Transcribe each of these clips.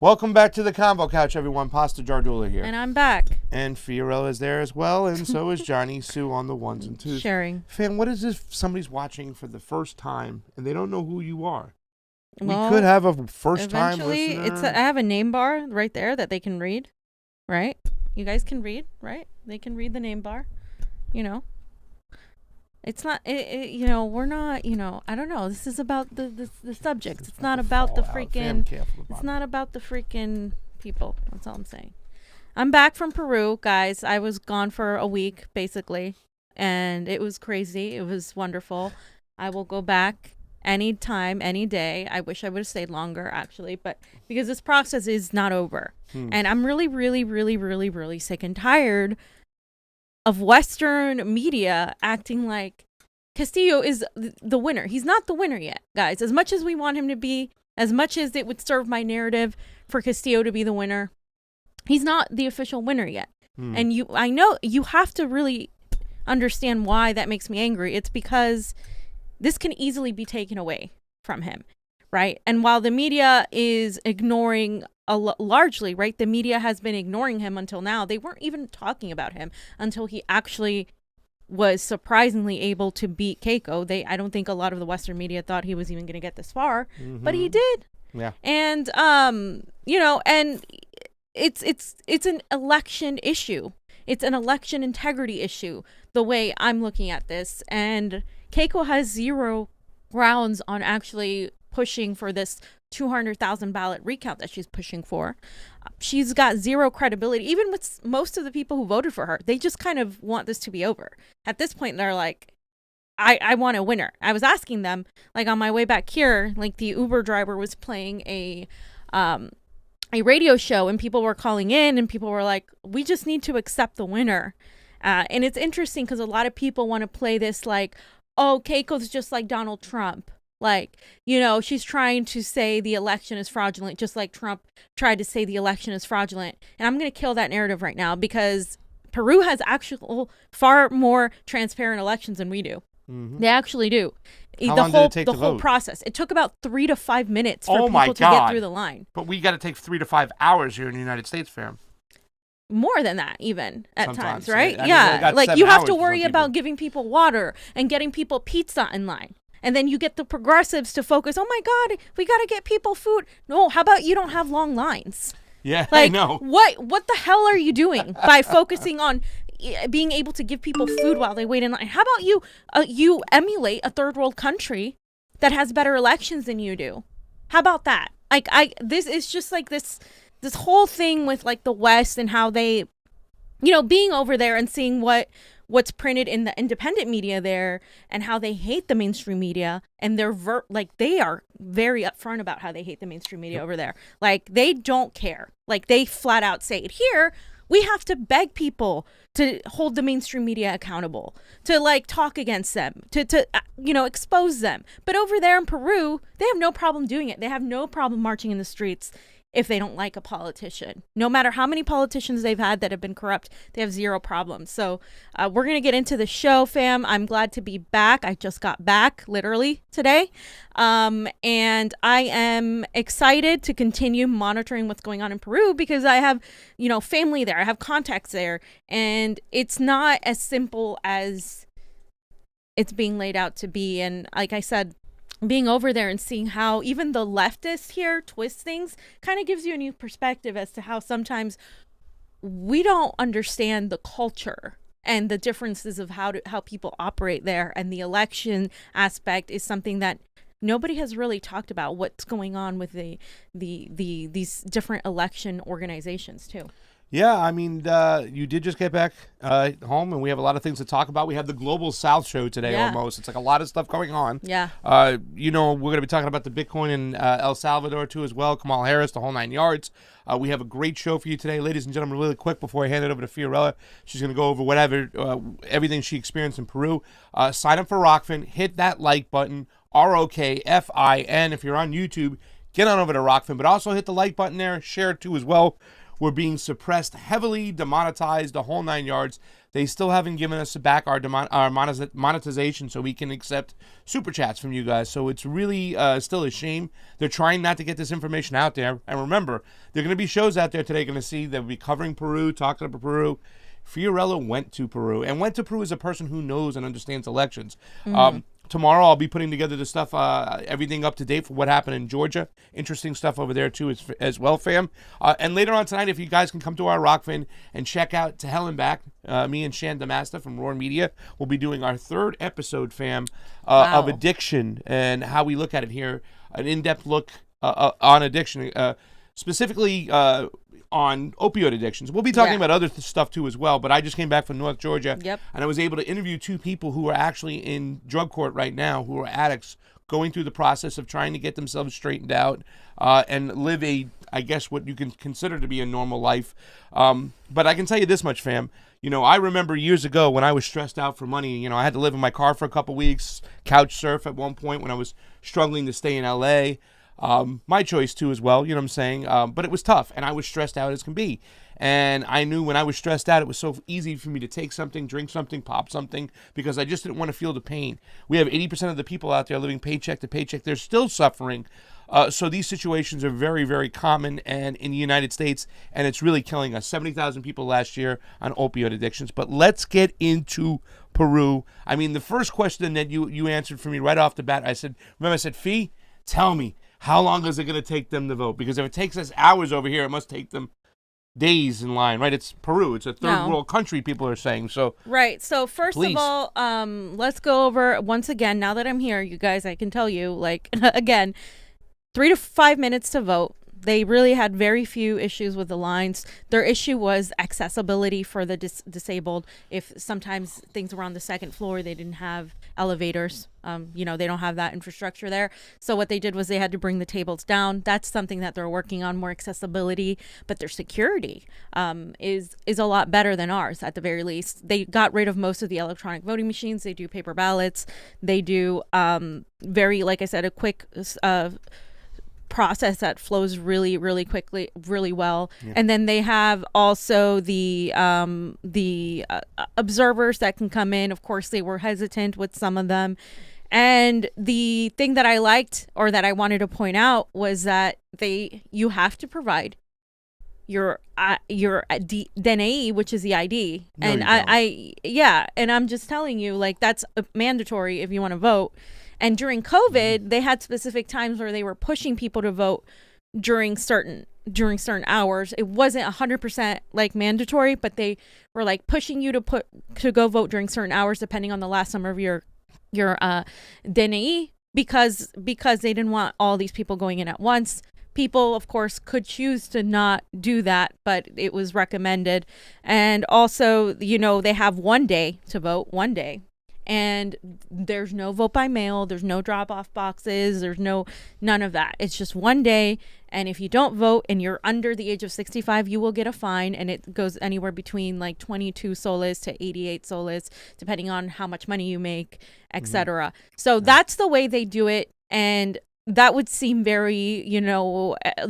Welcome back to the Convo Couch, everyone. Pasta Jardula here. And I'm back. And Fiorella is there as well, and so is Johnny Sue on the ones and twos. Sharing. Fam, what is this if somebody's watching for the first time and they don't know who you are? Well, we could have a first-time eventually, listener. I have a name bar right there that they can read, right? You guys can read, right? They can read the name bar, you know. It's not, we're not, I don't know. This is about the subject. It's not about the freaking, it's not about the freaking people. That's all I'm saying. I'm back from Peru, guys. I was gone for a week, basically, and it was crazy. It was wonderful. I will go back anytime, any day. I wish I would have stayed longer, actually, but because this process is not over. And I'm really, really, really, really, really sick and tired of Western media acting like Castillo is the winner. He's not the winner yet, guys. As much as we want him to be, as much as it would serve my narrative for Castillo to be the winner, he's not the official winner yet. And I know you have to really understand why that makes me angry. It's because this can easily be taken away from him, right? And while the media is ignoring largely, right, the media has been ignoring him until now. They weren't even talking about him until he actually was surprisingly able to beat Keiko. I don't think a lot of the Western media thought he was even going to get this far, but he did. Yeah. And and it's an election issue. It's an election integrity issue, the way I'm looking at this. And Keiko has zero grounds on actually pushing for this 200,000 ballot recount that she's pushing for. She's got zero credibility, even with most of the people who voted for her. They just kind of want this to be over. At this point, they're like, I want a winner. I was asking them, like on my way back here, like the Uber driver was playing a radio show and people were calling in and people were like, we just need to accept the winner. And it's interesting because a lot of people want to play this like, oh, Keiko's just like Donald Trump. Like, she's trying to say the election is fraudulent, just like Trump tried to say the election is fraudulent. And I'm going to kill that narrative right now because Peru has actual far more transparent elections than we do. They actually do. How long did it take the to whole vote? process. It took about 3 to 5 minutes for people to get through the line. But we got to take 3 to 5 hours here in the United States, fam. More than that, even at Sometimes, times, right? I mean, Yeah, like you have to worry people. about giving people water and getting people pizza in line. And then you get the progressives to focus, oh my God, we got to get people food. No, how about you don't have long lines? Yeah, like, I know. What the hell are you doing by focusing on being able to give people food while they wait in line? How about you emulate a third world country that has better elections than you do? How about that? Like, this is just like this whole thing with like the West and how they, being over there and seeing what's printed in the independent media there and how they hate the mainstream media, and they are very upfront about how they hate the mainstream media over there. Like, they don't care. Like, they flat out say it. Here we have to beg people to hold the mainstream media accountable, to like talk against them, to expose them. But over there in Peru, they have no problem doing it. They have no problem marching in the streets if they don't like a politician. No matter how many politicians they've had that have been corrupt, they have zero problems. So we're going to get into the show, fam. I'm glad to be back. I just got back literally today. And I am excited to continue monitoring what's going on in Peru because I have, family there. I have contacts there. And it's not as simple as it's being laid out to be. And like I said, being over there and seeing how even the leftists here twist things kind of gives you a new perspective as to how sometimes we don't understand the culture and the differences of how people operate there. And the election aspect is something that nobody has really talked about, what's going on with these different election organizations too. Yeah, I mean, you did just get back home, and we have a lot of things to talk about. We have the Global South show today almost. It's like a lot of stuff going on. Yeah. We're going to be talking about the Bitcoin in El Salvador, too, as well. Kamala Harris, the whole 9 yards. We have a great show for you today. Ladies and gentlemen, really quick before I hand it over to Fiorella, she's going to go over everything she experienced in Peru. Sign up for Rokfin. Hit that like button, ROKFIN. If you're on YouTube, get on over to Rokfin, but also hit the like button there. Share it, too, as well. We're being suppressed heavily, demonetized, the whole 9 yards. they still haven't given us back our monetization so we can accept super chats from you guys. So it's really still a shame. They're trying not to get this information out there. And remember, there are going to be shows out there today going to see that will be covering Peru, talking about Peru. Fiorella went to Peru as a person who knows and understands elections. Tomorrow I'll be putting together the stuff, everything up to date for what happened in Georgia. Interesting stuff over there too as well, fam. And later on tonight, if you guys can come to our Rokfin and check out To Hell and Back, me and Shan Damasta from Roar Media will be doing our 3rd episode, fam, of addiction and how we look at it here. An in-depth look on addiction, specifically on opioid addictions. We'll be talking about other stuff too as well, but I just came back from North Georgia, and I was able to interview 2 people who are actually in drug court right now, who are addicts, going through the process of trying to get themselves straightened out and live I guess what you can consider to be a normal life. But I can tell you this much, fam. I remember years ago when I was stressed out for money, I had to live in my car for a couple weeks, couch surf at one point when I was struggling to stay in LA. My choice too as well, you know what I'm saying? But it was tough, and I was stressed out as can be. And I knew when I was stressed out, it was so easy for me to take something, drink something, pop something, because I just didn't want to feel the pain. We have 80% of the people out there living paycheck to paycheck. They're still suffering. So these situations are very, very common and in the United States, and it's really killing us. 70,000 people last year on opioid addictions. But let's get into Peru. I mean, the first question that you answered for me right off the bat, I said, Fee, tell me, how long is it going to take them to vote? Because if it takes us hours over here, it must take them days in line, right? It's Peru. It's a third world country, people are saying. So right. So first of all, let's go over once again, now that I'm here, you guys, I can tell you, like, again, 3 to 5 minutes to vote. They really had very few issues with the lines. Their issue was accessibility for the disabled. If sometimes things were on the 2nd floor, they didn't have elevators. They don't have that infrastructure there. So what they did was they had to bring the tables down. That's something that they're working on, more accessibility. But their security is a lot better than ours, at the very least. They got rid of most of the electronic voting machines. They do paper ballots. They do like I said, a quick process that flows really, really quickly, really well. And then they have also the observers that can come in. Of course, they were hesitant with some of them. And the thing that I liked, or that I wanted to point out, was that you have to provide your DNA, which is the ID. No, and and I'm just telling you, like, that's mandatory if you want to vote. And during COVID, they had specific times where they were pushing people to vote during certain hours. It wasn't 100% like mandatory, but they were like pushing you to go vote during certain hours, depending on the last number of your DNI, because they didn't want all these people going in at once. People, of course, could choose to not do that, but it was recommended. And also, they have 1 day to vote, 1 day. And there's no vote by mail. There's no drop-off boxes. There's none of that. It's just 1 day. And if you don't vote and you're under the age of 65, you will get a fine. And it goes anywhere between like 22 soles to 88 soles, depending on how much money you make, etc. So that's the way they do it. And that would seem very,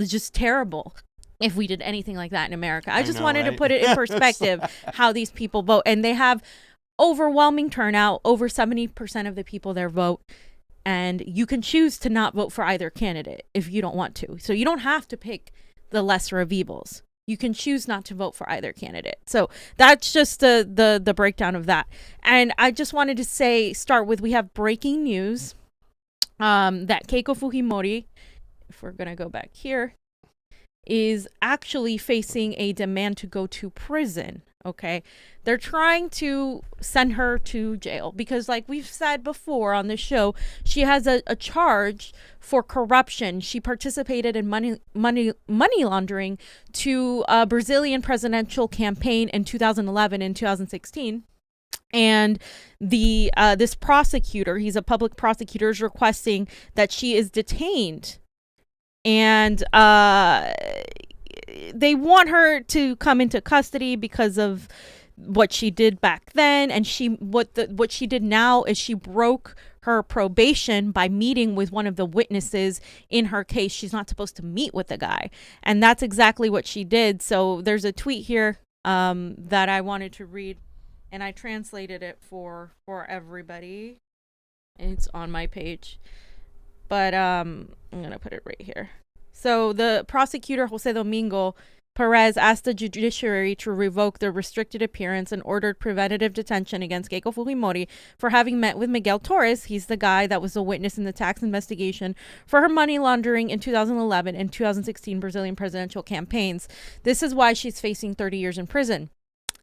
just terrible if we did anything like that in America. I just wanted to put it in perspective how these people vote. And they have overwhelming turnout. Over 70% of the people there vote, and you can choose to not vote for either candidate if you don't want to. So you don't have to pick the lesser of evils. You can choose not to vote for either candidate. So that's just the breakdown of that. And I just wanted to start with, we have breaking news that Keiko Fujimori, if we're gonna go back here, is actually facing a demand to go to prison. Okay, they're trying to send her to jail because, like we've said before on the show, she has a charge for corruption. She participated in money laundering to a Brazilian presidential campaign in 2011 and 2016. And this prosecutor, he's a public prosecutor, is requesting that she is detained. And they want her to come into custody because of what she did back then. And what she did now is she broke her probation by meeting with one of the witnesses in her case. She's not supposed to meet with the guy. And that's exactly what she did. So there's a tweet here that I wanted to read. and I translated it for everybody. It's on my page, but I'm gonna put it right here. So the prosecutor Jose Domingo Perez asked the judiciary to revoke the restricted appearance and ordered preventative detention against Keiko Fujimori for having met with Miguel Torres. He's the guy that was a witness in the tax investigation for her money laundering in 2011 and 2016 Brazilian presidential campaigns. This is why she's facing 30 years in prison.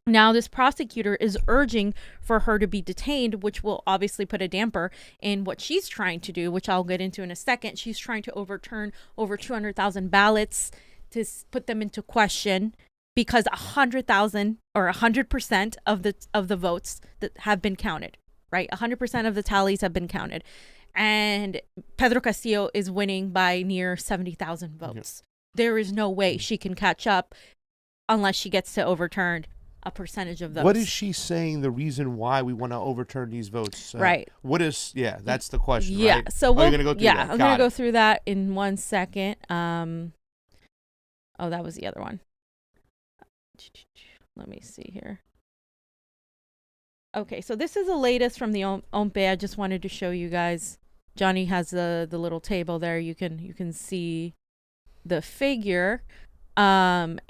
Now, this prosecutor is urging for her to be detained, which will obviously put a damper in what she's trying to do, which I'll get into in a second. She's trying to overturn over 200,000 ballots to put them into question because 100,000 or 100% of the votes that have been counted, right? 100% of the tallies have been counted. And Pedro Castillo is winning by near 70,000 votes. There is no way she can catch up unless she gets to overturn a percentage of those. What is she saying the reason why we want to overturn these votes? Right. What is, that's the question, yeah, right? So you're going to go through that? I'm going to go through that in 1 second. Oh, that was the other one. Let me see here. Okay, so this is the latest from the OMPE. I just wanted to show you guys. Jonny has the little table there. You can see the figure. And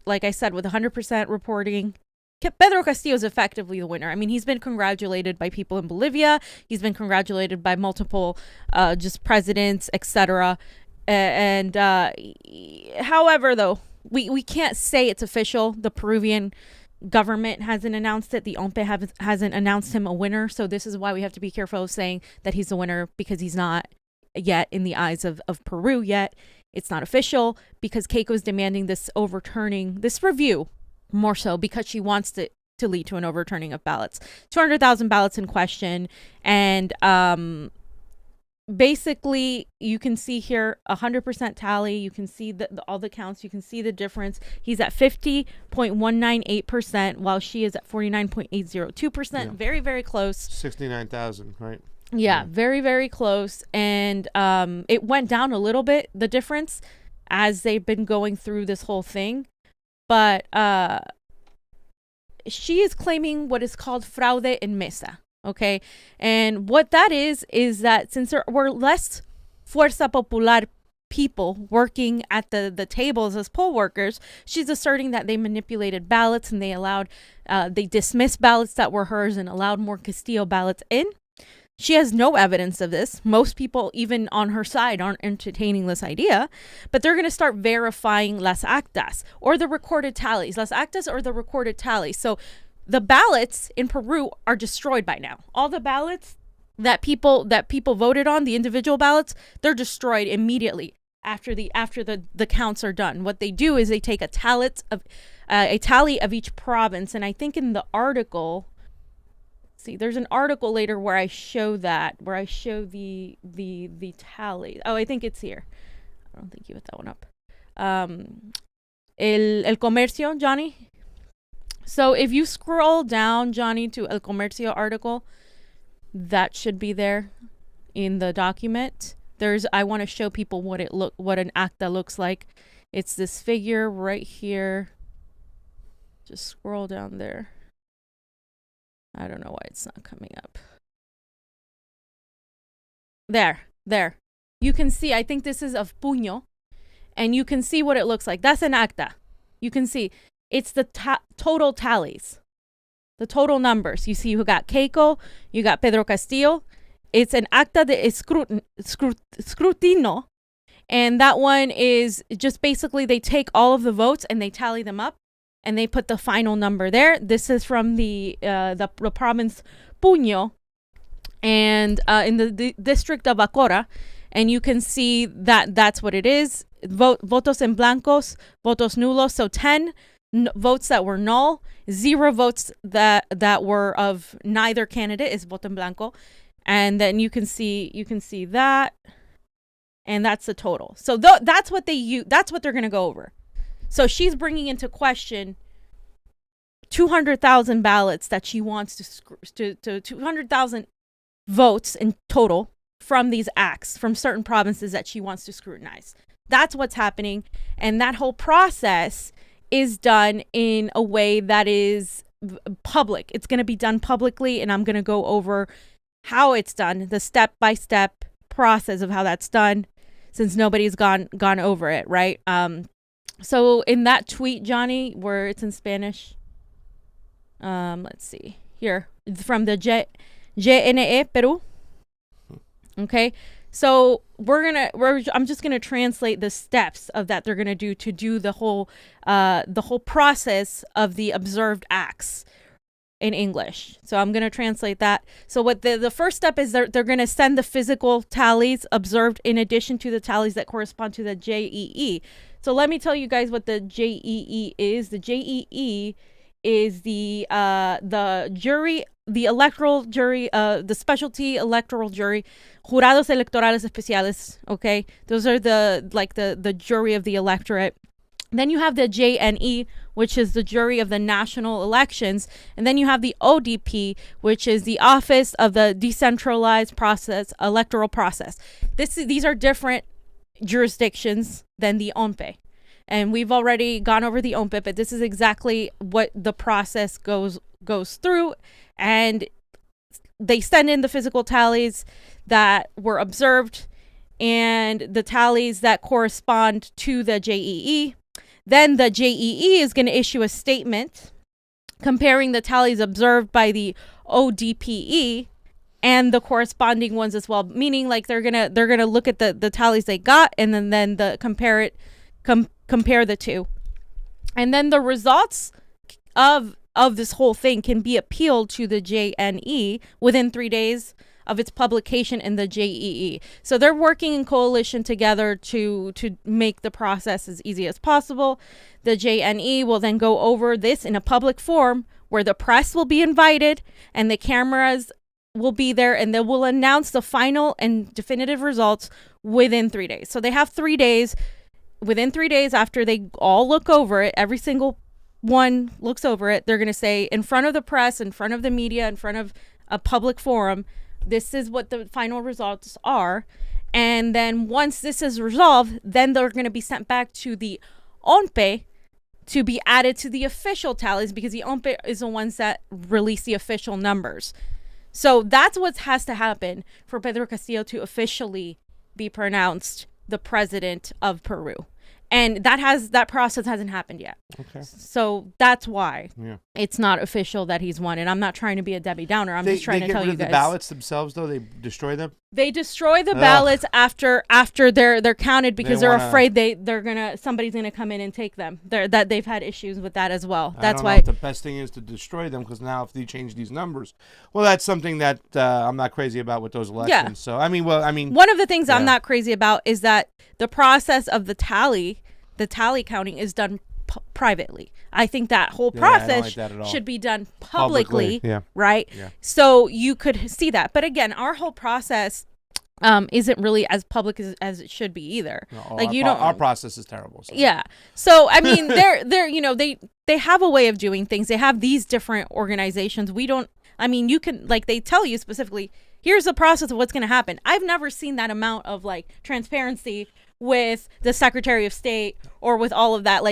like I said, with 100% reporting, Pedro Castillo is effectively the winner. I mean, he's been congratulated by people in Bolivia. He's been congratulated by multiple just presidents, etc. And however, though, we can't say it's official. The Peruvian government hasn't announced it. The OMPE hasn't announced him a winner. So this is why we have to be careful of saying that he's the winner, because he's not yet in the eyes of Peru yet. It's not official because Keiko is demanding this overturning, this review, more so because she wants to lead to an overturning of ballots. 200,000 ballots in question. And basically, you can see here 100% tally. You can see all the counts. You can see the difference. He's at 50.198%, while she is at 49.802%. Yeah. Very, very close. 69,000, right? Yeah, very, very close. And it went down a little bit, the difference, as they've been going through this whole thing. But she is claiming what is called fraude en mesa. Okay. And what that is that since there were less Fuerza Popular people working at the tables as poll workers, she's asserting that they manipulated ballots and they dismissed ballots that were hers and allowed more Castillo ballots in. She has no evidence of this. Most people, even on her side, aren't entertaining this idea, but they're going to start verifying las actas or the recorded tallies. Las actas or the recorded tallies. So the ballots in Peru are destroyed by now. All the ballots that people voted on, the individual ballots, they're destroyed immediately after the counts are done. What they do is they take a tally of each province, and I think in the article. See, there's an article later where I show the tally. Oh, I think it's here. I don't think you put that one up. El Comercio, Jonny. So if you scroll down, Jonny, to El Comercio article, that should be there in the document. I want to show people what an acta looks like. It's this figure right here. Just scroll down there. I don't know why it's not coming up. There. You can see, I think this is of Puño, and you can see what it looks like. That's an acta. You can see it's the total tallies, the total numbers. You see, you got Keiko, you got Pedro Castillo. It's an acta de escrutino, and that one is just basically they take all of the votes and they tally them up. And they put the final number there. This is from the province Puño, and in the district of Acora, and you can see that that's what it is. Votos en blancos, votos nulos. So 10 votes that were null, 0 votes that were of neither candidate is voto en blanco, and then you can see that, and that's the total. So that's what that's what they're gonna go over. So she's bringing into question 200,000 ballots that she wants to 200,000 votes in total from these acts from certain provinces that she wants to scrutinize. That's what's happening. And that whole process is done in a way that is public. It's going to be done publicly, and I'm going to go over how it's done, the step-by-step process of how that's done, since nobody's gone over it, right? So in that tweet, Jonny, where it's in Spanish, let's see here, from the JNE Peru. Okay, so I'm just gonna translate the steps of that they're gonna do to do the whole process of the observed acts in English. So I'm gonna translate that. So what the first step is, they're gonna send the physical tallies observed in addition to the tallies that correspond to the JEE. So let me tell you guys what the JEE is. The JEE is the jury, the electoral jury, the specialty electoral jury, jurados electorales especiales. Okay, those are the jury of the electorate. Then you have the JNE, which is the jury of the national elections, and then you have the ODP, which is the office of the decentralized process, electoral process. These are different jurisdictions than the OMPE. And we've already gone over the OMPE, but this is exactly what the process goes through. And they send in the physical tallies that were observed and the tallies that correspond to the JEE. Then the JEE is going to issue a statement comparing the tallies observed by the ODPE and the corresponding ones as well, meaning like they're gonna look at the tallies they got and then compare the two, and then the results of this whole thing can be appealed to the JNE within 3 days of its publication in the JEE. So they're working in coalition together to make the process as easy as possible. The JNE will then go over this in a public forum where the press will be invited and the cameras will be there, and they will announce the final and definitive results within 3 days. So they have 3 days. Within 3 days after they all look over it, every single one looks over it, they're going to say in front of the press, in front of the media, in front of a public forum, this is what the final results are. And then once this is resolved, then they're going to be sent back to the OMPE to be added to the official tallies, because the OMPE is the ones that release the official numbers. So that's what has to happen for Pedro Castillo to officially be pronounced the president of Peru. And that process hasn't happened yet. Okay. So that's why it's not official that he's won. And I'm not trying to be a Debbie Downer. I'm just trying to tell you guys. They get rid of the ballots themselves, though? They destroy them? They destroy the ballots after they're counted, because they're afraid somebody's gonna come in and take them. That they've had issues with that as well. That's why the best thing is to destroy them, because now if they change these numbers, well, that's something that I'm not crazy about with those elections. Yeah. So I mean, one of the things I'm not crazy about is that the process of the tally counting is done privately. I think that whole process should be done publicly. Right? Yeah. So you could see that. But again, our whole process isn't really as public as it should be either. No, our process is terrible. So. Yeah. So I mean, they have a way of doing things. They have these different organizations. You can, like, they tell you specifically, here's the process of what's going to happen. I've never seen that amount of transparency with the Secretary of State or with all of that.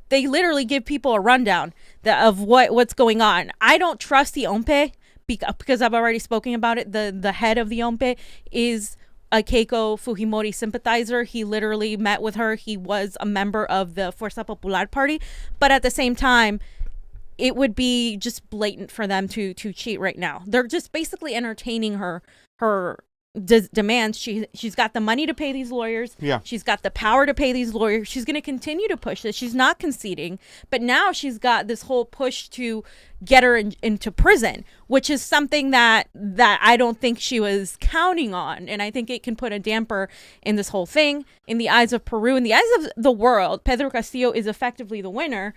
They literally give people a rundown of what's going on. I don't trust the OMPE because I've already spoken about it. The head of the OMPE is a Keiko Fujimori sympathizer. He literally met with her. He was a member of the Fuerza Popular Party. But at the same time, it would be just blatant for them to cheat right now. They're just basically entertaining her demands. She's got the money to pay these lawyers. Yeah. She's got the power to pay these lawyers. She's going to continue to push this. She's not conceding. But now she's got this whole push to get her into prison, which is something that I don't think she was counting on. And I think it can put a damper in this whole thing. In the eyes of Peru, in the eyes of the world, Pedro Castillo is effectively the winner,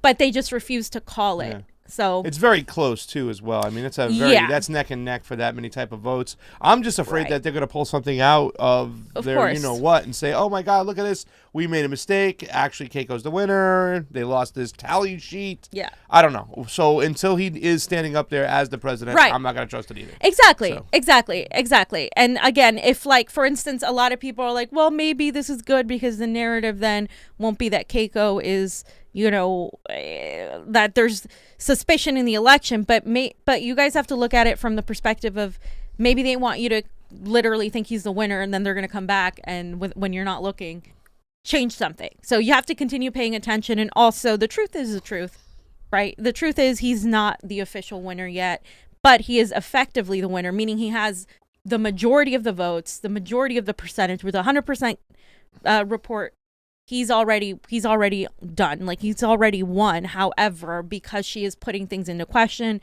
but they just refuse to call it. Yeah. So it's very close too, as well. I mean, that's neck and neck for that many type of votes. I'm just afraid that they're going to pull something out of their, course. And say, oh my God, look at this. We made a mistake. Actually, Keiko's the winner. They lost this tally sheet. Yeah. I don't know. So until he is standing up there as the president, I'm not going to trust it either. Exactly. And again, if for instance, a lot of people are like, well, maybe this is good because the narrative then won't be that Keiko is that there's suspicion in the election, but you guys have to look at it from the perspective of maybe they want you to literally think he's the winner, and then they're going to come back and when you're not looking, change something. So you have to continue paying attention. And also, the truth is the truth, right? The truth is he's not the official winner yet, but he is effectively the winner, meaning he has the majority of the votes, the majority of the percentage with 100% report. He's already done. Like, he's already won. However, because she is putting things into question,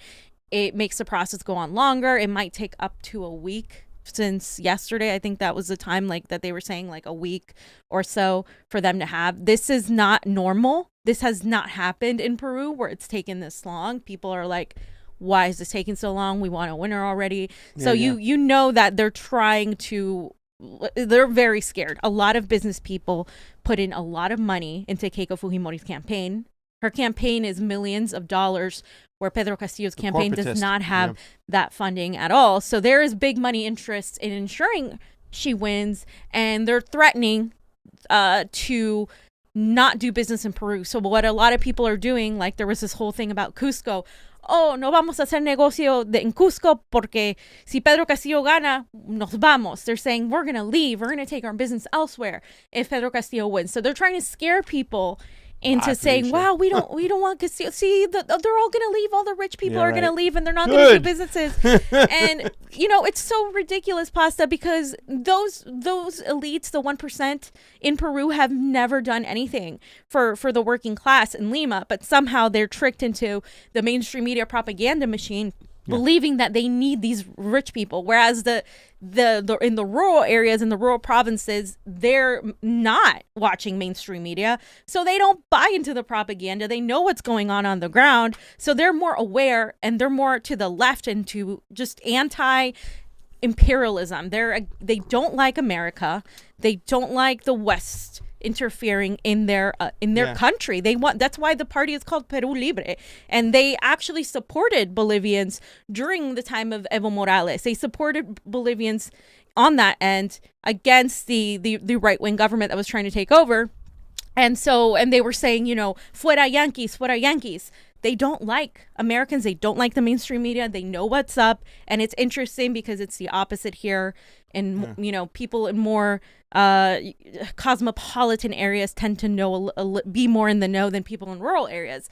it makes the process go on longer. It might take up to a week since yesterday. I think that was the time, like, that they were saying, like, a week or so for them to have. This is not normal. This has not happened in Peru where it's taken this long. People are like, why is this taking so long? We want a winner already. So you know that they're very scared. A lot of business people put in a lot of money into Keiko Fujimori's campaign. Her campaign is millions of dollars, where Pedro Castillo's campaign does not have that funding at all. So there is big money interest in ensuring she wins, and they're threatening to not do business in Peru. So what a lot of people are doing, like there was this whole thing about Cusco. Oh, no vamos a hacer negocio en Cusco porque si Pedro Castillo gana, nos vamos. They're saying we're going to leave. We're going to take our business elsewhere if Pedro Castillo wins. So they're trying to scare people into saying, wow, we don't want Castillo. See, they're all going to leave. All the rich people are going to leave, and they're not going to do businesses. And, it's so ridiculous, Pasta, because those elites, the 1% in Peru, have never done anything for the working class in Lima, but somehow they're tricked into the mainstream media propaganda machine, believing that they need these rich people, whereas the in the rural areas, in the rural provinces, they're not watching mainstream media, so they don't buy into the propaganda. They know what's going on the ground, so they're more aware, and they're more to the left and to just anti-imperialism. They don't like America. They don't like the West interfering in their country. That's why the party is called Peru Libre, and they actually supported Bolivians during the time of Evo Morales. They supported Bolivians on that end against the right-wing government that was trying to take over. And they were saying, fuera Yankees, fuera Yankees. They don't like Americans. They don't like the mainstream media. They know what's up. And it's interesting because it's the opposite here. And, people in more cosmopolitan areas tend to be more in the know than people in rural areas.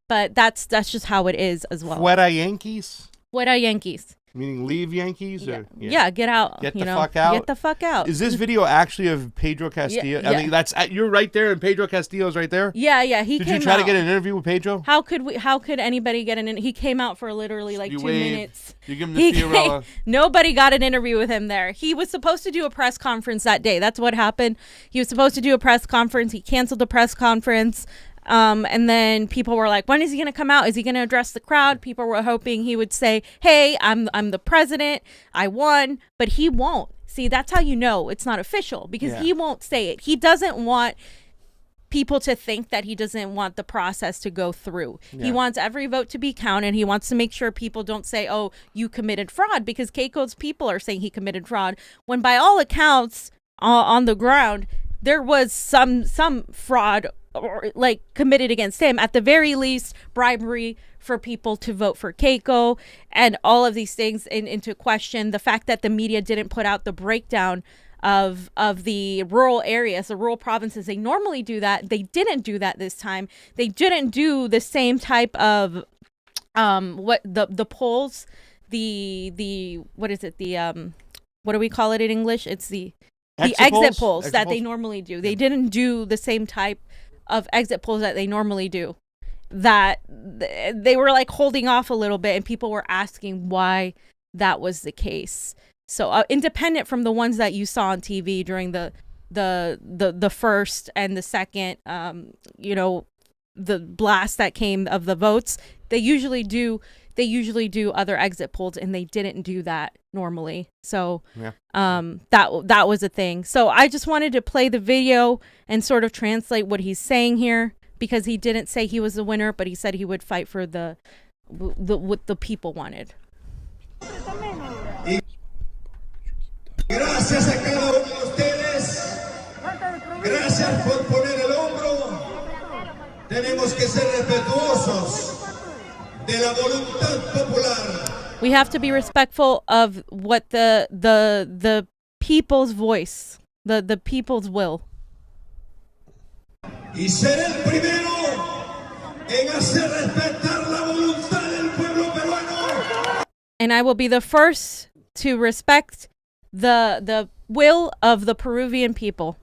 But that's just how it is as well. Fuera Yankees? Fuera Yankees. Meaning leave Yankees? Yeah, get out. Get the fuck out? Get the fuck out. Is this video actually of Pedro Castillo? Yeah. I mean, you're right there, and Pedro Castillo's right there? Yeah. Did you try to get an interview with Pedro? How could anybody get an interview? He came out for literally like 2 minutes. You give him the Fiorella. Nobody got an interview with him there. He was supposed to do a press conference that day. That's what happened. He was supposed to do a press conference. He canceled the press conference. And then people were like, when is he going to come out? Is he going to address the crowd? People were hoping he would say, hey, I'm the president. I won. But he won't. See, that's how you know it's not official, because he won't say it. He doesn't want people to think that he doesn't want the process to go through. Yeah. He wants every vote to be counted. He wants to make sure people don't say, oh, you committed fraud, because Keiko's people are saying he committed fraud, when by all accounts on the ground, there was some fraud or like committed against him, at the very least bribery for people to vote for Keiko, and all of these things into question. The fact that the media didn't put out the breakdown of the rural areas, the rural provinces. They normally do that. They didn't do that this time. They didn't do the same type of what the polls, the what is it, the what do we call it in English? It's the exit polls that they normally do. They didn't do the same type of exit polls that they normally do. That they were like holding off a little bit, and people were asking why that was the case. So independent from the ones that you saw on TV during the first and the second, the blast that came of the votes, they usually do other exit polls, and they didn't do that normally. So that was a thing. So I just wanted to play the video and sort of translate what he's saying here, because he didn't say he was the winner, but he said he would fight for what the people wanted. Gracias a cada uno de ustedes. Gracias por poner el hombro. tenemos que ser respetuosos de la voluntad popular. We have to be respectful of what the people's voice, the people's will. Y ser el primero en hacer respetar la voluntad del pueblo peruano. And I will be the first to respect the will of the Peruvian people.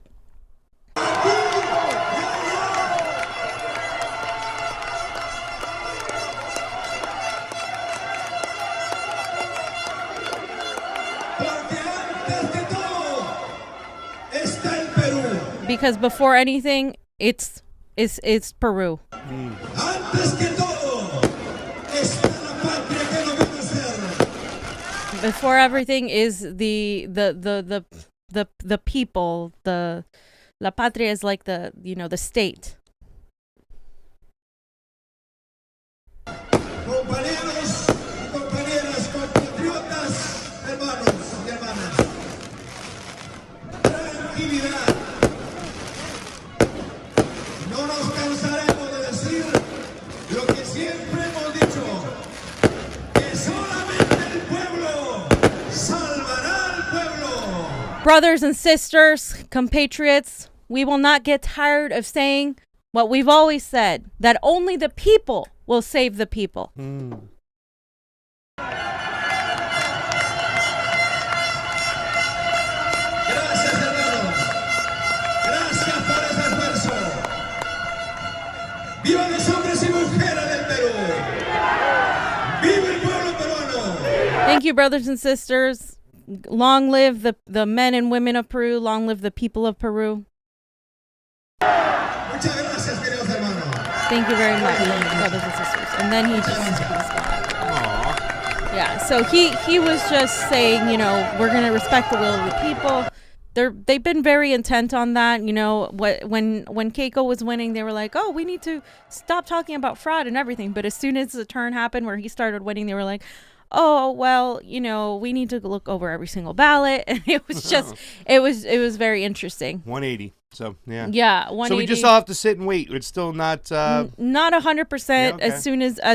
Because before anything, it's Peru. Before everything is the people. La patria is like the state. Compañeros y compañeras, compatriotas, hermanos y hermanas. Tranquilidad. No nos cansaremos de decir lo que siempre hemos dicho, que solamente el pueblo salvará al pueblo. Brothers and sisters, compatriots, we will not get tired of saying what we've always said, that only the people will save the people. Gracias, hermanos. Gracias por ese esfuerzo. ¡Viva los hombres y mujeres del Perú! ¡Viva el pueblo peruano! Thank you, brothers and sisters. Long live the men and women of Peru. Long live the people of Peru. Muchas gracias, queridos hermanos. Thank you very much, brothers and sisters. And then he just... Yeah, so he was just saying, you know, we're going to respect the will of the people. They've been very intent on that. You know, when Keiko was winning, they were like, oh, we need to stop talking about fraud and everything. But as soon as the turn happened where he started winning, they were like, oh, well, you know, we need to look over every single ballot. And it was just, it was very interesting. 180. So, yeah. Yeah, 180. So we just all have to sit and wait. It's still not... Not 100%. Yeah, okay. As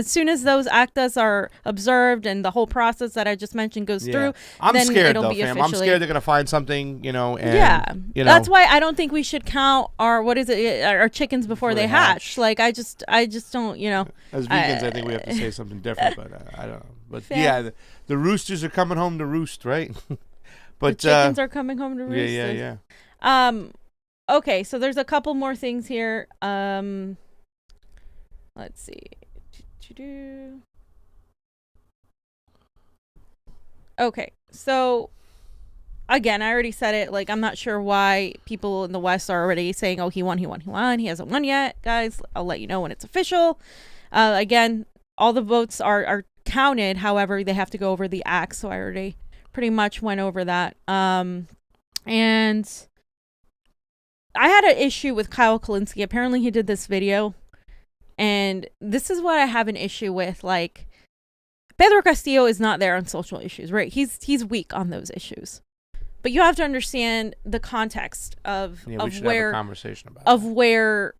soon as those actas are observed and the whole process that I just mentioned goes through, I'm then scared, it'll though, be fam. officially... I'm scared they're going to find something, you know, and... Yeah. You know, That's why I don't think we should count our, our chickens before they hatch. Like, I just don't, you know... As vegans, I think we have to say something different, but I don't know. But, yeah, the roosters are coming home to roost, right? But the chickens are coming home to roost. Yeah. Okay, so there's a couple more things here. Let's see. Okay, so again, I already said it. Like, I'm not sure why people in the West are already saying, oh, he won. He hasn't won yet. Guys, I'll let you know when it's official. Again, all the votes are counted. However, they have to go over the acts. So I already pretty much went over that. And I had an issue with Kyle Kulinski. Apparently he did this video, and this is what I have an issue with. Like, Pedro Castillo is not there on social issues, right? He's weak on those issues. But you have to understand the context of we should where have a conversation about of where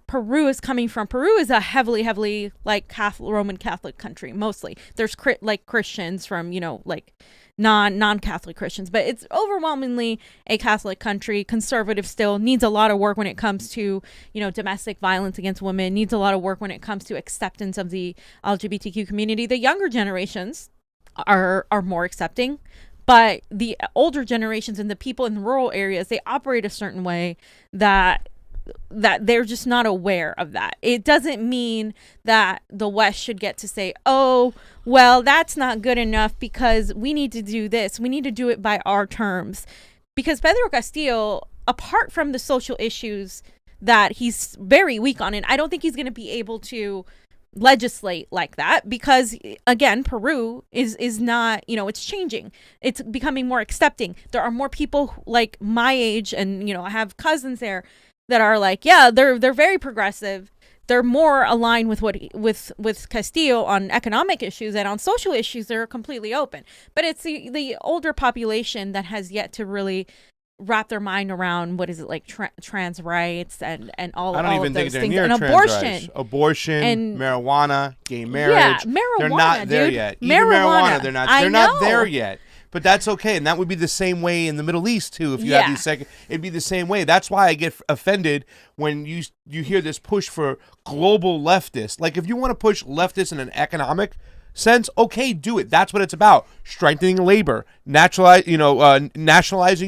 Peru is coming from. Peru is a heavily like Roman Catholic country, mostly. There's like Christians from, you know, like non-Catholic Christians, but it's overwhelmingly a Catholic country, conservative still, needs a lot of work when it comes to, you know, domestic violence against women, needs a lot of work when it comes to acceptance of the LGBTQ community. The younger generations are more accepting, but the older generations and the people in the rural areas, they operate a certain way that they're just not aware of that. It doesn't mean that the West should get to say, oh, well, that's not good enough because we need to do this. We need to do it by our terms. Because Pedro Castillo, apart from the social issues that he's very weak on, and I don't think he's going to be able to legislate like that because, again, Peru is not, you know, it's changing. It's becoming more accepting. There are more people like my age, and, you know, I have cousins there that are like, yeah, they're very progressive. They're more aligned with with Castillo on economic issues, and on social issues they're completely open. But it's the older population that has yet to really wrap their mind around what is it like trans rights and all. I don't all even of think those they're things. near And trans abortion, and marijuana, gay marriage. Yeah, marijuana. They're not there dude. yet. Even Marijuana. they're not. I They're not know. there yet. But that's okay, and that would be the same way in the Middle East too. If you have these it'd be the same way. That's why I get offended when you hear this push for global leftists. Like, if you want to push leftists in an economic sense, okay, do it. That's what it's about: strengthening labor, nationalizing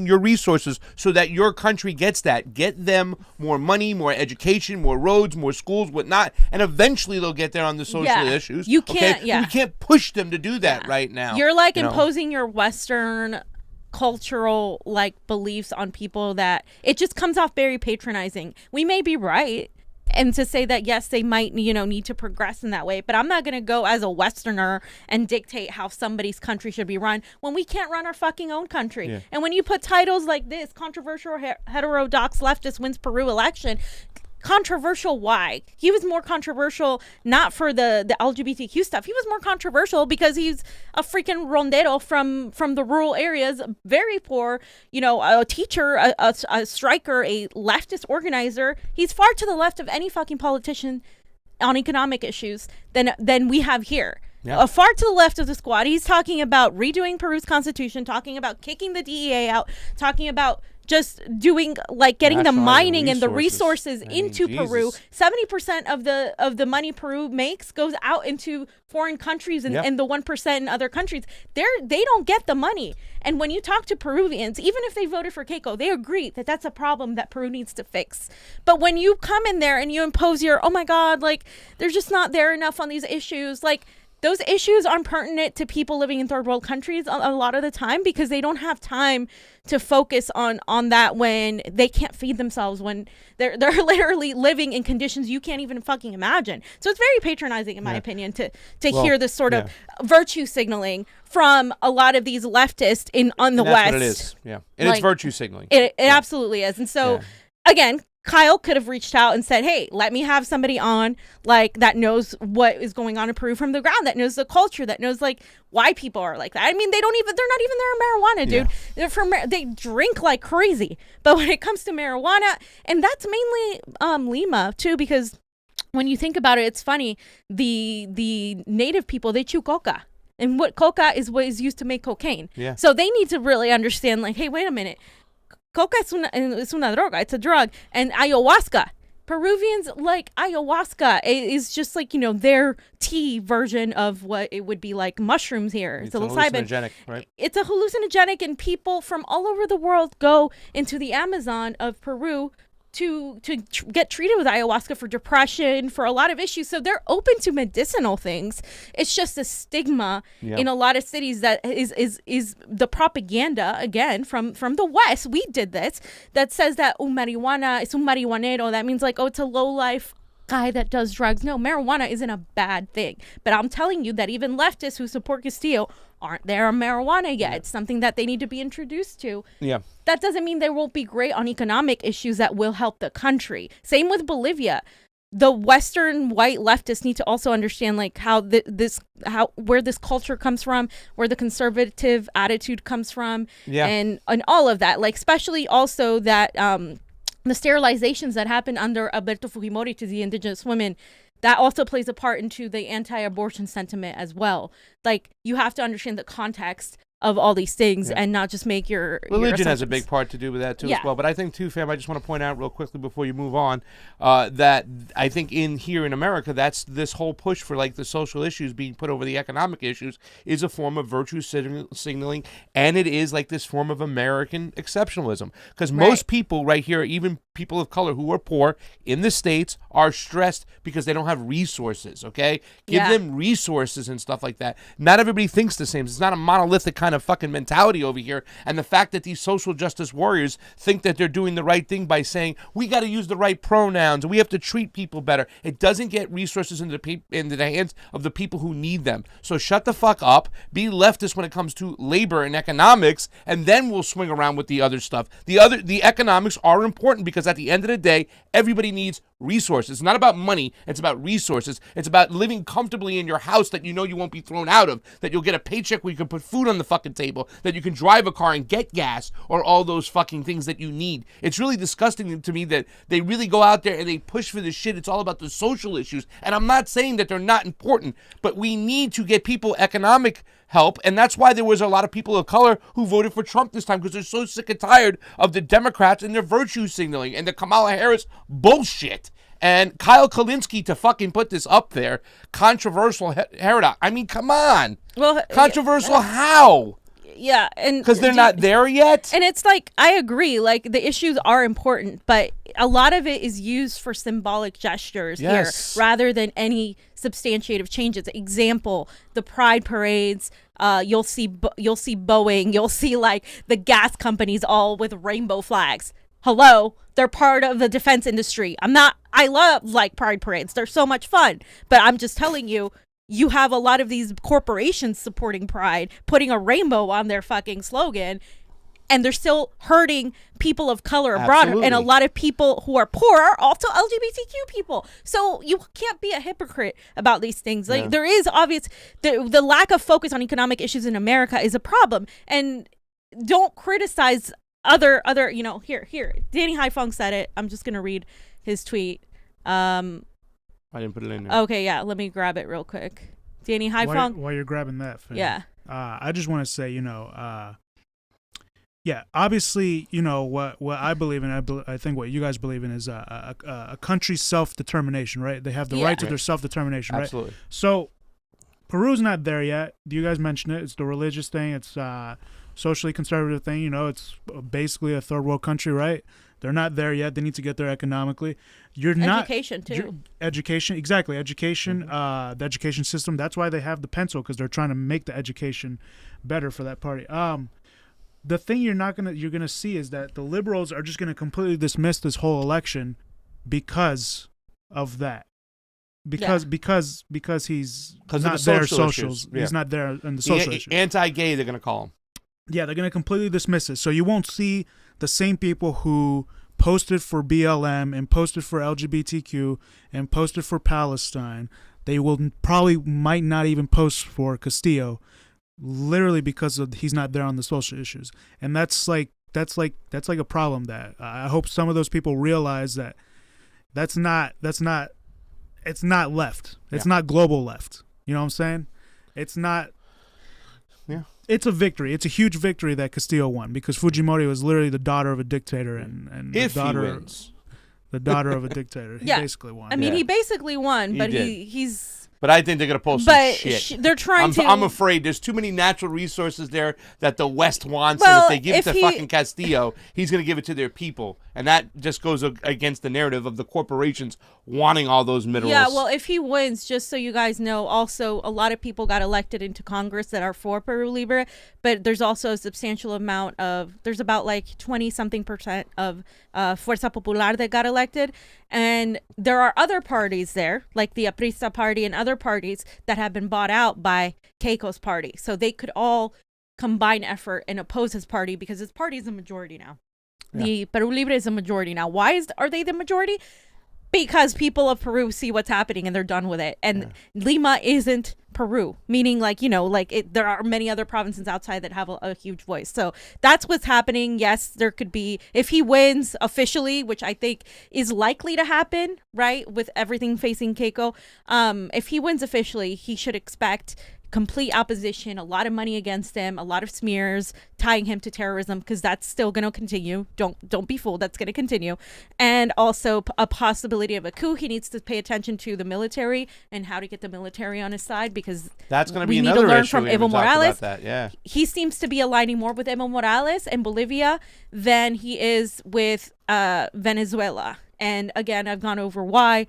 your resources so that your country gets that. Get them more money, more education, more roads, more schools, whatnot, and eventually they'll get there on the social issues. You can't. Okay? You can't push them to do that right now. You're like imposing your Western cultural like beliefs on people that it just comes off very patronizing. We may be right. And to say that, yes, they might, need to progress in that way. But I'm not going to go as a Westerner and dictate how somebody's country should be run when we can't run our fucking own country. Yeah. And when you put titles like this, controversial heterodox leftist wins Peru election, controversial why? He was more controversial not for the LGBTQ stuff. He was more controversial because he's a freaking rondero from the rural areas, very poor, a teacher, a striker, a leftist organizer. He's far to the left of any fucking politician on economic issues than we have here. Yeah. Far to the left of the squad. He's talking about redoing Peru's constitution, talking about kicking the DEA out, talking about just doing getting the mining and the resources into Peru. 70% of the money Peru makes goes out into foreign countries and the 1% in other countries. They don't get the money. And when you talk to Peruvians, even if they voted for Keiko, they agree that that's a problem that Peru needs to fix. But when you come in there and you impose your, oh my God, they're just not there enough on these issues, those issues aren't pertinent to people living in third world countries a lot of the time because they don't have time to focus on that when they can't feed themselves, when they're literally living in conditions you can't even fucking imagine. So it's very patronizing, in my opinion, to hear this sort of virtue signaling from a lot of these leftists on the West. That's what it is. Yeah, and it's virtue signaling. It absolutely is. And so, again, Kyle could have reached out and said, hey, let me have somebody on that knows what is going on in Peru from the ground, that knows the culture, that knows why people are like that. I mean, they're not even there in marijuana, dude. Yeah. They drink like crazy. But when it comes to marijuana, and that's mainly Lima too, because when you think about it, it's funny. The native people, they chew coca. And what coca is what is used to make cocaine. Yeah. So they need to really understand hey, wait a minute. Coca es una droga. It's a drug. And ayahuasca. Peruvians like ayahuasca. It is just their tea version of what it would be like mushrooms here. It's a hallucinogenic, right? It's a hallucinogenic, and people from all over the world go into the Amazon of Peru to get treated with ayahuasca for depression, for a lot of issues. So they're open to medicinal things. It's just a stigma in a lot of cities that is the propaganda, again, from the West. We did this, that says that marijuana es un marihuanero. That means it's a low life guy that does drugs. No, marijuana isn't a bad thing. But I'm telling you that even leftists who support Castillo aren't there on marijuana yet. Yeah. It's something that they need to be introduced to. Yeah. That doesn't mean they won't be great on economic issues that will help the country. Same with Bolivia. The Western white leftists need to also understand where this culture comes from, where the conservative attitude comes from, and all of that. Especially also that the sterilizations that happened under Alberto Fujimori to the indigenous women, that also plays a part into the anti-abortion sentiment as well. You have to understand the context of all these things and not just make your religion has a big part to do with that too as well. But I think too, fam, I just want to point out real quickly before you move on that I think here in America, that's this whole push for the social issues being put over the economic issues is a form of virtue signaling, and it is this form of American exceptionalism, because most people right here, even people of color who are poor in the States, are stressed because they don't have resources. Okay, give them resources and stuff like that. Not everybody thinks the same. It's not a monolithic kind of fucking mentality over here. And the fact that these social justice warriors think that they're doing the right thing by saying we got to use the right pronouns and we have to treat people better, it doesn't get resources into the hands of the people who need them. So shut the fuck up, be leftist when it comes to labor and economics, and then we'll swing around with the other stuff. The economics are important because at the end of the day, everybody needs resources. It's not about money. It's about resources. It's about living comfortably in your house that you know you won't be thrown out of, that you'll get a paycheck where you can put food on the fucking table, that you can drive a car and get gas, or all those fucking things that you need. It's really disgusting to me that they really go out there and they push for this shit. It's all about the social issues. And I'm not saying that they're not important, but we need to get people economic help, and that's why there was a lot of people of color who voted for Trump this time, because they're so sick and tired of the Democrats and their virtue signaling and the Kamala Harris bullshit. And Kyle Kalinske to fucking put this up there, controversial heterodox. I mean, come on. Well, controversial how? Yeah, and because they're not there yet. And it's like, I agree, like the issues are important, but a lot of it is used for symbolic gestures here rather than any substantiative changes. Example, the pride parades, you'll see Boeing, you'll see like the gas companies all with rainbow flags. Hello, they're part of the defense industry. I love like pride parades. They're so much fun, but I'm just telling you, you have a lot of these corporations supporting pride, putting a rainbow on their fucking slogan, and they're still hurting people of color abroad. Absolutely. And a lot of people who are poor are also LGBTQ people. So you can't be a hypocrite about these things. Like there is obvious, the lack of focus on economic issues in America is a problem. And don't criticize other, here, Danny Haifong said it. I'm just going to read his tweet. I didn't put it in there. Okay, yeah, let me grab it real quick. Danny Haifong. While you're grabbing that, Finn, yeah. I just want to say, obviously, what I believe in, I think what you guys believe in is a country's self-determination, right? They have the right to their self-determination, right? Absolutely. So Peru's not there yet. You guys mentioned it. It's the religious thing. It's socially conservative thing. It's basically a third world country, right? They're not there yet. They need to get there economically. Education, too. Education, exactly. Education, the education system. That's why they have the pencil, because they're trying to make the education better for that party. The thing you're gonna see is that the liberals are just gonna completely dismiss this whole election because of that. Because he's not there socials. Yeah. He's not there in the social issues. Anti-gay, they're gonna call him. Yeah, they're gonna completely dismiss it. So you won't see the same people who posted for BLM and posted for LGBTQ and posted for Palestine. They might not even post for Castillo, literally because he's not there on the social issues. And that's like a problem that I hope some of those people realize that it's not left. It's not global left. You know what I'm saying? It's not. Yeah. It's a victory. It's a huge victory that Castillo won, because Fujimori was literally the daughter of a dictator and if the daughter, he wins. The daughter of a dictator. He basically won. I mean, he basically won, but he's. But I think they're going to pull some shit. They're trying to. I'm afraid there's too many natural resources there that the West wants. And if they give it to fucking Castillo, he's going to give it to their people. And that just goes against the narrative of the corporations wanting all those minerals. Yeah, well, if he wins, just so you guys know, also a lot of people got elected into Congress that are for Peru Libre. But there's also a substantial amount there's about like 20-something% of Fuerza Popular that got elected. And there are other parties there, like the Aprista party and other parties that have been bought out by Keiko's party. So they could all combine effort and oppose his party, because his party is a majority now. Yeah. The Peru Libre is a majority now. Why are they the majority? Because people of Peru see what's happening and they're done with it. And Lima isn't Peru, meaning there are many other provinces outside that have a huge voice. So that's what's happening. Yes, there could be, if he wins officially, which I think is likely to happen, right, with everything facing Keiko. If he wins officially, he should expect complete opposition, a lot of money against him, a lot of smears tying him to terrorism, because that's still going to continue. Don't be fooled, that's going to continue. And also a possibility of a coup. He needs to pay attention to the military and how to get the military on his side, because that's going to be we need another to learn issue. from Evo Morales. He seems to be aligning more with Evo Morales and Bolivia than he is with Venezuela. And again, I've gone over why.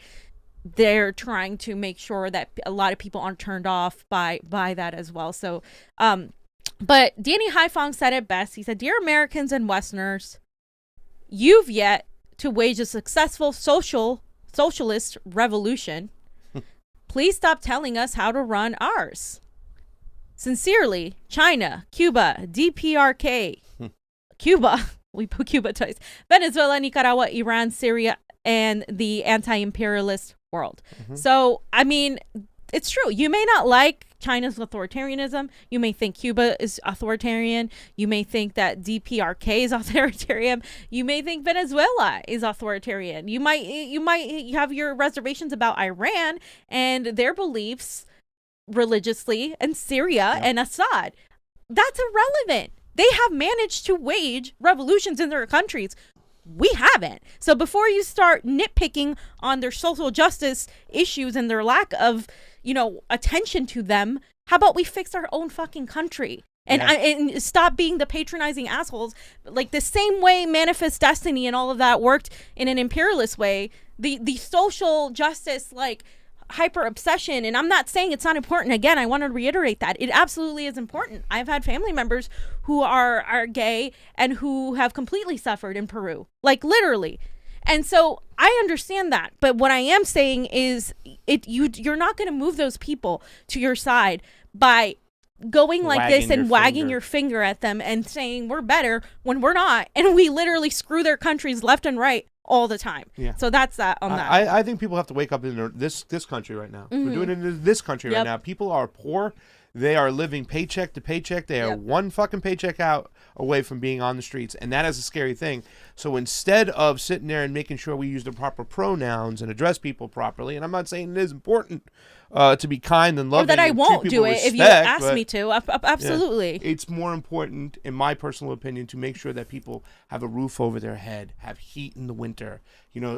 They're trying to make sure that a lot of people aren't turned off by that as well. So, but Danny Haifong said it best. He said, "Dear Americans and Westerners, you've yet to wage a successful socialist revolution. Please stop telling us how to run ours. Sincerely, China, Cuba, DPRK, Cuba, we put Cuba twice, Venezuela, Nicaragua, Iran, Syria, and the anti-imperialist world. So, I mean, it's true. You may not like China's authoritarianism. You may think Cuba is authoritarian. You may think that DPRK is authoritarian. You may think Venezuela is authoritarian. You might have your reservations about Iran and their beliefs religiously, and Syria and Assad. That's irrelevant. They have managed to wage revolutions in their countries. We haven't. So before you start nitpicking on their social justice issues and their lack of, attention to them, how about we fix our own fucking country? And stop being the patronizing assholes. Like the same way Manifest Destiny and all of that worked in an imperialist way, the social justice, like, hyper obsession, and I'm not saying it's not important. Again, I want to reiterate that it absolutely is important. I've had family members who are gay and who have completely suffered in Peru, like literally. And so I understand that, but what I am saying is you're not going to move those people to your side by going like this and wagging your finger at them and saying we're better when we're not, and we literally screw their countries left and right all the time. Yeah. So that's that on that. I think people have to wake up in this country right now. We're doing it in this country right now. People are poor. They are living paycheck to paycheck. They are one fucking paycheck out away from being on the streets, and that is a scary thing. So instead of sitting there and making sure we use the proper pronouns and address people properly, and I'm not saying it is important to be kind and loving, or that I won't do it if you ask me to. Absolutely. Yeah, it's more important, in my personal opinion, to make sure that people have a roof over their head, have heat in the winter,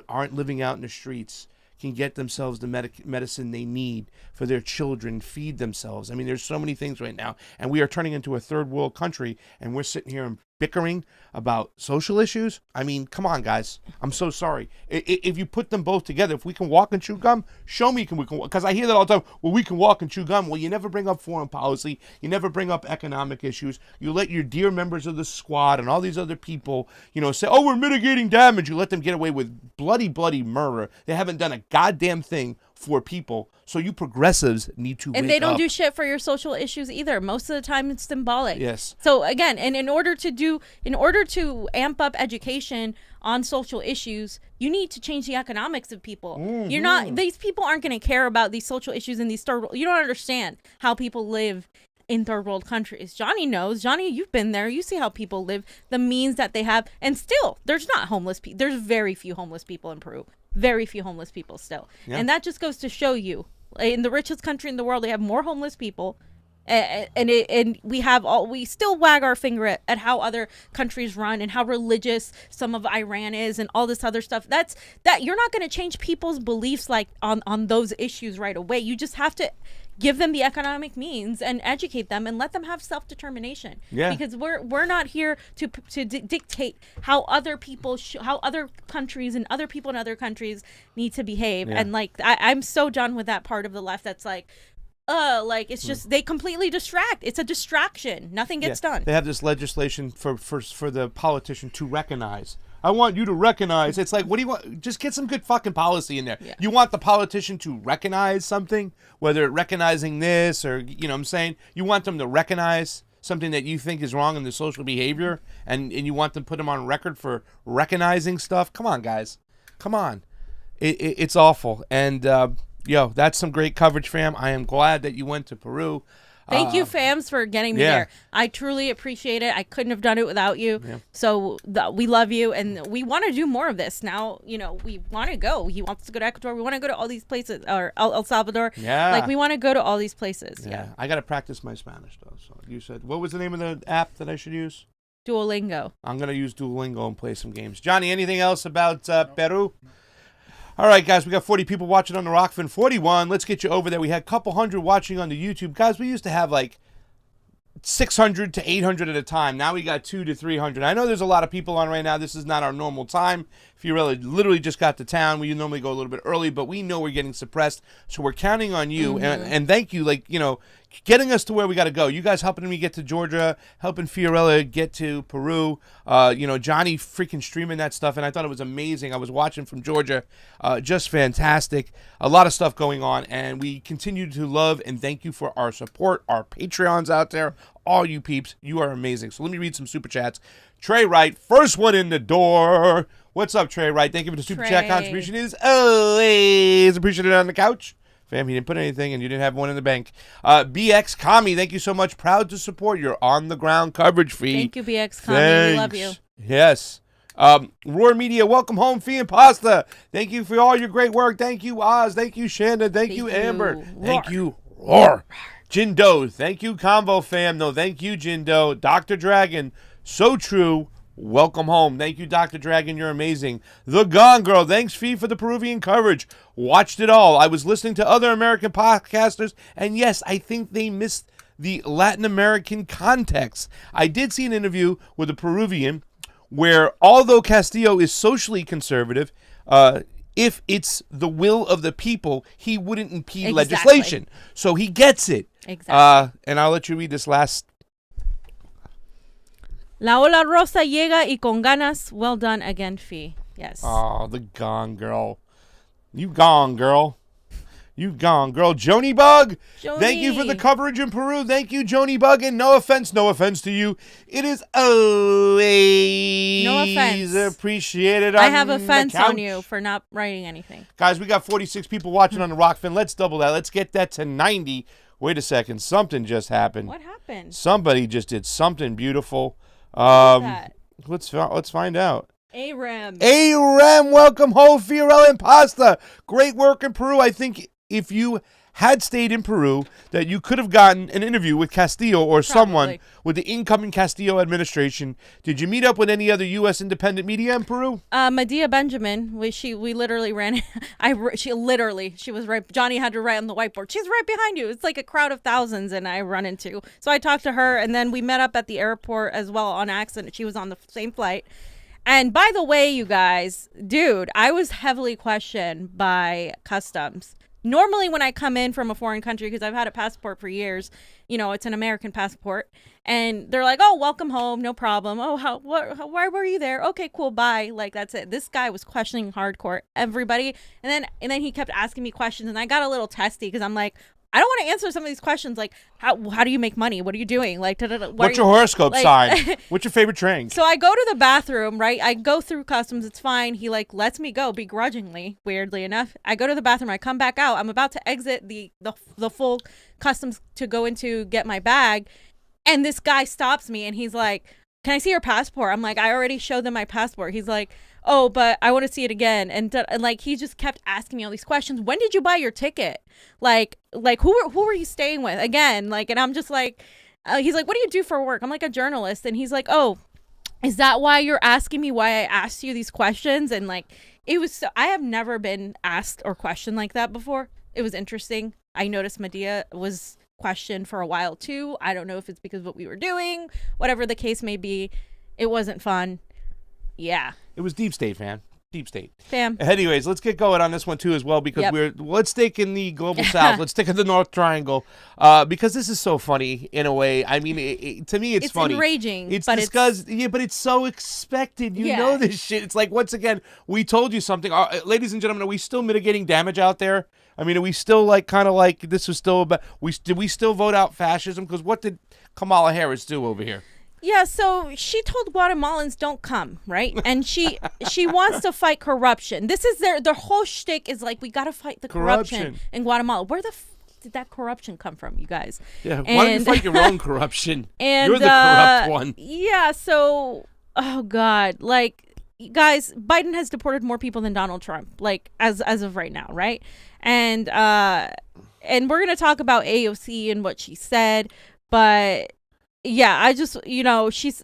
aren't living out in the streets, can get themselves the medicine they need for their children, feed themselves. I mean, there's so many things right now, and we are turning into a third world country, and we're sitting here and bickering about social issues. I mean, come on, guys. I'm so sorry. If you put them both together, if we can walk and chew gum, show me we can. Because I hear that all the time. Well, we can walk and chew gum. Well, you never bring up foreign policy. You never bring up economic issues. You let your dear members of the squad and all these other people, say, oh, we're mitigating damage. You let them get away with bloody murder. They haven't done a goddamn thing for people. So you progressives need to and they don't do shit for your social issues either. Most of the time it's symbolic. Yes. So again, and in order to amp up education on social issues, you need to change the economics of people. These people aren't going to care about these social issues in these you don't understand how people live in third world countries. Jonny knows. Jonny, you've been there. You see how people live, the means that they have, and still there's not homeless people. There's very few homeless people in Peru. Very few homeless people still. Yeah. And that just goes to show you, in the richest country in the world, they have more homeless people, and we still wag our finger at how other countries run and how religious some of Iran is and all this other stuff. That you're not going to change people's beliefs like on those issues right away. You just have to give them the economic means and educate them and let them have self-determination. Yeah. Because we're not here to dictate how other people, how other countries and other people in other countries need to behave. Yeah. And like, I'm so done with that part of the left that's like, it's just they completely distract. It's a distraction. Nothing gets done. They have this legislation for the politician to recognize. I want you to recognize. It's like, what do you want? Just get some good fucking policy in there. Yeah. You want the politician to recognize something, whether recognizing this or, what I'm saying? You want them to recognize something that you think is wrong in the social behavior, and you want them to put them on record for recognizing stuff. Come on, guys. Come on. It's awful. And, that's some great coverage, fam. I am glad that you went to Peru. Thank you, fams, for getting me there. I truly appreciate it. I couldn't have done it without you. Yeah. So we love you, and we want to do more of this. Now, we want to go. He wants to go to Ecuador. We want to go to all these places, or El Salvador. Yeah. Like, we want to go to all these places. Yeah. I got to practice my Spanish, though. So you said, what was the name of the app that I should use? Duolingo. I'm going to use Duolingo and play some games. Jonny, anything else about Peru? All right, guys, we got 40 people watching on the Rokfin. 41. Let's get you over there. We had a couple hundred watching on the YouTube. Guys, we used to have like 600 to 800 at a time. Now we got 200 to 300. I know there's a lot of people on right now. This is not our normal time. Fiorella literally just got to town. We normally go a little bit early, but we know we're getting suppressed, so we're counting on you. Mm-hmm. And thank you, getting us to where we got to go. You guys helping me get to Georgia, helping Fiorella get to Peru. Johnny freaking streaming that stuff, and I thought it was amazing. I was watching from Georgia. Just fantastic. A lot of stuff going on, and we continue to love and thank you for our support, our Patreons out there, all you peeps. You are amazing. So let me read some super chats. Trey Wright, first one in the door. What's up, Trey Wright? Thank you for the super chat contribution. It is always appreciated on the couch. Fam, he didn't put anything, and you didn't have one in the bank. BX Kami, thank you so much. Proud to support your on-the-ground coverage fee. Thank you, BX Kami. We love you. Yes. Roar Media, welcome home, Fee and Pasta. Thank you for all your great work. Thank you, Oz. Thank you, Shanda. Thank you, Amber. Thank you, Roar. Jindo, thank you, Convo fam. No, thank you, Jindo. Dr. Dragon, so true. Welcome home. Thank you, Dr. Dragon. You're amazing. The Gone Girl. Thanks, Fee, for the Peruvian coverage. Watched it all. I was listening to other American podcasters, and yes, I think they missed the Latin American context. I did see an interview with a Peruvian where, although Castillo is socially conservative, if it's the will of the people, he wouldn't impede legislation. So he gets it. Exactly. And I'll let you read this last. La ola rosa llega y con ganas. Well done again, Fee. Yes. Oh, the Gone Girl. You gone, girl. You gone, girl. Joni Bug, thank you for the coverage in Peru. Thank you, Joni Bug. And no offense to you. It is always appreciated. I have offense on you for not writing anything. Guys, we got 46 people watching on the Rokfin. Let's double that. Let's get that to 90. Wait a second. Something just happened. What happened? Somebody just did something beautiful. Let's find out. Aram, welcome home, Fiorella and Pasta. Great work in Peru. I think if you had stayed in Peru, that you could have gotten an interview with Castillo or someone with the incoming Castillo administration. Did you meet up with any other U.S. independent media in Peru? Medea Benjamin. We literally ran. She was right. Johnny had to write on the whiteboard. She's right behind you. It's like a crowd of thousands, and I run into. So I talked to her, and then we met up at the airport as well on accident. She was on the same flight. And by the way, you guys, dude, I was heavily questioned by customs. Normally when I come in from a foreign country, because I've had a passport for years, it's an American passport, and they're like, oh, welcome home, no problem. Oh, why were you there? Okay, cool, bye. Like, that's it. This guy was questioning hardcore everybody. And then he kept asking me questions, and I got a little testy because I'm like, I don't want to answer some of these questions like, how do you make money? What are you doing? Like, what's your horoscope sign? What's your favorite drink? So I go to the bathroom, right? I go through customs. It's fine. He lets me go begrudgingly, weirdly enough. I go to the bathroom. I come back out. I'm about to exit the full customs to go into get my bag. And this guy stops me and he's like, can I see your passport? I'm like, I already showed them my passport. He's like, oh, but I want to see it again. And like, he just kept asking me all these questions. When did you buy your ticket? Like who were you staying with? Again, like, and I'm just like, he's like, what do you do for work? I'm like a journalist. And he's like, oh, is that why you're asking me why I asked you these questions? And like, I have never been asked or questioned like that before. It was interesting. I noticed Medea was questioned for a while too. I don't know if it's because of what we were doing, whatever the case may be. It wasn't fun. Yeah. It was deep state, man. Deep state. Fam. Anyways, let's get going on this one too as well because let's stick in the global south. Let's stick in the North Triangle because this is so funny in a way. I mean, to me, it's funny. It's enraging. It's disgusting. But it's so expected. You know this shit. It's like, once again, we told you something. Ladies and gentlemen, are we still mitigating damage out there? I mean, are we still like kind of like this was still about? Did we still vote out fascism? Because what did Kamala Harris do over here? Yeah, so she told Guatemalans don't come, right? And she wants to fight corruption. This is their whole shtick is like, we got to fight the corruption in Guatemala. Where the did that corruption come from, you guys? Yeah, why don't you fight your own corruption? And you're the corrupt one. Yeah, so, oh God, like, guys, Biden has deported more people than Donald Trump, like, as of right now, right? And we're going to talk about AOC and what she said, but yeah, I just,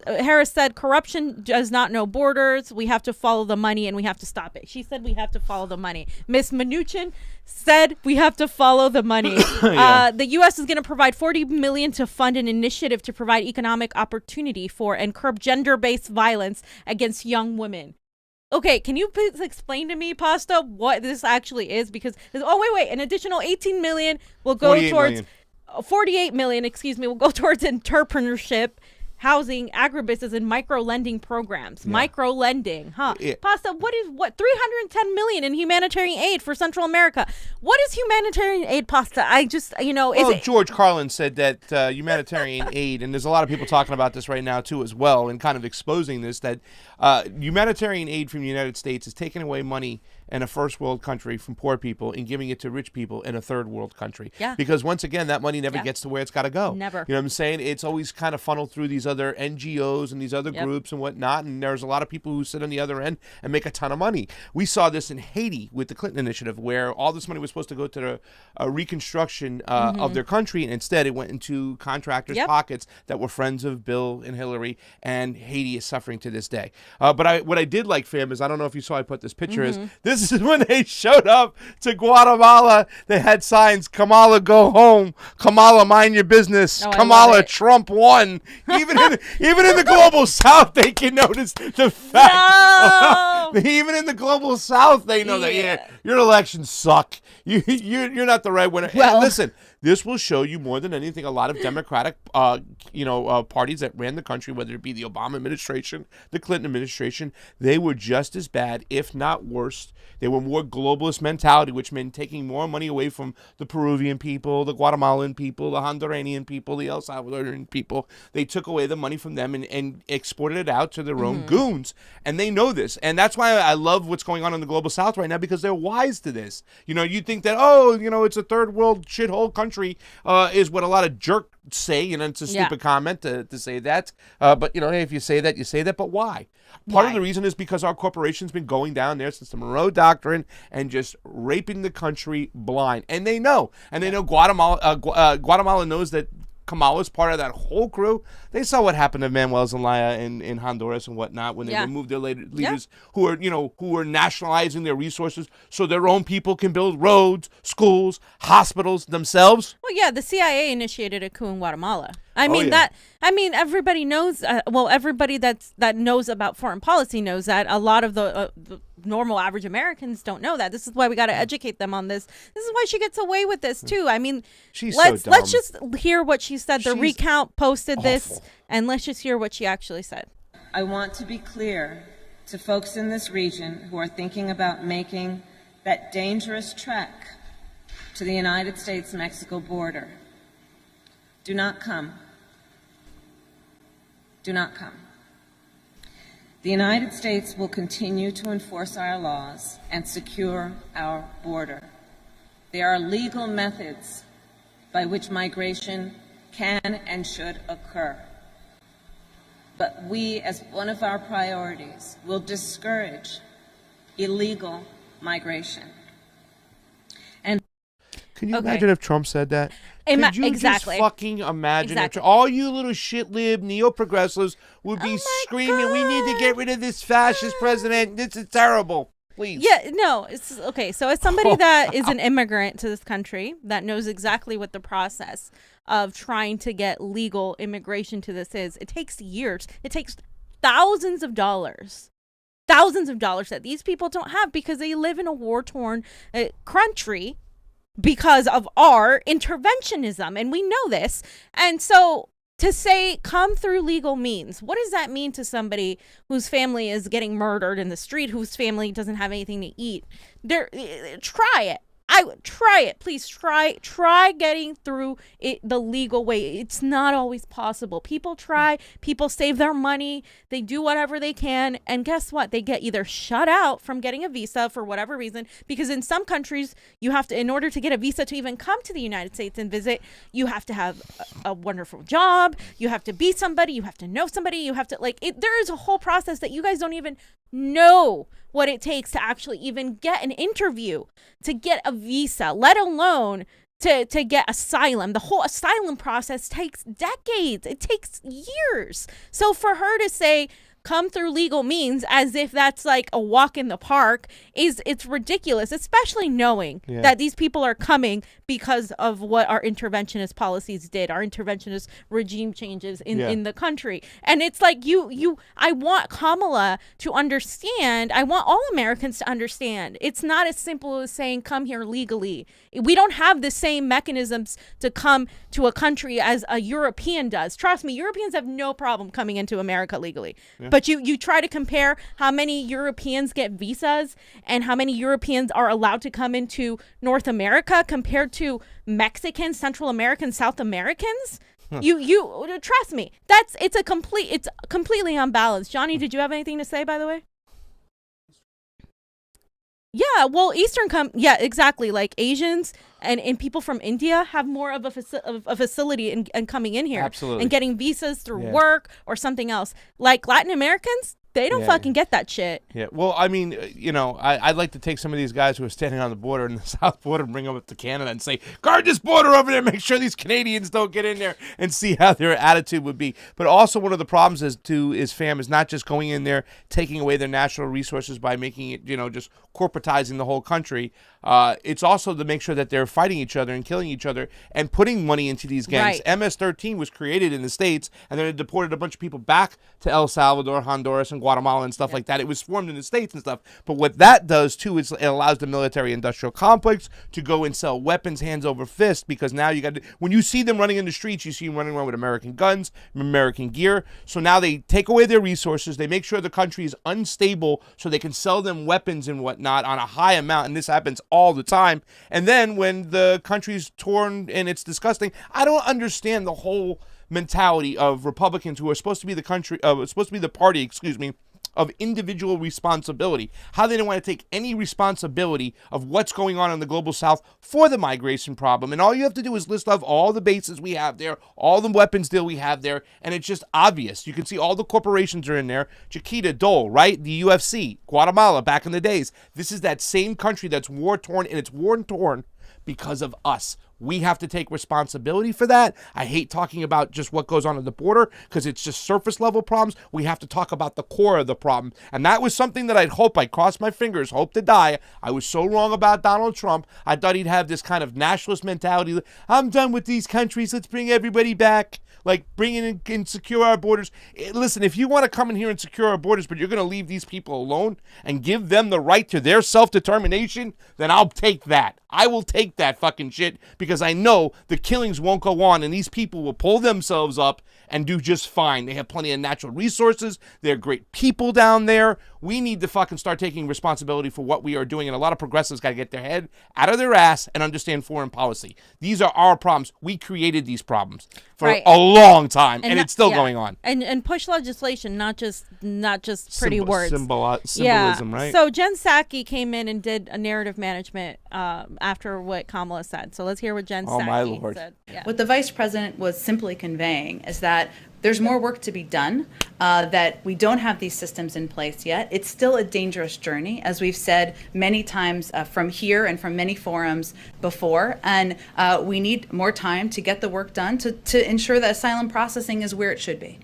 Harris said corruption does not know borders. We have to follow the money and we have to stop it. She said we have to follow the money. Miss Mnuchin said we have to follow the money. The U.S. is going to provide $40 million to fund an initiative to provide economic opportunity for and curb gender-based violence against young women. Okay, can you please explain to me, Pasta, what this actually is? Because, an additional $18 million will go towards... Million. 48 million, will go towards entrepreneurship, housing, agribusiness, and micro-lending programs. Yeah. Micro-lending, huh? Yeah. Pasta, what 310 million in humanitarian aid for Central America. What is humanitarian aid, Pasta? I just, Well, George Carlin said that humanitarian aid, and there's a lot of people talking about this right now too as well, and kind of exposing this, that humanitarian aid from the United States is taking away money in a first world country from poor people and giving it to rich people in a third world country. Yeah. Because once again, that money never gets to where it's got to go. Never. You know what I'm saying? It's always kind of funneled through these other NGOs and these other groups and whatnot, and there's a lot of people who sit on the other end and make a ton of money. We saw this in Haiti with the Clinton Initiative, where all this money was supposed to go to the reconstruction of their country, and instead it went into contractors' pockets that were friends of Bill and Hillary, and Haiti is suffering to this day. But what I did like, fam, is, I don't know if you saw, I put this picture, is this is when they showed up to Guatemala. They had signs, Kamala, go home. Kamala, mind your business. Oh, Kamala, Trump won. Even in the global South, they can notice the fact. No! Even in the global South, they know that your elections suck. You're not the right winner. Well, and listen, this will show you more than anything, a lot of Democratic, parties that ran the country, whether it be the Obama administration, the Clinton administration, they were just as bad, if not worse. They were more globalist mentality, which meant taking more money away from the Peruvian people, the Guatemalan people, the Honduranian people, the El Salvadorian people. They took away the money from them and exported it out to their own goons. And they know this. And that's why I love what's going on in the global South right now, because they're wise to this. You think that, it's a third world shithole country, is what a lot of jerks say. It's a stupid comment to say that. But, hey, if you say that, you say that. But why? Part of the reason is because our corporation's been going down there since the Monroe Doctrine and just raping the country blind. And they know. And they know Guatemala knows that Kamala's part of that whole crew. They saw what happened to Manuel Zelaya in Honduras and whatnot when they removed their leaders who are nationalizing their resources so their own people can build roads, schools, hospitals themselves. Well, the CIA initiated a coup in Guatemala. Everybody knows. Everybody that knows about foreign policy knows that. A lot of the normal average Americans don't know that. This is why we got to educate them on this. This is why she gets away with this too. Let's just hear what she said. The recount posted this, and let's just hear what she actually said. I want to be clear to folks in this region who are thinking about making that dangerous trek to the United States-Mexico border. Do not come. Do not come. The United States will continue to enforce our laws and secure our border. There are legal methods by which migration can and should occur. But we, as one of our priorities, will discourage illegal migration. And can you imagine if Trump said that? Could you just fucking imagine if all you little shit-lib neo-progressives would be screaming, we need to get rid of this fascist president. This is terrible. Please. Yeah, no, it's okay. So as somebody that is an immigrant to this country that knows exactly what the process of trying to get legal immigration to this is, it takes years. It takes thousands of dollars that these people don't have because they live in a war-torn country because of our interventionism, and we know this. And so to say come through legal means, what does that mean to somebody whose family is getting murdered in the street, whose family doesn't have anything to eat? Try it. I would try it. Please try getting through it the legal way. It's not always possible. People try, people save their money, they do whatever they can, and guess what? They get either shut out from getting a visa for whatever reason, because in some countries you have to, in order to get a visa to even come to the United States and visit, you have to have a wonderful job, you have to be somebody, you have to know somebody, you have to there is a whole process that you guys don't even know what it takes to actually even get an interview, to get a visa, let alone to get asylum. The whole asylum process takes decades. It takes years. So for her to say come through legal means as if that's like a walk in the park it's ridiculous, especially knowing that these people are coming because of what our interventionist policies did, our interventionist regime changes in the country. And it's like I want Kamala to understand, I want all Americans to understand, it's not as simple as saying come here legally. We don't have the same mechanisms to come to a country as a European does. Trust me, Europeans have no problem coming into America legally. But you try to compare how many Europeans get visas and how many Europeans are allowed to come into North America compared to Mexicans, Central Americans, South Americans. You trust me, it's completely unbalanced. Johnny, did you have anything to say, by the way? Yeah, well, exactly. Like Asians and people from India have more of a facility in coming in here. Absolutely. And getting visas through work or something else. Like Latin Americans, they don't fucking get that shit. Yeah, well, I mean, I'd like to take some of these guys who are standing on the border in the south border and bring them up to Canada and say, guard this border over there, make sure these Canadians don't get in there, and see how their attitude would be. But also one of the problems is not just going in there, taking away their natural resources by making it, just corporatizing the whole country. It's also to make sure that they're fighting each other and killing each other and putting money into these gangs. Right. MS-13 was created in the States, and then it deported a bunch of people back to El Salvador, Honduras, and Guatemala and stuff like that. It was formed in the States and stuff. But what that does, too, is it allows the military-industrial complex to go and sell weapons hands over fist, because now when you see them running in the streets, you see them running around with American guns, American gear. So now they take away their resources. They make sure the country is unstable so they can sell them weapons and whatnot on a high amount, and this happens all the time. And then when the country's torn and it's disgusting, I don't understand the whole mentality of Republicans who are supposed to be the party, of individual responsibility. How they don't want to take any responsibility of what's going on in the global south for the migration problem. And all you have to do is list off all the bases we have there, all the weapons deal we have there, and it's just obvious. You can see all the corporations are in there. Chiquita, Dole, right? The UFC, Guatemala, back in the days. This is that same country that's war-torn, and it's war-torn because of us. We have to take responsibility for that. I hate talking about just what goes on at the border because it's just surface level problems. We have to talk about the core of the problem. And that was something that I crossed my fingers, hope to die. I was so wrong about Donald Trump. I thought he'd have this kind of nationalist mentality. I'm done with these countries. Let's bring everybody back. Like bringing in and secure our borders. Listen, if you want to come in here and secure our borders, but you're going to leave these people alone and give them the right to their self-determination, then I'll take that. I will take that fucking shit because I know the killings won't go on and these people will pull themselves up and do just fine. They have plenty of natural resources. They're great people down there. We need to fucking start taking responsibility for what we are doing, and a lot of progressives got to get their head out of their ass and understand foreign policy. These are our problems. We created these problems for a long time, and it's still going on. And push legislation, not just pretty words. Symbolism, right? So Jen Psaki came in and did a narrative management after what Kamala said. So let's hear what Jen Psaki said. Yeah. What the vice president was simply conveying is that there's more work to be done, that we don't have these systems in place yet. It's still a dangerous journey, as we've said many times from here and from many forums before. And we need more time to get the work done to ensure that asylum processing is where it should be.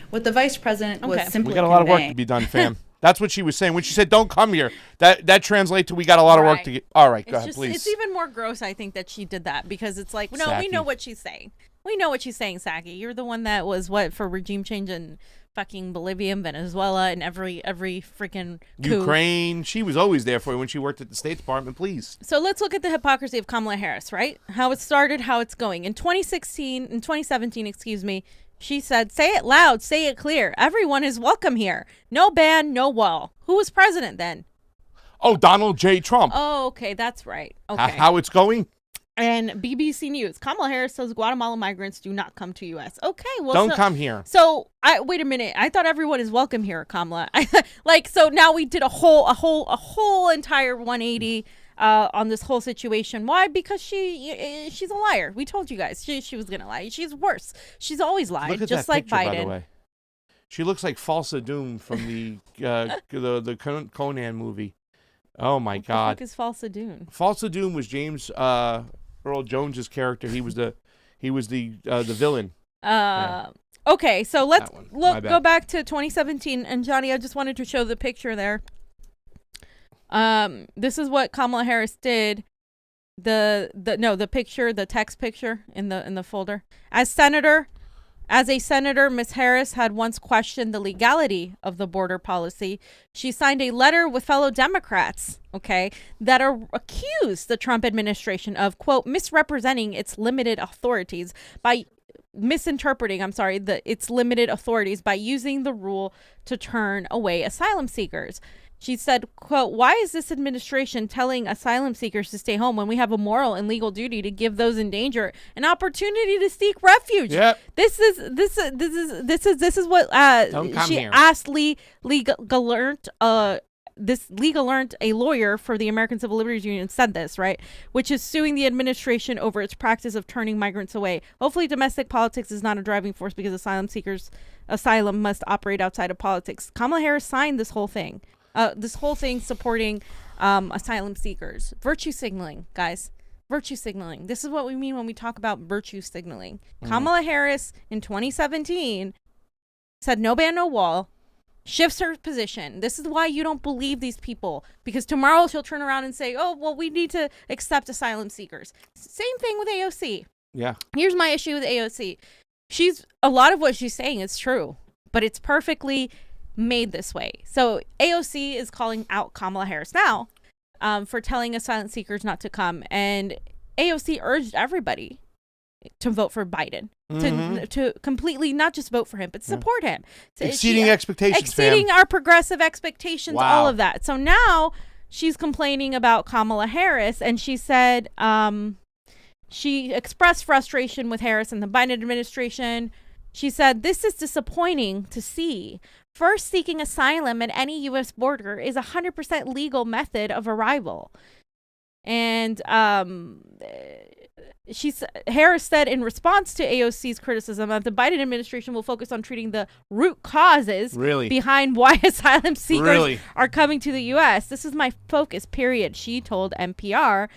What the vice president was simply we got a lot of work to be done, fam. That's what she was saying when she said, "Don't come here." That translates to we got a lot of work to get. All right, go ahead, please. It's even more gross, I think, that she did that because it's like, no, we know what she's saying. We know what she's saying, Psaki. You're the one that was for regime change in fucking Bolivia and Venezuela and every freaking coup. Ukraine. She was always there for you when she worked at the State Department, please. So let's look at the hypocrisy of Kamala Harris, right? How it started, how it's going. In 2017, she said, "Say it loud, say it clear. Everyone is welcome here. No ban, no wall." Who was president then? Oh, Donald J. Trump. Oh, okay, that's right. Okay. How it's going? And BBC News, Kamala Harris says Guatemala migrants do not come to U.S. Okay, well, don't come here. So wait a minute. I thought everyone is welcome here, Kamala. So now we did a whole entire 180 on this whole situation. Why? Because she's a liar. We told you guys she was gonna lie. She's worse. She's always lied. Look at just that like picture, Biden. by the way. She looks like Falsa Doom from the Conan movie. Oh my God! What the fuck is Falsa Doom? Falsa Doom was James Earl Jones's character. He was the villain. Okay, so let's That one. My go bad. back to 2017, and Johnny, I just wanted to show the picture there. This is what Kamala Harris did. The picture, the text picture in the folder. As a senator, Ms. Harris had once questioned the legality of the border policy. She signed a letter with fellow Democrats, that are accused the Trump administration of, quote, misrepresenting its limited authorities by misinterpreting, its limited authorities by using the rule to turn away asylum seekers. She said, quote, why is this administration telling asylum seekers to stay home when we have a moral and legal duty to give those in danger an opportunity to seek refuge? Yep. This is what Don't come she here. asked Lee Gallant, a lawyer for the American Civil Liberties Union, said this, right? Which is suing the administration over its practice of turning migrants away. Hopefully domestic politics is not a driving force because asylum must operate outside of politics. Kamala Harris signed this whole thing. Supporting asylum seekers. Virtue signaling, guys. Virtue signaling. This is what we mean when we talk about virtue signaling. Kamala Harris in 2017 said no ban, no wall, shifts her position. This is why you don't believe these people, because tomorrow she'll turn around and say, oh, well, we need to accept asylum seekers. Same thing with AOC. Yeah. Here's my issue with AOC. A lot of what she's saying is true, but it's perfectly made this way. So AOC is calling out Kamala Harris now for telling asylum seekers not to come, and AOC urged everybody to vote for Biden, to completely not just vote for him, but support him. Exceeding expectations, exceeding our progressive expectations, Wow. all of that. So now she's complaining about Kamala Harris, and she said she expressed frustration with Harris and the Biden administration. She said, this is disappointing to see. First, seeking asylum at any U.S. border is a 100% legal method of arrival. And Harris said in response to AOC's criticism that the Biden administration will focus on treating the root causes behind why asylum seekers are coming to the U.S. This is my focus, period, she told NPR.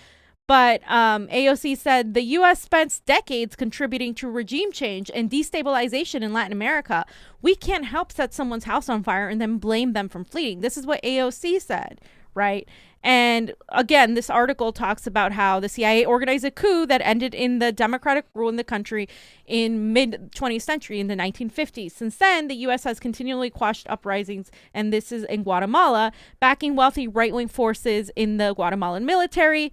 But AOC said the U.S. spent decades contributing to regime change and destabilization in Latin America. We can't help set someone's house on fire and then blame them for fleeing. This is what AOC said, right? And again, this article talks about how the CIA organized a coup that ended in the democratic rule in the country in mid-20th century, in the 1950s. Since then, the U.S. has continually quashed uprisings, and this is in Guatemala, backing wealthy right-wing forces in the Guatemalan military,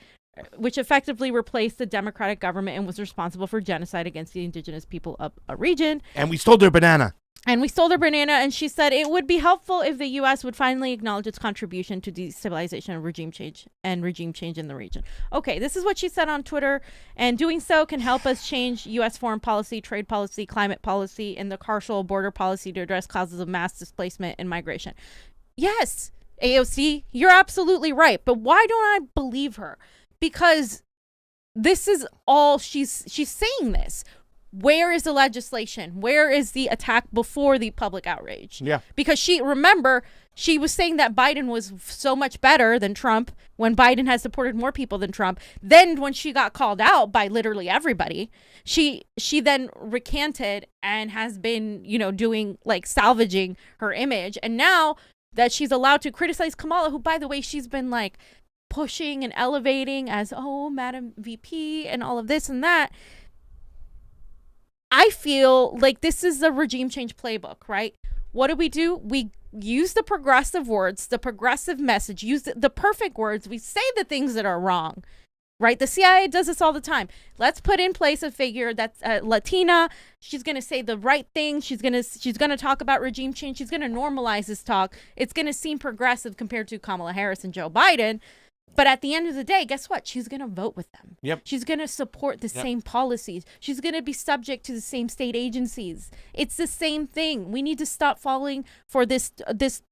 which effectively replaced the democratic government and was responsible for genocide against the indigenous people of a region. And we stole their banana. And she said it would be helpful if the U.S. would finally acknowledge its contribution to destabilization and regime change in the region. Okay, this is what she said on Twitter, and doing so can help us change U.S. foreign policy, trade policy, climate policy, and the carceral border policy to address causes of mass displacement and migration. Yes, AOC, you're absolutely right, but why don't I believe her? Because this is all she's saying this. Where is the legislation? Where is the attack before the public outrage? Yeah. Because she was saying that Biden was so much better than Trump when Biden has supported more people than Trump. Then when she got called out by literally everybody, she then recanted and has been, doing salvaging her image. And now that she's allowed to criticize Kamala, who, by the way, she's been pushing and elevating as, oh, Madam VP and all of this and that. I feel like this is the regime change playbook, right? What do? We use the progressive words, the progressive message, use the perfect words. We say the things that are wrong, right? The CIA does this all the time. Let's put in place a figure that's Latina. She's going to say the right thing. She's going to talk about regime change. She's going to normalize this talk. It's going to seem progressive compared to Kamala Harris and Joe Biden. But at the end of the day, guess what? She's going to vote with them. Yep. She's going to support the same policies. She's going to be subject to the same state agencies. It's the same thing. We need to stop falling for this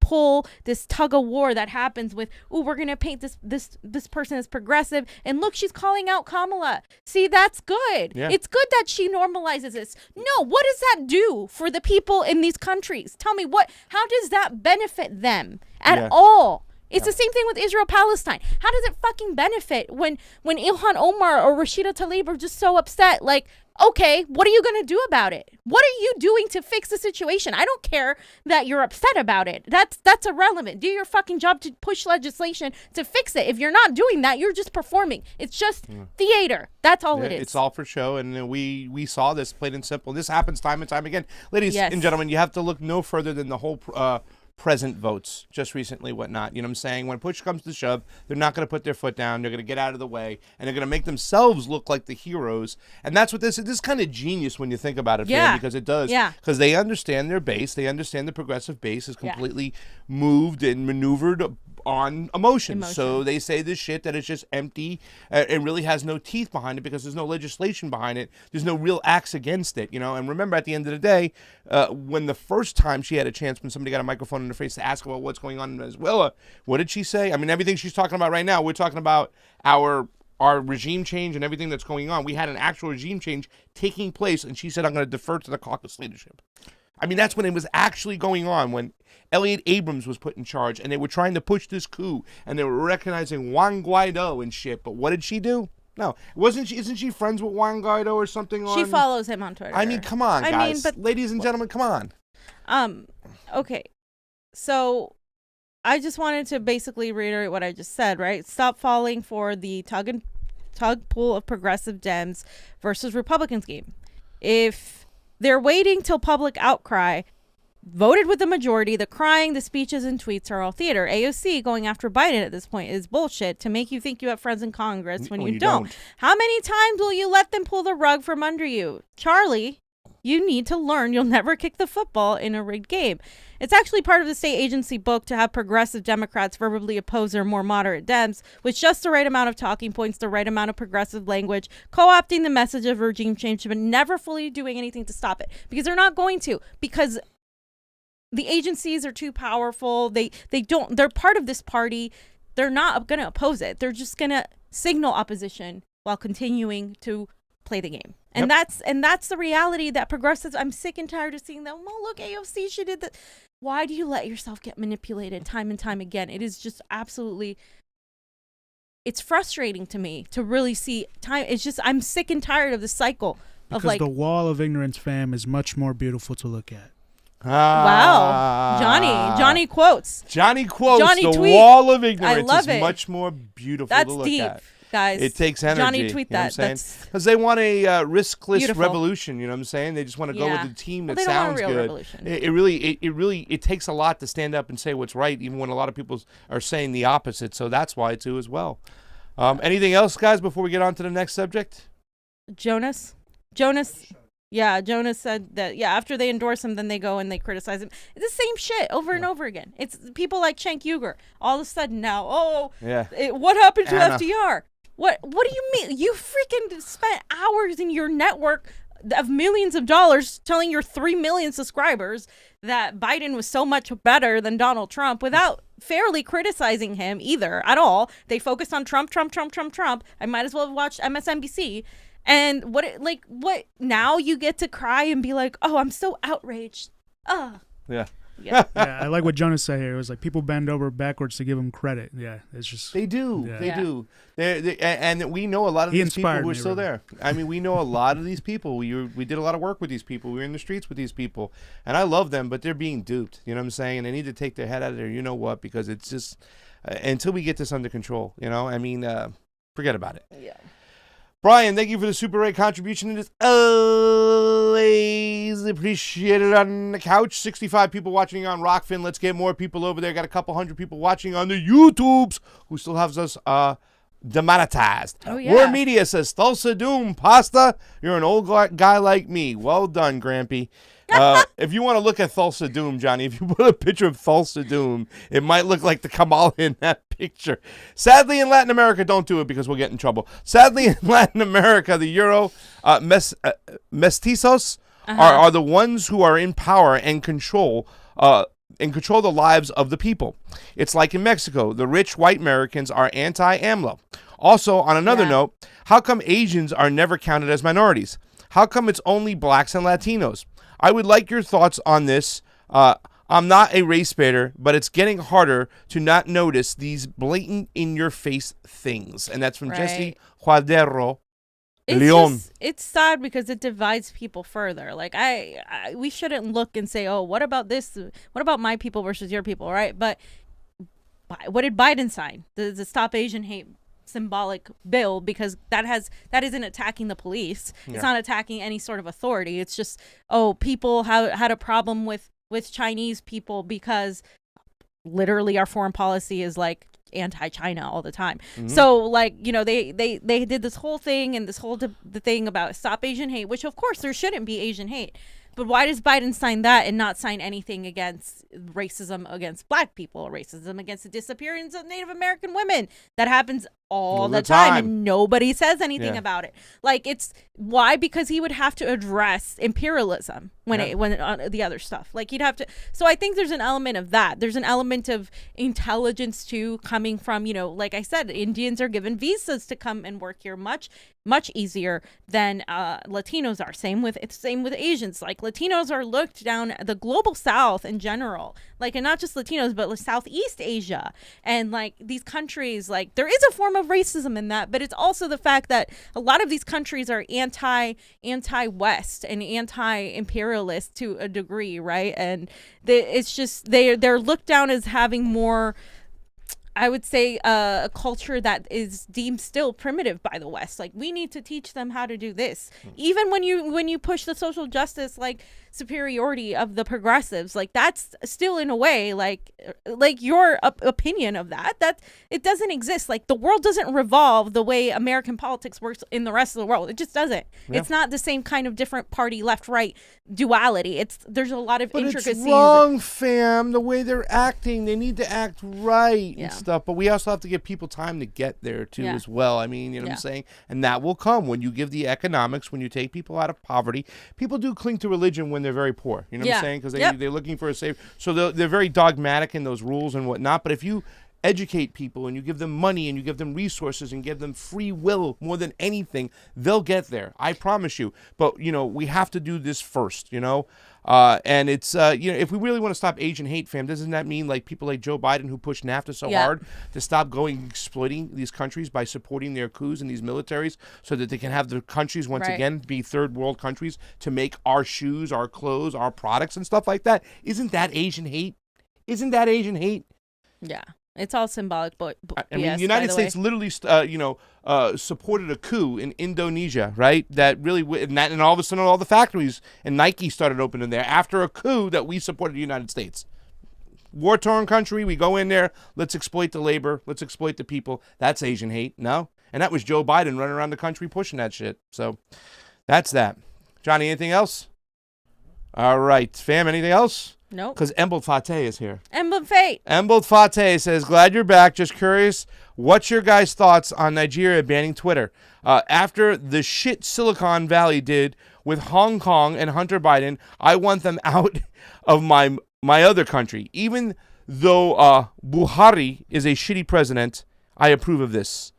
pull, this tug of war that happens with, oh, we're going to paint this person as progressive. And look, she's calling out Kamala. See, that's good. Yeah. It's good that she normalizes this. No, what does that do for the people in these countries? Tell me, how does that benefit them at all? It's the same thing with Israel-Palestine. How does it fucking benefit when Ilhan Omar or Rashida Tlaib are just so upset? Like, okay, what are you going to do about it? What are you doing to fix the situation? I don't care that you're upset about it. That's irrelevant. Do your fucking job to push legislation to fix it. If you're not doing that, you're just performing. It's just theater. That's all it is. It's all for show, and we saw this plain and simple. This happens time and time again. Ladies and gentlemen, you have to look no further than the whole present votes just recently, whatnot. You know what I'm saying? When push comes to shove, they're not going to put their foot down. They're going to get out of the way, and they're going to make themselves look like the heroes. And that's what this is kind of genius when you think about it, fam, because it does. Yeah. Because they understand their base. They understand the progressive base is completely moved and maneuvered on emotion. So they say this shit that is just empty. It really has no teeth behind it because there's no legislation behind it. There's no real acts against it, you know. And remember, at the end of the day, when the first time she had a chance, when somebody got a microphone in her face to ask her about what's going on in Venezuela, what did she say? I mean, everything she's talking about right now, we're talking about our regime change and everything that's going on. We had an actual regime change taking place, and she said, I'm going to defer to the caucus leadership. I mean, that's when it was actually going on, when Elliot Abrams was put in charge, and they were trying to push this coup, and they were recognizing Juan Guaido and shit. But what did she do? No, wasn't she? Isn't she friends with Juan Guaido or something? She follows him on Twitter. I mean, come on, guys, ladies and gentlemen, come on. Okay, so I just wanted to basically reiterate what I just said. Right? Stop falling for the tug pull of progressive Dems versus Republicans game. If they're waiting till public outcry, voted with the majority, the crying, the speeches, and tweets are all theater. AOC going after Biden at this point is bullshit to make you think you have friends in Congress when you don't. How many times will you let them pull the rug from under you? Charlie, you need to learn you'll never kick the football in a rigged game. It's actually part of the state agency book to have progressive Democrats verbally oppose their more moderate Dems with just the right amount of talking points, the right amount of progressive language, co-opting the message of regime change, but never fully doing anything to stop it. Because they're not going to. Because the agencies are too powerful. They're part of this party. They're not going to oppose it. They're just going to signal opposition while continuing to play the game. And that's the reality that progressives, I'm sick and tired of seeing them. Oh, look, AOC, she did that. Why do you let yourself get manipulated time and time again? It is just absolutely, it's frustrating to me to really see time. It's just, I'm sick and tired of the cycle of because the wall of ignorance, fam, is much more beautiful to look at. Wow. Johnny quotes. Johnny quotes. Johnny the tweet. wall of ignorance I love is it. much more beautiful That's to look deep. at. Guys, it takes energy. Johnny, tweet that. Because they want a riskless beautiful. Revolution. You know what I'm saying? They just want to go with the team that they don't sounds want a real good. Revolution. It really takes a lot to stand up and say what's right, even when a lot of people are saying the opposite. So that's why too as well. Anything else, guys, before we get on to the next subject? Jonas. Yeah, Jonas said that, after they endorse him, then they go and they criticize him. It's the same shit over and over again. It's people like Cenk Uygur. All of a sudden now, what happened to FDR? What do you mean? You freaking spent hours in your network of millions of dollars telling your 3 million subscribers that Biden was so much better than Donald Trump without fairly criticizing him either at all. They focused on Trump. I might as well have watched MSNBC. And what now you get to cry and be like, oh, I'm so outraged. Yeah. I like what Jonas said here. It was like people bend over backwards to give him credit. Yeah, it's just they do. Yeah. They do. And we know a lot of these people who are still there. I mean, we know a lot of these people. We did a lot of work with these people. We were in the streets with these people, and I love them, but they're being duped. You know what I'm saying? And they need to take their head out of there. You know what? Because it's just until we get this under control. You know, I mean, forget about it. Yeah. Brian, thank you for the Super Ray contribution. It is always appreciated on the couch. 65 people watching on Rokfin. Let's get more people over there. Got a couple hundred people watching on the YouTubes who still has us demonetized. Oh, yeah. War Media says, Thulsa Doom, pasta. You're an old guy like me. Well done, Grampy. If you want to look at Thulsa Doom, Johnny, if you put a picture of Thulsa Doom, it might look like the Kamala in that picture. Sadly, in Latin America, don't do it because we'll get in trouble. Sadly, in Latin America, the Euro mestizos are the ones who are in power and control the lives of the people. It's like in Mexico, the rich white Americans are anti-AMLO. Also, on another note, how come Asians are never counted as minorities? How come it's only blacks and Latinos? I would like your thoughts on this. I'm not a race baiter, but it's getting harder to not notice these blatant in-your-face things. And that's from Jesse Cuadero. It's sad because it divides people further. Like we shouldn't look and say, oh, what about this? What about my people versus your people, right? But what did Biden sign? The Stop Asian Hate symbolic bill, because that isn't attacking the police. It's not attacking any sort of authority. It's just, oh, people had a problem with Chinese people because literally our foreign policy is like anti-China all the time. So like, you know, they did this whole thing and this whole the thing about Stop Asian Hate, which of course there shouldn't be Asian hate. But why does Biden sign that and not sign anything against racism against black people, racism against the disappearance of Native American women? That happens all the time and nobody says anything about it. Like, it's why? Because he would have to address imperialism when the other stuff. Like, he'd have to. So I think there's an element of that. There's an element of intelligence too, coming from, you know, like I said, Indians are given visas to come and work here much easier than Latinos are. Same with Asians. Like, Latinos are looked down the global South in general, like, and not just Latinos, but like Southeast Asia and like these countries. Like, there is a form of racism in that, but it's also the fact that a lot of these countries are anti-West and anti-imperialist to a degree, right? And it's just they're looked down as having more, I would say, a culture that is deemed still primitive by the West. Like, we need to teach them how to do this. Even when you push the social justice, like, superiority of the progressives, like, that's still in a way like your opinion of that it doesn't exist. Like, the world doesn't revolve the way American politics works in the rest of the world. It just doesn't. It's not the same kind of different party left right duality. There's a lot of intricacies. It's wrong, fam. The way they're acting, they need to act right and stuff. But we also have to give people time to get there too as well. I mean, you know what I'm saying? And that will come when you give the economics, when you take people out of poverty. People do cling to religion when they're very poor. You know what I'm saying? Because they're looking for a safe. So they're very dogmatic in those rules and whatnot. But if you educate people and you give them money and you give them resources and give them free will more than anything, they'll get there. I promise you. But, you know, we have to do this first, you know? And it's, you know, if we really want to stop Asian hate, fam, doesn't that mean like people like Joe Biden who pushed NAFTA so hard to stop exploiting these countries by supporting their coups and these militaries so that they can have the countries once again be third world countries to make our shoes, our clothes, our products and stuff like that? Isn't that Asian hate? Isn't that Asian hate? Yeah. It's all symbolic, but I mean, the United States literally, supported a coup in Indonesia, right? That really, and all of a sudden, all the factories and Nike started opening there after a coup that we supported the United States. War-torn country, we go in there, let's exploit the labor, let's exploit the people. That's Asian hate, no? And that was Joe Biden running around the country pushing that shit. So that's that. Johnny, anything else? All right, fam, anything else? Nope. Because Embled Fateh is here. Embled Fate. Embled Fateh says, glad you're back. Just curious, what's your guys' thoughts on Nigeria banning Twitter? After the shit Silicon Valley did with Hong Kong and Hunter Biden, I want them out of my other country. Even though Buhari is a shitty president, I approve of this.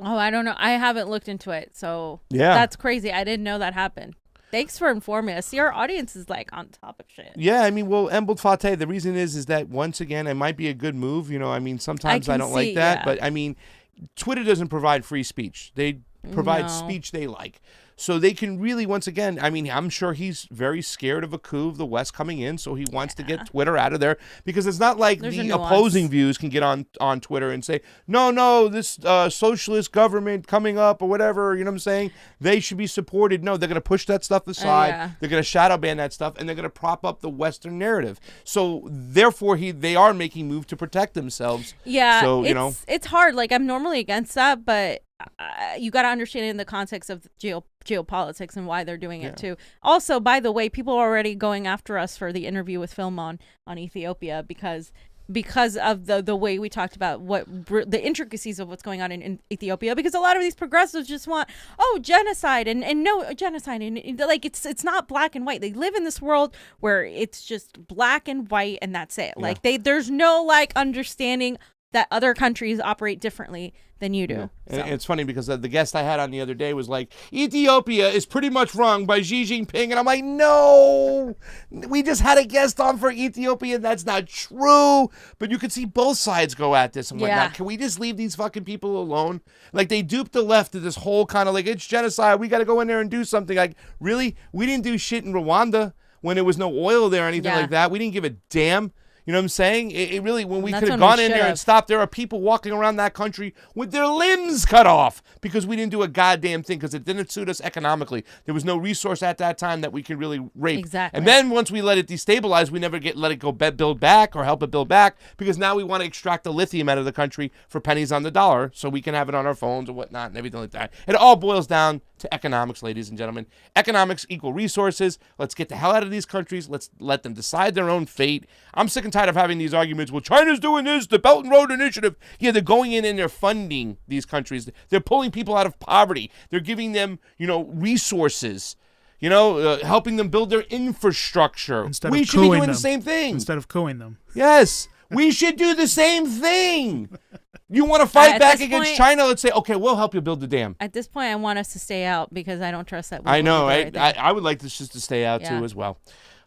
Oh, I don't know. I haven't looked into it, so that's crazy. I didn't know that happened. Thanks for informing us. Your audience is like on top of shit. Yeah, I mean, well, Embled Fateh, the reason is that once again, it might be a good move. You know, I mean, sometimes I don't like that, but I mean, Twitter doesn't provide free speech. They provide speech they like. So they can really, once again, I mean, I'm sure he's very scared of a coup of the West coming in, so he wants to get Twitter out of there, because it's not like the opposing views can get on Twitter and say, no, this socialist government coming up or whatever, you know what I'm saying? They should be supported. No, they're going to push that stuff aside. They're going to shadow ban that stuff, and they're going to prop up the Western narrative. So therefore, they are making moves to protect themselves. Yeah, so, it's hard. Like, I'm normally against that, but you got to understand it in the context of geopolitics and why they're doing it too. Also, by the way, people are already going after us for the interview with Film on Ethiopia because of the way we talked about the intricacies of what's going on in Ethiopia, because a lot of these progressives just want genocide and no genocide, and like it's not black and white. They live in this world where it's just black and white and that's it. Like there's no like understanding that other countries operate differently than you do. And So. it's funny because the guest I had on the other day was like, Ethiopia is pretty much run by Xi Jinping. And I'm like, no, we just had a guest on for Ethiopia. That's not true. But you can see both sides go at this and whatnot. Yeah. Can we just leave these fucking people alone? Like, they duped the left to this whole kind of like, it's genocide. We got to go in there and do something. Like, really? We didn't do shit in Rwanda when there was no oil there or anything Yeah. like that. We didn't give a damn. You know what I'm saying? It really, when we That's could have when we gone in there and should've. stopped, there are people walking around that country with their limbs cut off because we didn't do a goddamn thing because it didn't suit us economically. There was no resource at that time that we could really rape. Exactly. And then once we let it destabilize, we never let it go build back or help it build back because now we want to extract the lithium out of the country for pennies on the dollar so we can have it on our phones and whatnot and everything like that. It all boils down to economics, ladies and gentlemen. Economics equal resources. Let's get the hell out of these countries. Let's let them decide their own fate. I'm sick and tired of having these arguments. Well, China's doing this, the Belt and Road Initiative. Yeah, they're going in and they're funding these countries. They're pulling people out of poverty. They're giving them, resources. Helping them build their infrastructure. Instead We of should be cooing doing them. the same thing. Instead of cooing them. Yes, we should do the same thing. You want to fight At back this against point- China? Let's say, okay, we'll help you build the dam. At this point, I want us to stay out because I don't trust that. we I will know, do right? everything. I would like this just to stay out Yeah. too as well.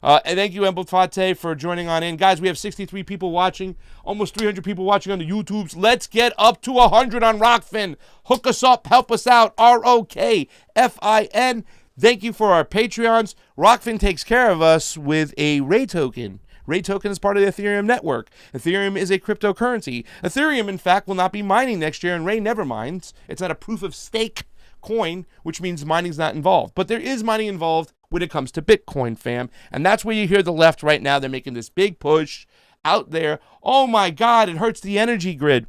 And thank you, Embletate, for joining on in. Guys, we have 63 people watching, almost 300 people watching on the YouTubes. Let's get up to 100 on Rokfin. Hook us up, help us out. ROKFIN. Thank you for our Patreons. Rokfin takes care of us with a Ray token. Ray token is part of the Ethereum network. Ethereum is a cryptocurrency. Ethereum, in fact, will not be mining next year, and Ray never mines. It's not a proof of stake coin, which means mining's not involved. But there is mining involved when it comes to Bitcoin, fam. And that's where you hear the left right now. They're making this big push out there. Oh, my God, it hurts the energy grid.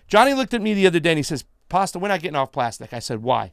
Johnny looked at me the other day, and he says, Pasta, we're not getting off plastic. I said, why?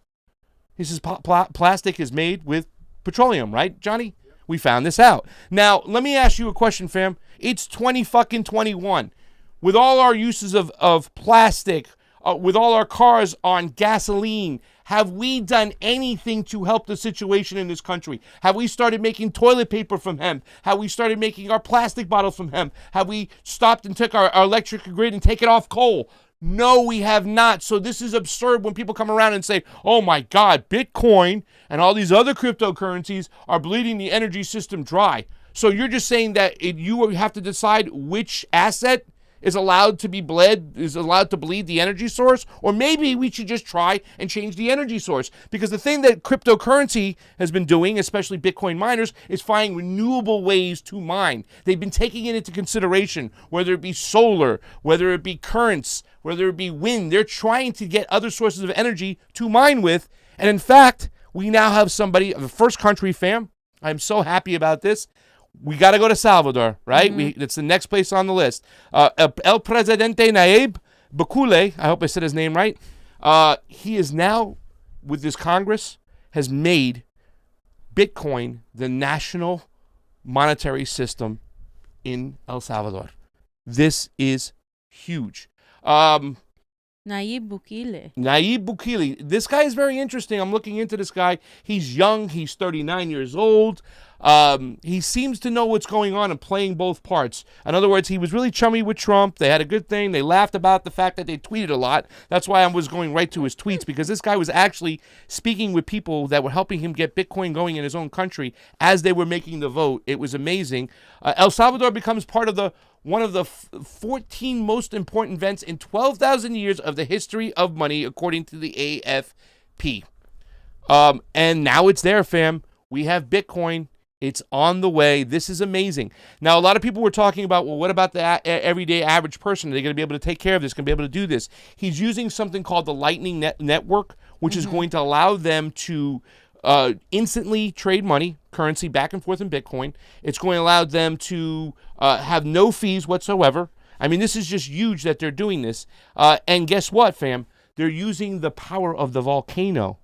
He says, plastic is made with petroleum, right, Johnny? We found this out. Now, let me ask you a question, fam. It's 2021. With all our uses of plastic, with all our cars on gasoline, have we done anything to help the situation in this country? Have we started making toilet paper from hemp? Have we started making our plastic bottles from hemp? Have we stopped and took our electric grid and take it off coal? No, we have not. So this is absurd when people come around and say, oh my God, Bitcoin and all these other cryptocurrencies are bleeding the energy system dry. So you're just saying that you have to decide which asset is allowed to bleed the energy source, or maybe we should just try and change the energy source. Because the thing that cryptocurrency has been doing, especially Bitcoin miners, is finding renewable ways to mine. They've been taking it into consideration, whether it be solar, whether it be currents, whether it be wind. They're trying to get other sources of energy to mine with. And in fact, we now have somebody, the first country, fam. I'm so happy about this. We got to go to Salvador, right? It's the next place on the list. El Presidente Nayib Bukele, I hope I said his name right. He is now, with this Congress, has made Bitcoin the national monetary system in El Salvador. This is huge. Nayib Bukele. Nayib Bukele. This guy is very interesting. I'm looking into this guy. He's young. He's 39 years old. He seems to know what's going on and playing both parts. In other words, he was really chummy with Trump. They had a good thing. They laughed about the fact that they tweeted a lot. That's why I was going right to his tweets, because this guy was actually speaking with people that were helping him get Bitcoin going in his own country as they were making the vote. It was amazing. El Salvador becomes part of one of the 14 most important events in 12,000 years of the history of money, according to the AFP. And now it's there, fam. We have Bitcoin. It's on the way. This is amazing. Now, a lot of people were talking about, well, what about the everyday average person? Are they going to be able to take care of this? Going to be able to do this? He's using something called the Lightning Network, which is going to allow them to instantly trade money, currency back and forth in Bitcoin. It's going to allow them to have no fees whatsoever. I mean, this is just huge that they're doing this. And guess what, fam? They're using the power of the volcano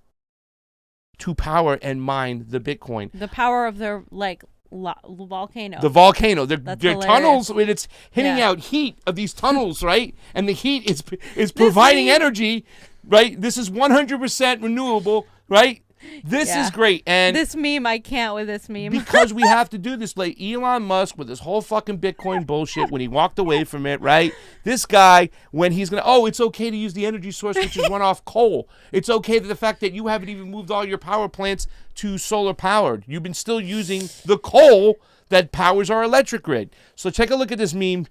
to power and mine the Bitcoin. The power of their volcano. The volcano. They're hilarious. tunnels. When it's hitting out heat of these tunnels, right? And the heat is providing energy, right? This is 100% renewable, right? This Yeah. is great. And This meme, I can't with this meme. because we have to do this, like Elon Musk with his whole fucking Bitcoin bullshit when he walked away from it, right? This guy, when he's going to, it's okay to use the energy source which is run off coal. It's okay that the fact that you haven't even moved all your power plants to solar powered. You've been still using the coal that powers our electric grid. So take a look at this meme.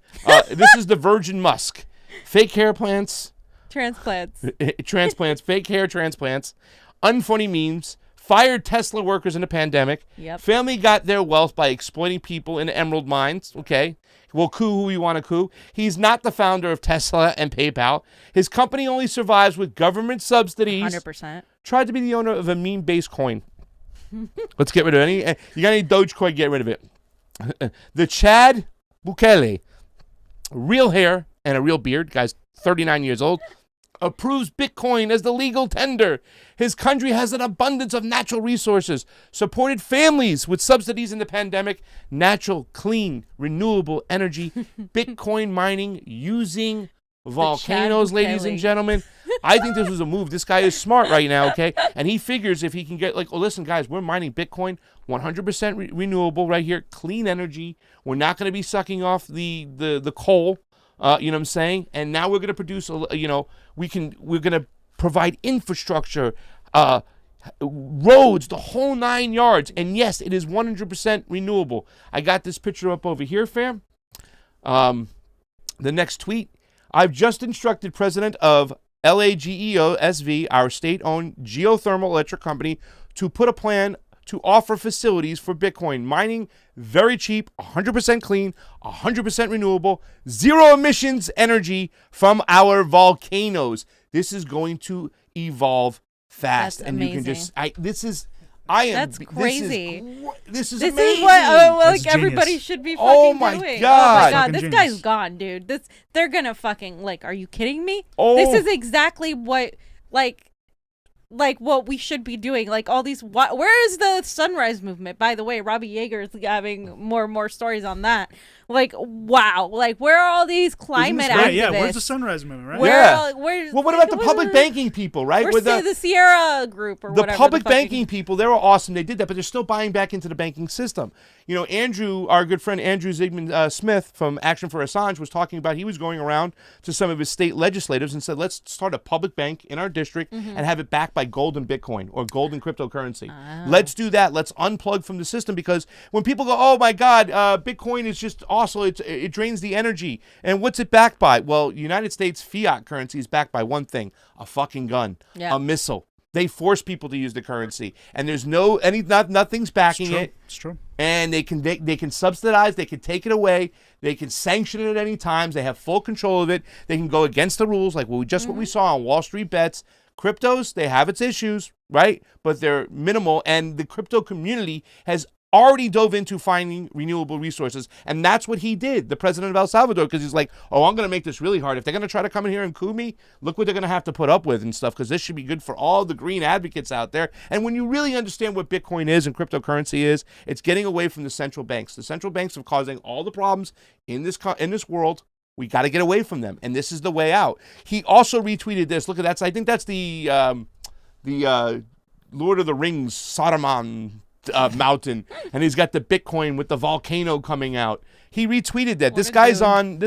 This is the Virgin Musk. Fake hair plants. Transplants. Transplants, fake hair transplants, unfunny memes, fired Tesla workers in the pandemic. Yep. Family got their wealth by exploiting people in emerald mines. Okay. We'll coup who we want to coup. He's not the founder of Tesla and PayPal. His company only survives with government subsidies. 100%. Tried to be the owner of a meme-based coin. Let's get rid of any. You got any Dogecoin, get rid of it. The Chad Bukele, real hair and a real beard. Guy's 39 years old. Approves Bitcoin as the legal tender. His country has an abundance of natural resources, supported families with subsidies in the pandemic, natural, clean, renewable energy, Bitcoin mining using volcanoes, ladies and gentlemen. I think this was a move. This guy is smart right now, okay? And he figures if he can get, listen, guys, we're mining Bitcoin, 100% renewable right here, clean energy. We're not going to be sucking off the coal. You know what I'm saying? And now we're going to produce, we're going to provide infrastructure, roads, the whole 9 yards. And yes, it is 100% renewable. I got this picture up over here, fam. The next tweet. I've just instructed president of LAGEOSV, our state-owned geothermal electric company, to put a plan to offer facilities for Bitcoin mining, very cheap, 100% clean, 100% renewable, zero emissions energy from our volcanoes. This is going to evolve fast. That's and amazing. You can just, That's crazy. This is This amazing. is what That's everybody genius. should be Oh fucking my doing. God. Oh my god, Fucking this genius. guy's gone, dude. They're gonna fucking are you kidding me? Oh. This is exactly what what we should be doing. Like all these where is the sunrise movement? By the way, Robbie Yeager is having more and more stories on that. Wow. Where are all these climate activists? Right, yeah, where's the sunrise movement, right? Where's Well, what about the public banking people, right? Where's the Sierra group or the whatever? public fucking- banking people, they were awesome. They did that, but they're still buying back into the banking system. You know, Andrew, our good friend Andrew Zygmunt Smith from Action for Assange was talking about he was going around to some of his state legislators and said, let's start a public bank in our district and have it backed by gold and Bitcoin or gold and cryptocurrency. Let's do that. Let's unplug from the system because when people go, oh my God, Bitcoin is just awesome. It drains the energy. And what's it backed by? Well, United States fiat currency is backed by one thing, a fucking gun, Yeah. a missile. They force people to use the currency, and there's nothing's backing it. It's true. And they can subsidize, they can take it away, they can sanction it at any time. They have full control of it. They can go against the rules, like what we saw on Wall Street Bets. Cryptos, they have its issues, right? But they're minimal, and the crypto community has already dove into finding renewable resources, and that's what he did, the president of El Salvador, because he's like, I'm going to make this really hard. If they're going to try to come in here and coup me, look what they're going to have to put up with and stuff, because this should be good for all the green advocates out there. And when you really understand what Bitcoin is and cryptocurrency is, it's getting away from the central banks. The central banks are causing all the problems in this world. We got to get away from them, and this is the way out. He also retweeted this. Look at that. I think that's the Lord of the Rings Saruman mountain, and he's got the Bitcoin with the volcano coming out. He retweeted that. This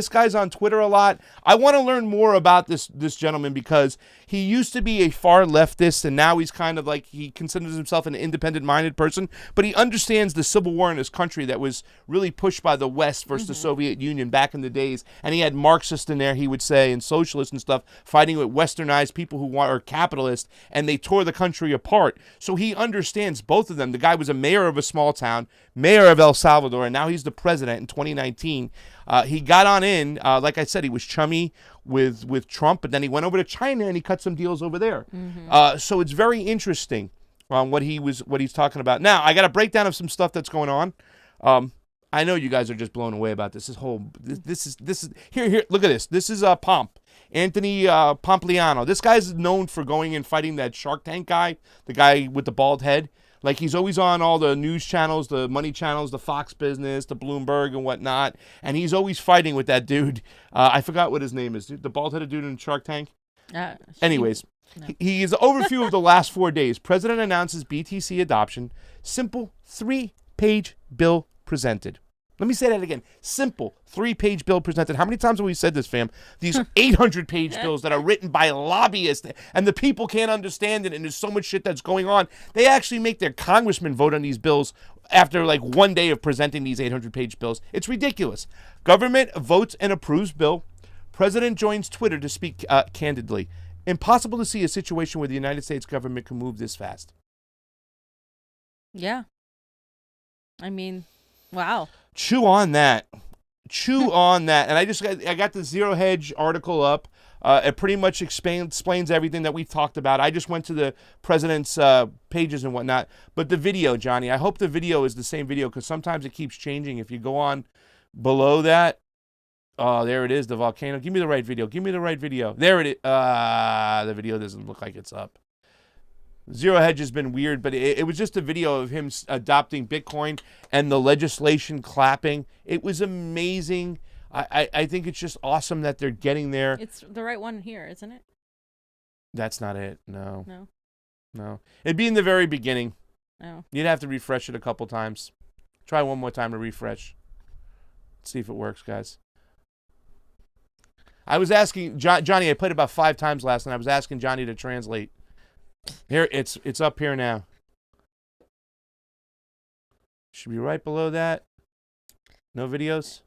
guy's on Twitter a lot. I want to learn more about this gentleman because he used to be a far leftist, and now he's kind of like, he considers himself an independent-minded person, but he understands the civil war in his country that was really pushed by the West versus the Soviet Union back in the days, and he had Marxists in there, he would say, and socialists and stuff, fighting with westernized people who are capitalists, and they tore the country apart. So he understands both of them. The guy was a mayor of a small town, mayor of El Salvador, and now he's the president in 2019. He got on in, like I said, he was chummy with Trump, but then he went over to China and he cut some deals over there. So it's very interesting what he's talking about. Now, I got a breakdown of some stuff that's going on. I know you guys are just blown away about this. This is here. Look at this. This is Anthony Pompliano. This guy's known for going and fighting that Shark Tank guy, the guy with the bald head. Like, he's always on all the news channels, the money channels, the Fox Business, the Bloomberg and whatnot. And he's always fighting with that dude. I forgot what his name is. The bald-headed dude in Shark Tank. Anyways, He is an overview of the last 4 days. President announces BTC adoption. Simple 3-page bill presented. Let me say that again. Simple 3-page bill presented. How many times have we said this, fam? These 800-page bills that are written by lobbyists and the people can't understand it, and there's so much shit that's going on. They actually make their congressmen vote on these bills after like 1 day of presenting these 800-page bills. It's ridiculous. Government votes and approves bill. President joins Twitter to speak candidly. Impossible to see a situation where the United States government can move this fast. Yeah. I mean, wow. Chew on that. Chew on that. And I got the Zero Hedge article up. It pretty much explains everything that we've talked about. I just went to the president's pages and whatnot. But the video, Johnny, I hope the video is the same video because sometimes it keeps changing. If you go on below that, oh, there it is, the volcano. Give me the right video. Give me the right video. There it is. The video doesn't look like it's up. Zero Hedge has been weird, but it was just a video of him adopting Bitcoin and the legislation clapping. It was amazing. I think it's just awesome that they're getting there. It's the right one here, isn't it? That's not it. No. No. No. It'd be in the very beginning. No. You'd have to refresh it a couple times. Try one more time to refresh. See if it works, guys. I was asking Johnny. I played about 5 times last night. I was asking Johnny to translate. Here, it's up here now. Should be right below that. No videos.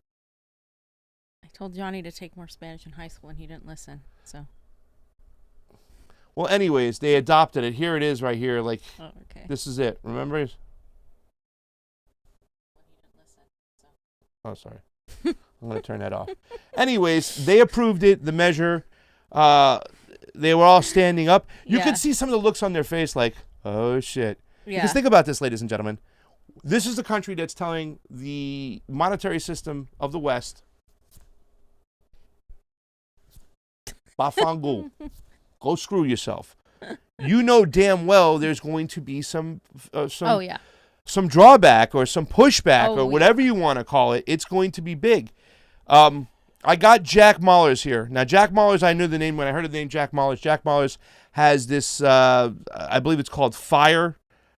I told Johnny to take more Spanish in high school, and he didn't listen. So. Well, anyways, they adopted it. Here it is, right here. Like, oh, okay. This is it. Remember? Oh, sorry. I'm going to turn that off. Anyways, they approved it, the measure. They were all standing up. You could see some of the looks on their face like, oh, shit. Yeah. Because think about this, ladies and gentlemen. This is the country that's telling the monetary system of the West, Bafangul, go screw yourself. You know damn well there's going to be some drawback or some pushback or whatever you want to call it. It's going to be big. I got Jack Mallers here. Now, Jack Mallers, I knew the name when I heard the name Jack Mallers. Jack Mallers has this, I believe it's called Fire,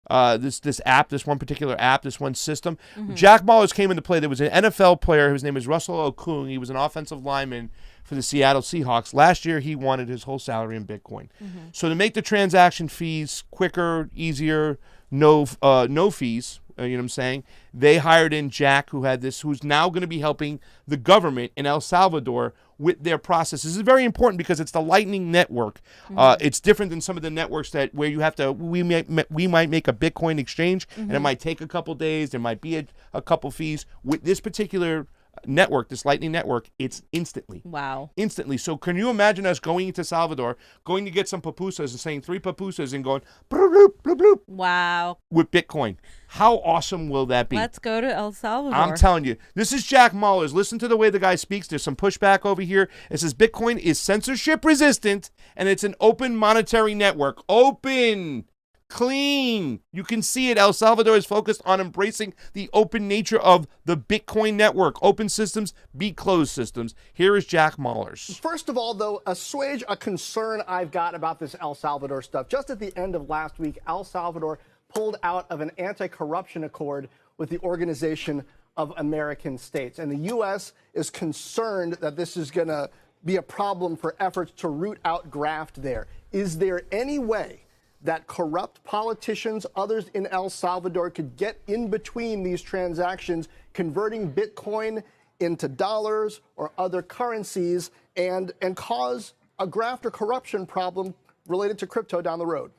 this app, this one particular app, this one system. Mm-hmm. Jack Mallers came into play. There was an NFL player. His name is Russell Okung. He was an offensive lineman for the Seattle Seahawks. Last year, he wanted his whole salary in Bitcoin. Mm-hmm. So to make the transaction fees quicker, easier, no fees, you know what I'm saying? They hired in Jack, who's now going to be helping the government in El Salvador with their process. This is very important because it's the Lightning Network. Mm-hmm. It's different than some of the networks where you have to. We might make a Bitcoin exchange, and it might take a couple days. There might be a couple fees. With this particular network, this Lightning Network, it's instantly. Wow. Instantly. So can you imagine us going into Salvador, going to get some pupusas and saying 3 pupusas and going bloop, bloop, bloop, bloop. Wow. With Bitcoin. How awesome will that be? Let's go to El Salvador. I'm telling you. This is Jack Mallers. Listen to the way the guy speaks. There's some pushback over here. It says Bitcoin is censorship resistant and it's an open monetary network. Open. Clean. You can see it. El Salvador is focused on embracing the open nature of the Bitcoin network. Open systems beat closed systems. Here is Jack Mallers. First of all, though, assuage a concern I've got about this El Salvador stuff. Just at the end of last week, El Salvador pulled out of an anti-corruption accord with the Organization of American States. And the U.S. is concerned that this is going to be a problem for efforts to root out graft there. Is there any way that corrupt politicians, others in El Salvador, could get in between these transactions, converting Bitcoin into dollars or other currencies, and cause a graft or corruption problem related to crypto down the road?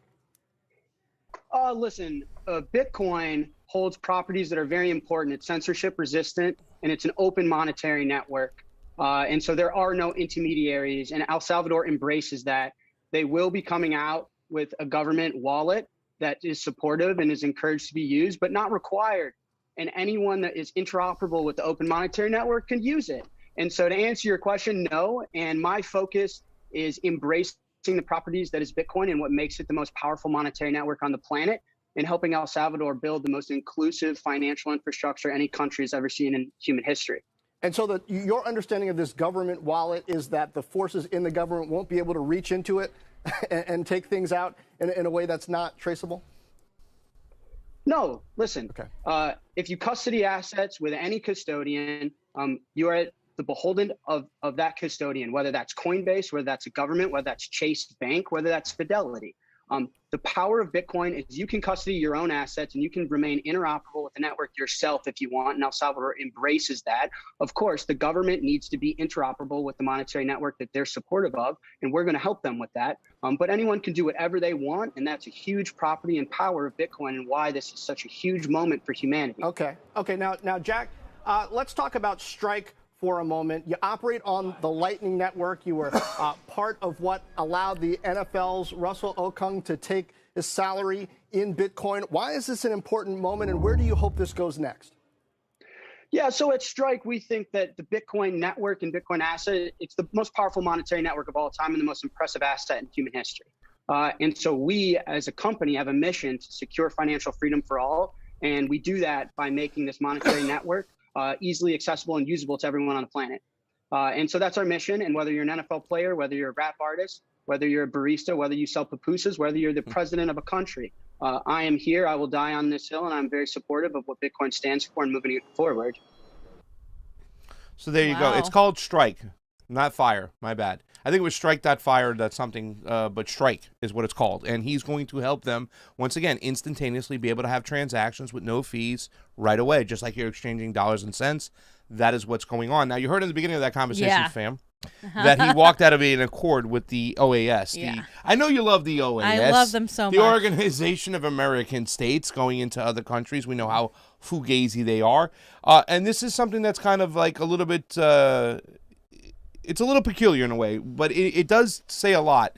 Listen, Bitcoin holds properties that are very important. It's censorship resistant, and it's an open monetary network. And so there are no intermediaries, and El Salvador embraces that. They will be coming out with a government wallet that is supportive and is encouraged to be used, but not required. And anyone that is interoperable with the open monetary network can use it. And so to answer your question, no. And my focus is embracing the properties that is Bitcoin and what makes it the most powerful monetary network on the planet, and helping El Salvador build the most inclusive financial infrastructure any country has ever seen in human history. And so your understanding of this government wallet is that the forces in the government won't be able to reach into it and take things out in a way that's not traceable? No, listen. Okay. If you custody assets with any custodian, you are at the beholden of that custodian, whether that's Coinbase, whether that's a government, whether that's Chase Bank, whether that's Fidelity. The power of Bitcoin is you can custody your own assets and you can remain interoperable with the network yourself if you want. And El Salvador embraces that. Of course, the government needs to be interoperable with the monetary network that they're supportive of, and we're going to help them with that. But anyone can do whatever they want, and that's a huge property and power of Bitcoin and why this is such a huge moment for humanity. Okay. Now, Jack, let's talk about Strike for a moment. You operate on the Lightning Network. You were part of what allowed the NFL's Russell Okung to take his salary in Bitcoin. Why is this an important moment, and where do you hope this goes next? Yeah, so at Strike, we think that the Bitcoin network and Bitcoin asset, it's the most powerful monetary network of all time and the most impressive asset in human history. And so we, as a company, have a mission to secure financial freedom for all. And we do that by making this monetary network easily accessible and usable to everyone on the planet. And so that's our mission. And whether you're an NFL player, whether you're a rap artist, whether you're a barista, whether you sell pupusas, whether you're the president of a country, I am here. I will die on this hill, and I'm very supportive of what Bitcoin stands for and moving it forward. So there you go. It's called Strike, not Fire. My bad. I think it was Strike.fire, that's something, but Strike is what it's called. And he's going to help them, once again, instantaneously be able to have transactions with no fees right away, just like you're exchanging dollars and cents. That is what's going on. Now, you heard in the beginning of that conversation, fam, that he walked out of an accord with the OAS. Yeah. I know you love the OAS. I love them so much. The Organization of American States going into other countries. We know how fugazi they are. And this is something that's kind of like a little bit... it's a little peculiar in a way, but it does say a lot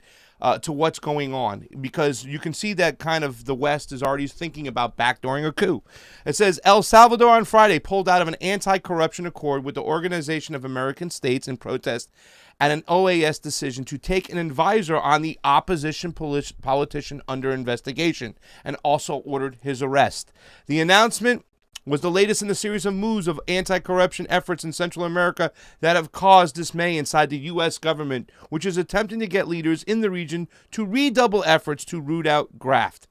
to what's going on, because you can see that kind of the West is already thinking about backdooring a coup. It says El Salvador on Friday pulled out of an anti-corruption accord with the Organization of American States in protest at an OAS decision to take an advisor on the opposition politician under investigation, and also ordered his arrest. The announcement was the latest in a series of moves of anti-corruption efforts in Central America that have caused dismay inside the U.S. government, which is attempting to get leaders in the region to redouble efforts to root out graft.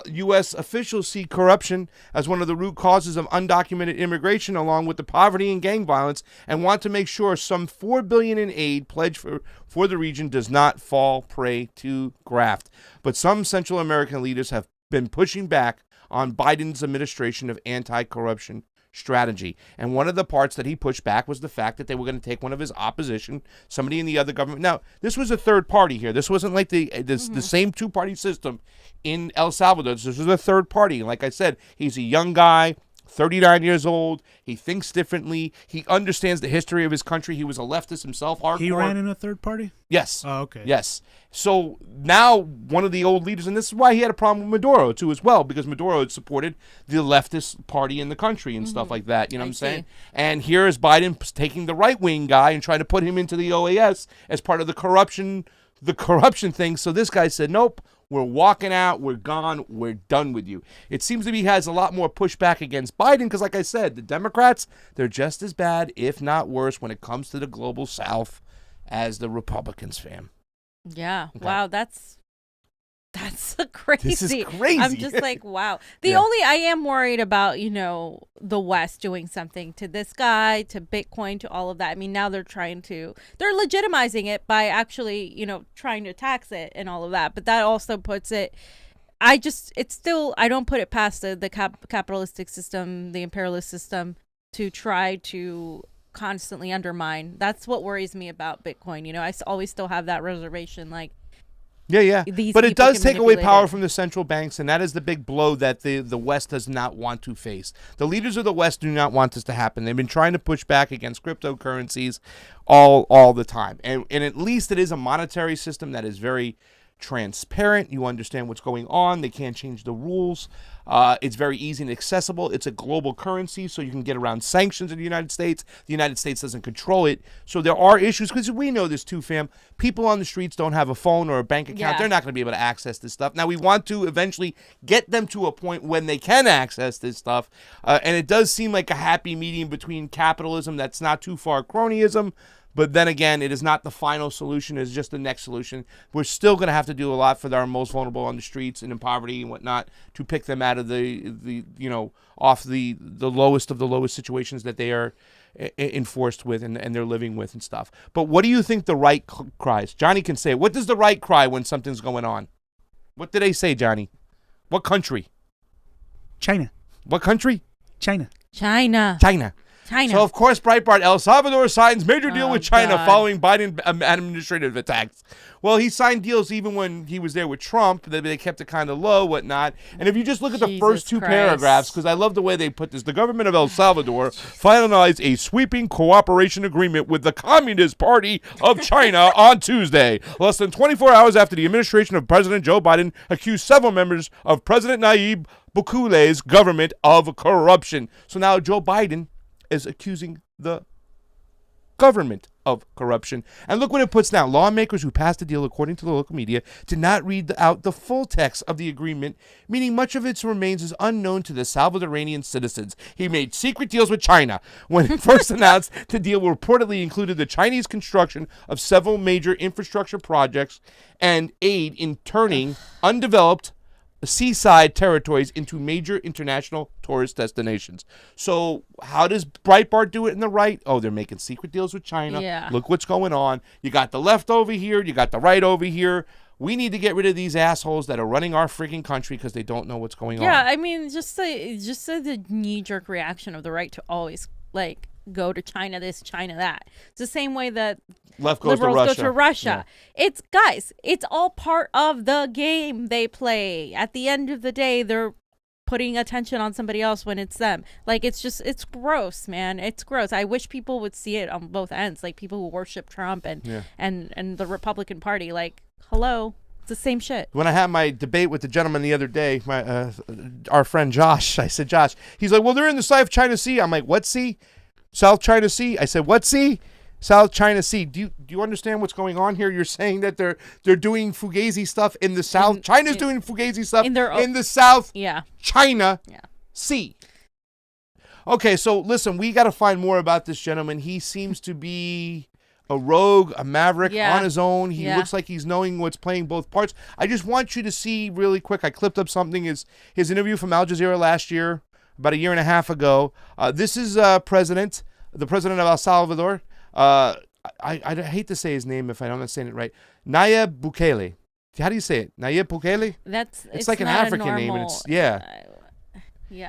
U.S. officials see corruption as one of the root causes of undocumented immigration, along with the poverty and gang violence, and want to make sure some $4 billion in aid pledged for the region does not fall prey to graft. But some Central American leaders have been pushing back on Biden's administration of anti-corruption strategy. And one of the parts that he pushed back was the fact that they were going to take one of his opposition, somebody in the other government. Now, this was a third party here. This wasn't like the same two-party system in El Salvador. This was a third party. Like I said, he's a young guy, 39 years old. He thinks differently. He understands the history of his country. He was a leftist himself. Hardcore. He ran in a third party? Yes. Oh, okay. Yes. So now one of the old leaders, and this is why he had a problem with Maduro too as well, because Maduro had supported the leftist party in the country and stuff like that. You know what I'm saying? And here is Biden taking the right-wing guy and trying to put him into the OAS as part of the corruption thing. So this guy said, nope. We're walking out. We're gone. We're done with you. It seems to be he has a lot more pushback against Biden because, like I said, the Democrats, they're just as bad, if not worse, when it comes to the global South as the Republicans, fam. Yeah. Okay. Wow. That's crazy. This is crazy. I'm just like, wow. I am worried about, the West doing something to this guy, to Bitcoin, to all of that. I mean, now they're legitimizing it by actually, trying to tax it and all of that. But that also puts it, I don't put it past the capitalistic system, the imperialist system, to try to constantly undermine. That's what worries me about Bitcoin. I always still have that reservation, like, yeah. But it does take away manipulate power it. from the central banks, and that is the big blow that the West does not want to face. The leaders of the West do not want this to happen. They've been trying to push back against cryptocurrencies all the time. And at least it is a monetary system that is very transparent. You understand what's going on. They can't change the rules. It's very easy and accessible. It's a global currency, so you can get around sanctions in the United States. The United States doesn't control it. So there are issues, because we know this too, fam. People on the streets don't have a phone or a bank account. Yeah. They're not going to be able to access this stuff. Now, we want to eventually get them to a point when they can access this stuff. And it does seem like a happy medium between capitalism that's not too far cronyism, But then again, it is not the final solution. It's just the next solution. We're still going to have to do a lot for our most vulnerable on the streets and in poverty and whatnot to pick them out of the off the lowest of the lowest situations that they are enforced with and they're living with and stuff. But what do you think the right cries? Johnny can say, what does the right cry when something's going on? What do they say, Johnny? What country? China. What country? China. China. China. China. So, of course, Breitbart, El Salvador signs major deal with China God. following Biden administrative attacks. Well, he signed deals even when he was there with Trump. They kept it kind of low, whatnot. And if you just look at the first two paragraphs, because I love the way they put this, the government of El Salvador finalized a sweeping cooperation agreement with the Communist Party of China on Tuesday, less than 24 hours after the administration of President Joe Biden accused several members of President Nayib Bukele's government of corruption. So now Joe Biden is accusing the government of corruption. And look what it puts down. Lawmakers who passed the deal, according to the local media, did not read out the full text of the agreement, meaning much of its remains is unknown to the Salvadorian citizens. He made secret deals with China. When it first announced, the deal reportedly included the Chinese construction of several major infrastructure projects and aid in turning undeveloped seaside territories into major international tourist destinations. So how does Breitbart do it in the right? Oh, they're making secret deals with China. Yeah. Look what's going on. You got the left over here. You got the right over here. We need to get rid of these assholes that are running our freaking country because they don't know what's going on. Yeah, I mean, just the knee-jerk reaction of the right to always, go to China this, China that. It's the same way that left goes liberals to go to Russia. Yeah. It's all part of the game they play. At the end of the day, they're putting attention on somebody else when it's them. It's gross, man. It's gross. I wish people would see it on both ends, like people who worship Trump and the Republican Party. Hello. It's the same shit. When I had my debate with the gentleman the other day, our friend Josh, I said, Josh, he's like, well, they're in the South China Sea. I'm like, what sea? South China Sea? I said, what sea? South China Sea. Do you understand what's going on here? You're saying that they're doing fugazi stuff in the South. China's doing fugazi stuff in the South China Sea. Okay, so listen, we got to find more about this gentleman. He seems to be a rogue, a maverick on his own. He looks like he's knowing what's playing both parts. I just want you to see really quick. I clipped up something. His interview from Al Jazeera last year, about a year and a half ago. This is the president of El Salvador. I hate to say his name if I'm not saying it right. Nayib Bukele. How do you say it? Nayib Bukele? It's like an African name. And it's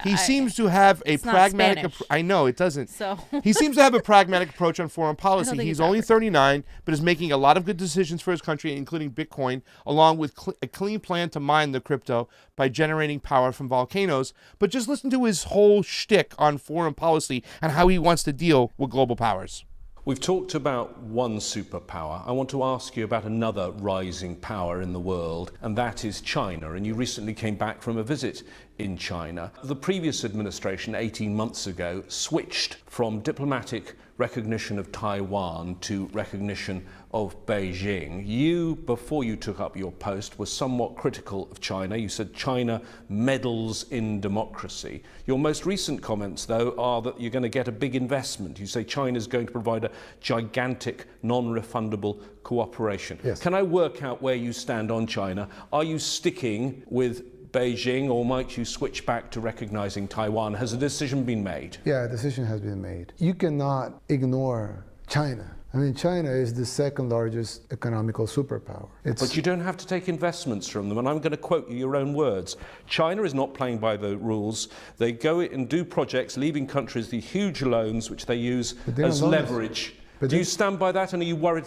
he seems to have a pragmatic. I know it doesn't. So he seems to have a pragmatic approach on foreign policy. He's only African. 39, but is making a lot of good decisions for his country, including Bitcoin, along with a clean plan to mine the crypto by generating power from volcanoes. But just listen to his whole shtick on foreign policy and how he wants to deal with global powers. We've talked about one superpower. I want to ask you about another rising power in the world, and that is China. And you recently came back from a visit in China. The previous administration, 18 months ago, switched from diplomatic recognition of Taiwan to recognition of Beijing. You, before you took up your post, were somewhat critical of China. You said China meddles in democracy. Your most recent comments, though, are that you're going to get a big investment. You say China is going to provide a gigantic, non-refundable cooperation. Yes. Can I work out where you stand on China? Are you sticking with Beijing, or might you switch back to recognizing Taiwan? Has a decision been made? Yeah, a decision has been made. You cannot ignore China. I mean, China is the second largest economical superpower. But you don't have to take investments from them, and I'm going to quote you your own words. China is not playing by the rules. They go and do projects, leaving countries the huge loans which they use as leverage. Do you stand by that, and are you worried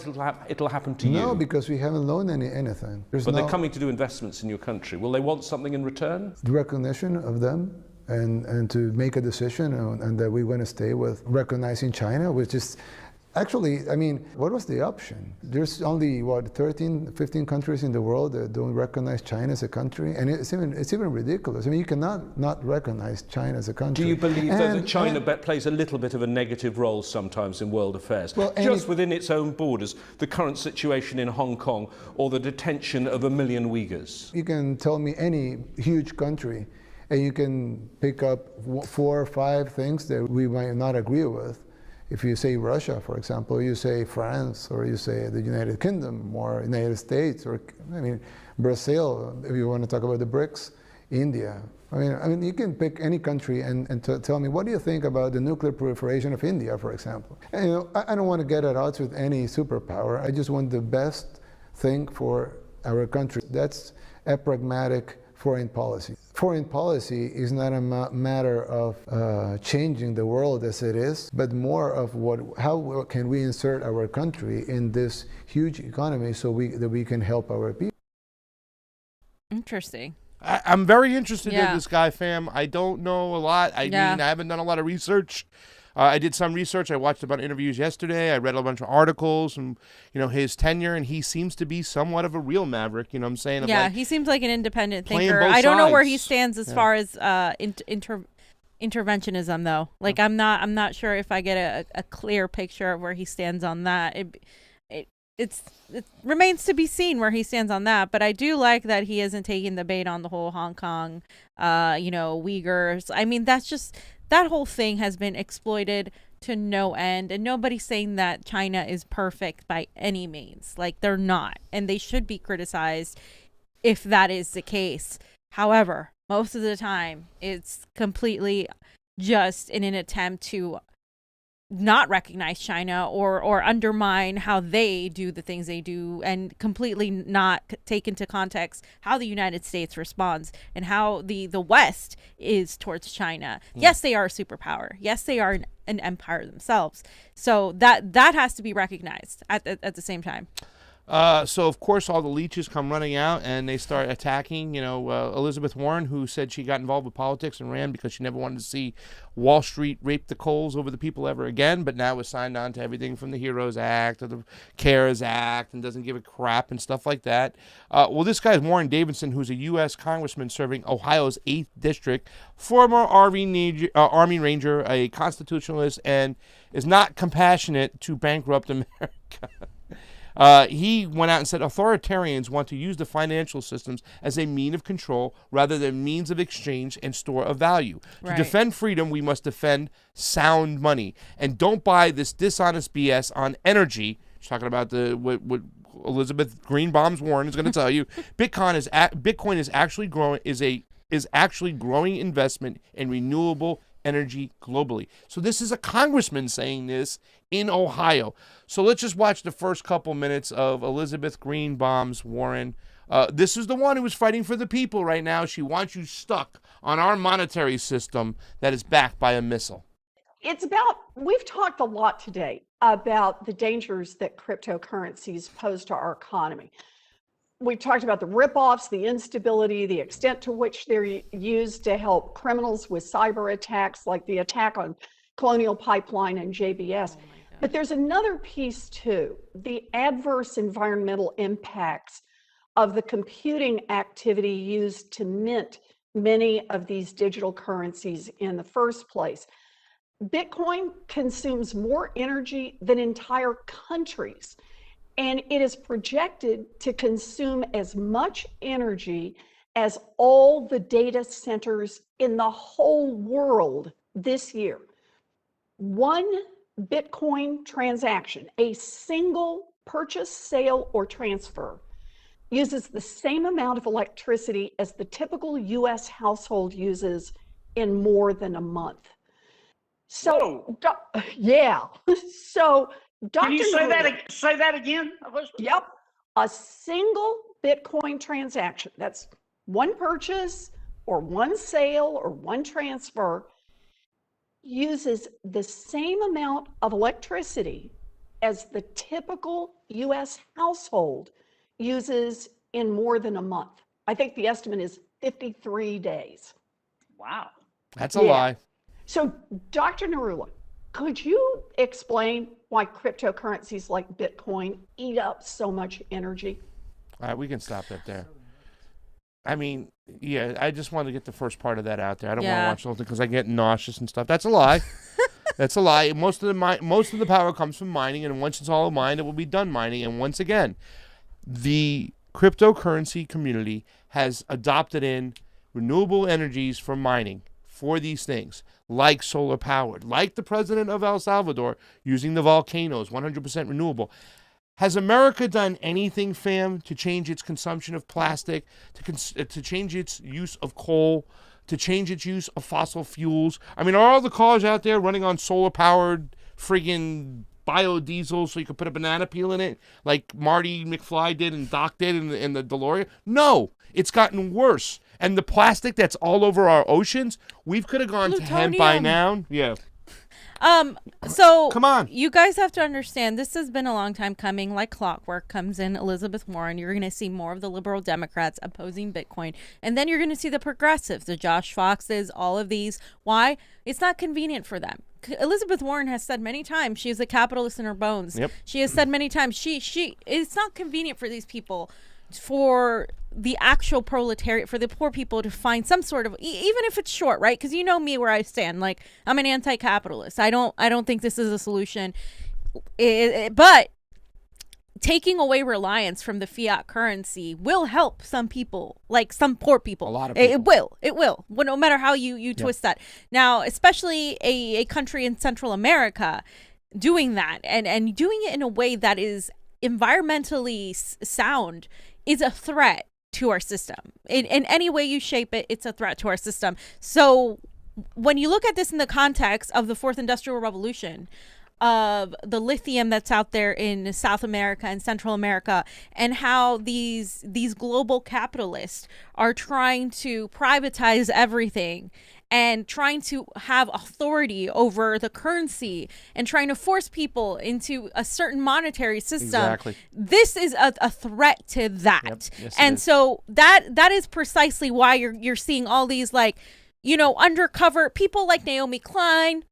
it'll happen to you? No, because we haven't loaned anything. But they're coming to do investments in your country. Will they want something in return? The recognition of them and to make a decision and that we want to stay with recognizing China, which is actually, I mean, what was the option? There's only, 13, 15 countries in the world that don't recognize China as a country, and it's even ridiculous. I mean, you cannot not recognize China as a country. Do you believe that China plays a little bit of a negative role sometimes in world affairs? Well, just within its own borders, the current situation in Hong Kong or the detention of 1 million Uyghurs? You can tell me any huge country, and you can pick up 4 or 5 things that we might not agree with. If you say Russia, for example, you say France, or you say the United Kingdom, or United States, or I mean Brazil. If you want to talk about the BRICS, India. I mean, you can pick any country and tell me, what do you think about the nuclear proliferation of India, for example? And, you know, I don't want to get at odds with any superpower. I just want the best thing for our country. That's a pragmatic foreign policy. Foreign policy is not a matter of changing the world as it is, but more of how can we insert our country in this huge economy so that we can help our people. Interesting. I'm very interested in this guy, fam. I don't know a lot. I mean, I haven't done a lot of research. I did some research. I watched a bunch of interviews yesterday. I read a bunch of articles and, you know, his tenure, and he sems to be somewhat of a real maverick, you know what I'm saying? Yeah, he seems like an independent thinker. I don't know where he stands as far as interventionism, though. Like, I'm not sure if I get a clear picture of where he stands on that. It remains to be seen where he stands on that, but I do like that he isn't taking the bait on the whole Hong Kong, Uyghurs. I mean, that's just, that whole thing has been exploited to no end, and nobody's saying that China is perfect by any means. Like, they're not, and they should be criticized if that is the case. However, most of the time, it's completely just in an attempt to not recognize China or undermine how they do the things they do, and completely not take into context how the United States responds and how the West is towards China. Yes, they are a superpower. Yes, they are an empire themselves. So that has to be recognized at the same time. So, of course, all the leeches come running out, and they start attacking, Elizabeth Warren, who said she got involved with politics and ran because she never wanted to see Wall Street rape the coals over the people ever again, but now is signed on to everything from the HEROES Act to the CARES Act and doesn't give a crap and stuff like that. Well, this guy is Warren Davidson, who's a U.S. congressman serving Ohio's 8th District, former Army Ranger, a constitutionalist, and is not compassionate to bankrupt America. He went out and said authoritarians want to use the financial systems as a mean of control rather than means of exchange and store of value. To defend freedom, we must defend sound money. And don't buy this dishonest BS on energy. She's talking about what Elizabeth Greenbaum's Warren is going to tell you. Bitcoin is actually growing investment in renewable energy globally. So this is a congressman saying this in Ohio. So let's just watch the first couple minutes of Elizabeth Greenbaum's Warren. This is the one who is fighting for the people right now. She wants you stuck on our monetary system that is backed by a missile. We've talked a lot today about the dangers that cryptocurrencies pose to our economy. We've talked about the ripoffs, the instability, the extent to which they're used to help criminals with cyber attacks, like the attack on Colonial Pipeline and JBS. But there's another piece too, the adverse environmental impacts of the computing activity used to mint many of these digital currencies in the first place. Bitcoin consumes more energy than entire countries, and it is projected to consume as much energy as all the data centers in the whole world this year. One Bitcoin transaction, a single purchase, sale, or transfer, uses the same amount of electricity as the typical US household uses in more than a month. So, So, Dr. Can you say that again? Yep. A single Bitcoin transaction, that's one purchase or one sale or one transfer, uses the same amount of electricity as the typical US household uses in more than a month. I think the estimate is 53 days. Wow. That's a lie. So, Dr. Narula, could you explain why cryptocurrencies like Bitcoin eat up so much energy? All right, we can stop that there. I mean, yeah, I just wanted to get the first part of that out there. I don't want to watch the whole thing because I get nauseous and stuff. That's a lie. That's a lie. Most of the power comes from mining, and once it's all mined, it will be done mining. And once again, the cryptocurrency community has adopted in renewable energies for mining. for these things, like solar powered, like the president of El Salvador using the volcanoes, 100% renewable. Has America done anything, fam, to change its consumption of plastic, to change its use of coal, to change its use of fossil fuels? I mean, are all the cars out there running on solar-powered friggin' biodiesel so you could put a banana peel in it like Marty McFly did and Doc did in the DeLorean? No, it's gotten worse. And the plastic that's all over our oceans, we could have gone to hemp by now. Yeah. So come on, you guys have to understand this has been a long time coming. Like clockwork comes in Elizabeth Warren. You're going to see more of the liberal Democrats opposing Bitcoin. And then you're going to see the progressives, the Josh Foxes, all of these. Why? It's not convenient for them. Elizabeth Warren has said many times she is a capitalist in her bones. Yep. She has said many times it's not convenient for these people, for the actual proletariat, for the poor people to find some sort of, even if it's short, right? Because you know me where I stand. Like, I'm an anti-capitalist. I don't think this is a solution. But taking away reliance from the fiat currency will help some people, like some poor people. A lot of people. It will. Well, no matter how you twist that. Now, especially a country in Central America doing that and doing it in a way that is environmentally sound is a threat to our system. In any way you shape it, it's a threat to our system. So when you look at this in the context of the fourth industrial revolution, of the lithium that's out there in South America and Central America, and how these global capitalists are trying to privatize everything and trying to have authority over the currency and trying to force people into a certain monetary system. Exactly. This is a threat to that. Yep. Yes, and so that is precisely why you're seeing all these, like, you know, undercover people like Naomi Klein,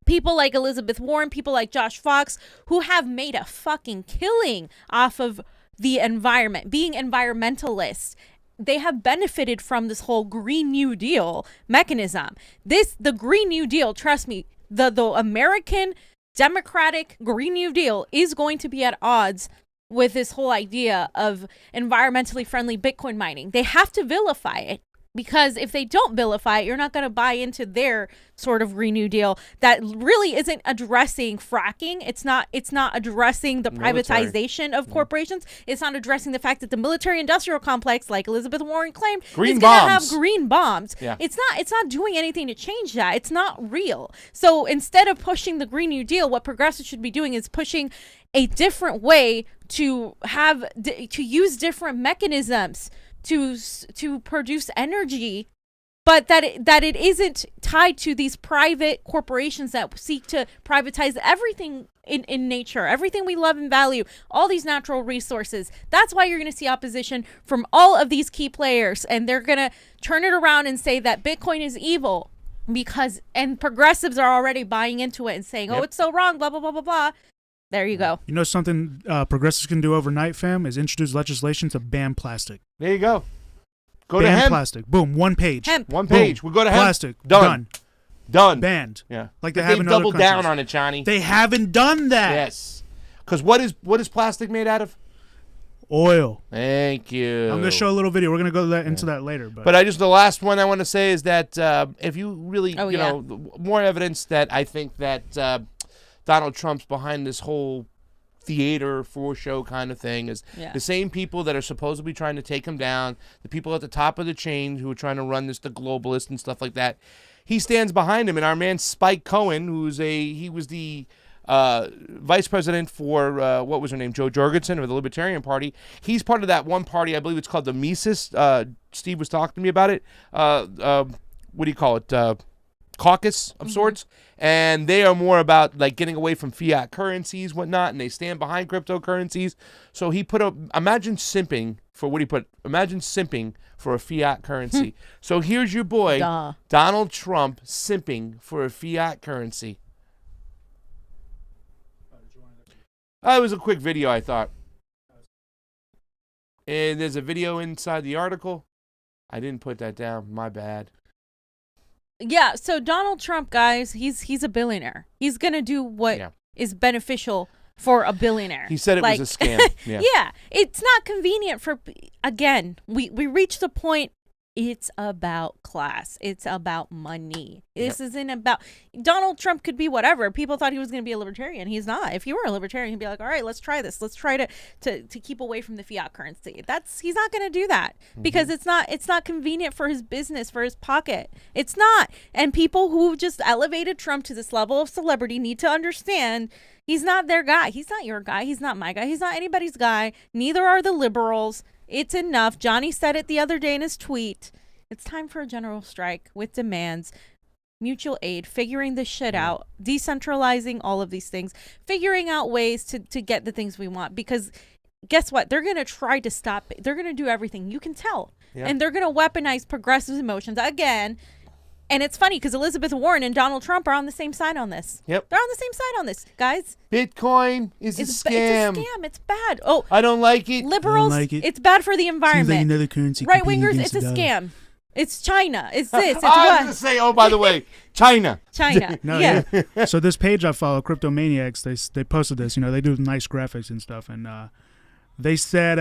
people like Elizabeth Warren, people like Josh Fox, who have made a fucking killing off of the environment, being environmentalists. They have benefited from this whole Green New Deal mechanism. The Green New Deal, trust me, the American Democratic Green New Deal is going to be at odds with this whole idea of environmentally friendly Bitcoin mining. They have to vilify it. Because if they don't vilify it, you're not going to buy into their sort of Green New Deal that really isn't addressing fracking. It's not addressing the privatization of corporations. It's not addressing the fact that the military-industrial complex, like Elizabeth Warren claimed, is going to have green bombs. Yeah. It's not doing anything to change that. It's not real. So instead of pushing the Green New Deal, what progressives should be doing is pushing a different way to use different mechanisms to produce energy, but that it isn't tied to these private corporations that seek to privatize everything in nature, everything we love and value, all these natural resources. That's why you're going to see opposition from all of these key players, and they're going to turn it around and say that Bitcoin is evil and progressives are already buying into it and saying, oh, it's so wrong, blah, blah, blah, blah, blah. There you go. You know something progressives can do overnight, fam, is introduce legislation to ban plastic. There you go. Go to ban hemp. plastic. Boom. One page. Hemp. One page. Boom. We go to hemp. Plastic. Done. Banned. Yeah. Like they have in they've other doubled countries. down on it, Johnny. They haven't done that. Yes. Because what is plastic made out of? Oil. Thank you. I'm going to show a little video. We're going to go into that later. But the last one I want to say is that if you really, more evidence that I think that Donald Trump's behind this whole theater for show kind of thing is the same people that are supposedly trying to take him down, the people at the top of the chain who are trying to run this, the globalists and stuff like that. He stands behind him, and our man Spike Cohen, he was the vice president for what was her name, Jo Jorgensen of the Libertarian Party. He's part of that one party, I believe it's called the Mises. Steve was talking to me about it. What do you call it? Caucus of sorts, and they are more about like getting away from fiat currencies, whatnot, and they stand behind cryptocurrencies. So he put imagine simping for a fiat currency. So here's your boy, Donald Trump, simping for a fiat currency. It was a quick video, I thought. And there's a video inside the article. I didn't put that down. My bad. Yeah, so Donald Trump, guys, he's a billionaire. He's going to do what is beneficial for a billionaire. He said it was a scam. Yeah, it's not convenient for, again, we reached the point It's about class. It's about money. This isn't about Donald Trump could be whatever. People thought he was going to be a libertarian. He's not. If you were a libertarian, he'd be like, all right, let's try this. Let's try to keep away from the fiat currency. He's not going to do that because it's not convenient for his business, for his pocket. It's not. And people who just elevated Trump to this level of celebrity need to understand he's not their guy. He's not your guy. He's not my guy. He's not anybody's guy. Neither are the liberals. It's enough. Johnny said it the other day in his tweet. It's time for a general strike with demands, mutual aid, figuring this shit out, decentralizing all of these things, figuring out ways to get the things we want. Because guess what? They're going to try to stop it. They're going to do everything. You can tell. Yeah. And they're going to weaponize progressive emotions again. And it's funny because Elizabeth Warren and Donald Trump are on the same side on this. Yep. They're on the same side on this, guys. Bitcoin is a scam. It's a scam. It's bad. Oh, I don't like it. Liberals, it's bad for the environment. Seems like another currency. Right wingers, it's a scam. It's China. It's this. It's I was what? going to say, oh, by the way, China. China. No, yeah. So this page I follow, Cryptomaniacs, they posted this. They do nice graphics and stuff, and they said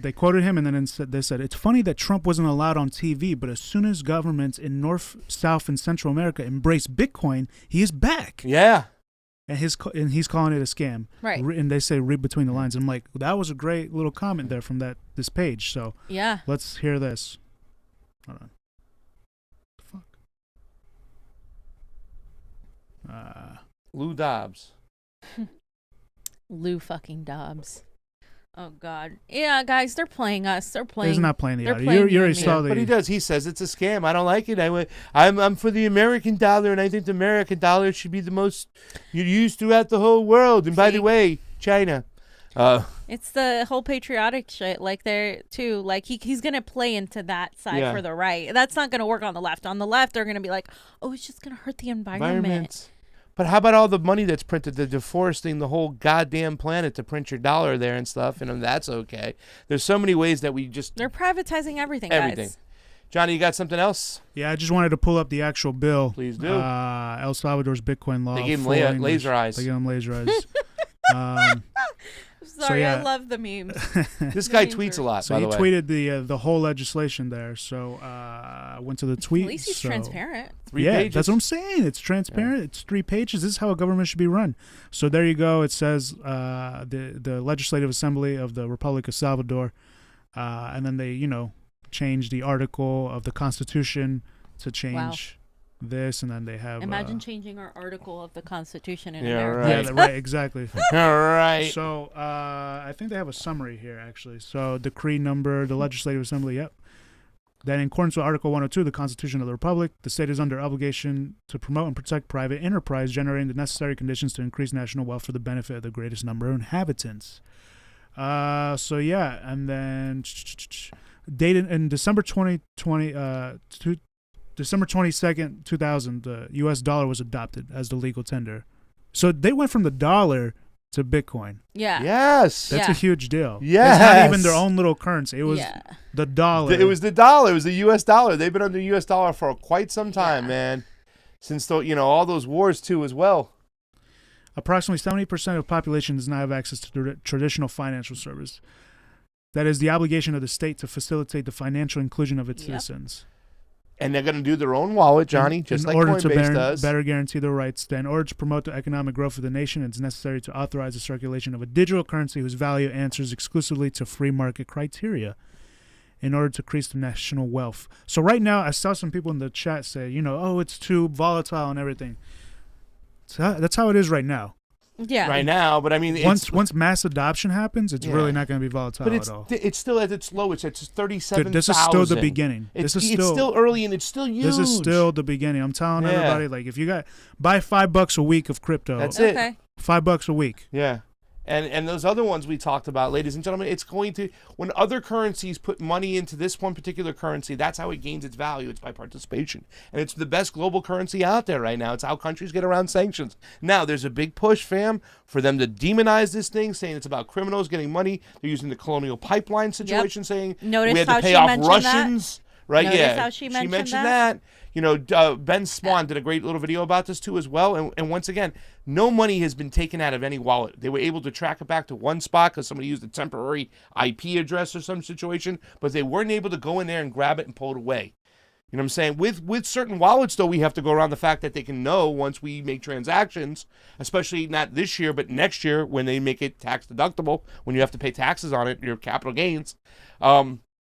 they quoted him, and then they said it's funny that Trump wasn't allowed on TV, but as soon as governments in North, South, and Central America embrace Bitcoin, he is back. Yeah. And he's calling it a scam. Right. And they say read between the lines. And I'm like, that was a great little comment there from this page. So yeah, let's hear this. Hold on. The fuck. Lou Dobbs. Lou fucking Dobbs. Oh God. Yeah, guys, they're playing us. They're playing. He's not playing the audio. You already saw the. But he does. He says it's a scam. I don't like it. I'm for the American dollar, and I think the American dollar should be the most used throughout the whole world. And by the way, China. It's the whole patriotic shit. Like they're too. Like he's gonna play into that side for the right. That's not gonna work on the left. On the left, they're gonna be like, oh, it's just gonna hurt the environment. But how about all the money that's printed, the deforesting the whole goddamn planet to print your dollar there and stuff, and that's okay. There's so many ways that we just... They're privatizing everything, guys. Johnny, you got something else? Yeah, I just wanted to pull up the actual bill. Please do. El Salvador's Bitcoin law. They gave him laser eyes. They gave him laser eyes. Sorry, I love the memes. This guy tweets a lot, so by the way. So he tweeted the whole legislation there. So I went to the tweet. At least he's transparent. 3 pages. That's what I'm saying. It's transparent. Yeah. It's 3 pages. This is how a government should be run. So there you go. It says the Legislative Assembly of the Republic of Salvador. And then they, changed the article of the Constitution to change this, and then they have... Imagine changing our article of the Constitution in America. Right. Yeah, right, exactly. All right. So I think they have a summary here, actually. So decree number, the Legislative Assembly, yep. That in accordance with Article 102 of the Constitution of the Republic, the state is under obligation to promote and protect private enterprise, generating the necessary conditions to increase national wealth for the benefit of the greatest number of inhabitants. So yeah, and then dated in December 2020, December 22nd, 2000, the U.S. dollar was adopted as the legal tender. So they went from the dollar to Bitcoin. Yeah. Yes. That's a huge deal. Yes. It's not even their own little currency. It was the dollar. It was the dollar. It was the U.S. dollar. They've been under the U.S. dollar for quite some time, man. Since, all those wars, too, as well. Approximately 70% of the population does not have access to traditional financial service. That is the obligation of the state to facilitate the financial inclusion of its citizens. And they're going to do their own wallet, Johnny, just like Coinbase does. Better guarantee their rights. In order to promote the economic growth of the nation, it's necessary to authorize the circulation of a digital currency whose value answers exclusively to free market criteria in order to increase the national wealth. So right now, I saw some people in the chat say, it's too volatile and everything. So that's how it is right now. Yeah. Right now, but I mean, once mass adoption happens, it's really not going to be volatile at all. It's still at its lowest. It's 37,000. This is still the beginning. It's still early and it's still huge. This is still the beginning. I'm telling everybody, like, if you buy $5 a week of crypto. That's it. $5 a week. Yeah. And those other ones we talked about, ladies and gentlemen, it's going to, when other currencies put money into this one particular currency, that's how it gains its value. It's by participation. And it's the best global currency out there right now. It's how countries get around sanctions. Now, there's a big push, fam, for them to demonize this thing, saying it's about criminals getting money. They're using the colonial pipeline situation, saying we had to pay off Russians. right? Notice Yeah, how she mentioned that. Ben Swan did a great little video about this too as well. And once again, no money has been taken out of any wallet. They were able to track it back to one spot because somebody used a temporary IP address or some situation, but they weren't able to go in there and grab it and pull it away. You know what I'm saying? With certain wallets, though, we have to go around the fact that they can know once we make transactions, especially not this year, but next year when they make it tax deductible, when you have to pay taxes on it, your capital gains.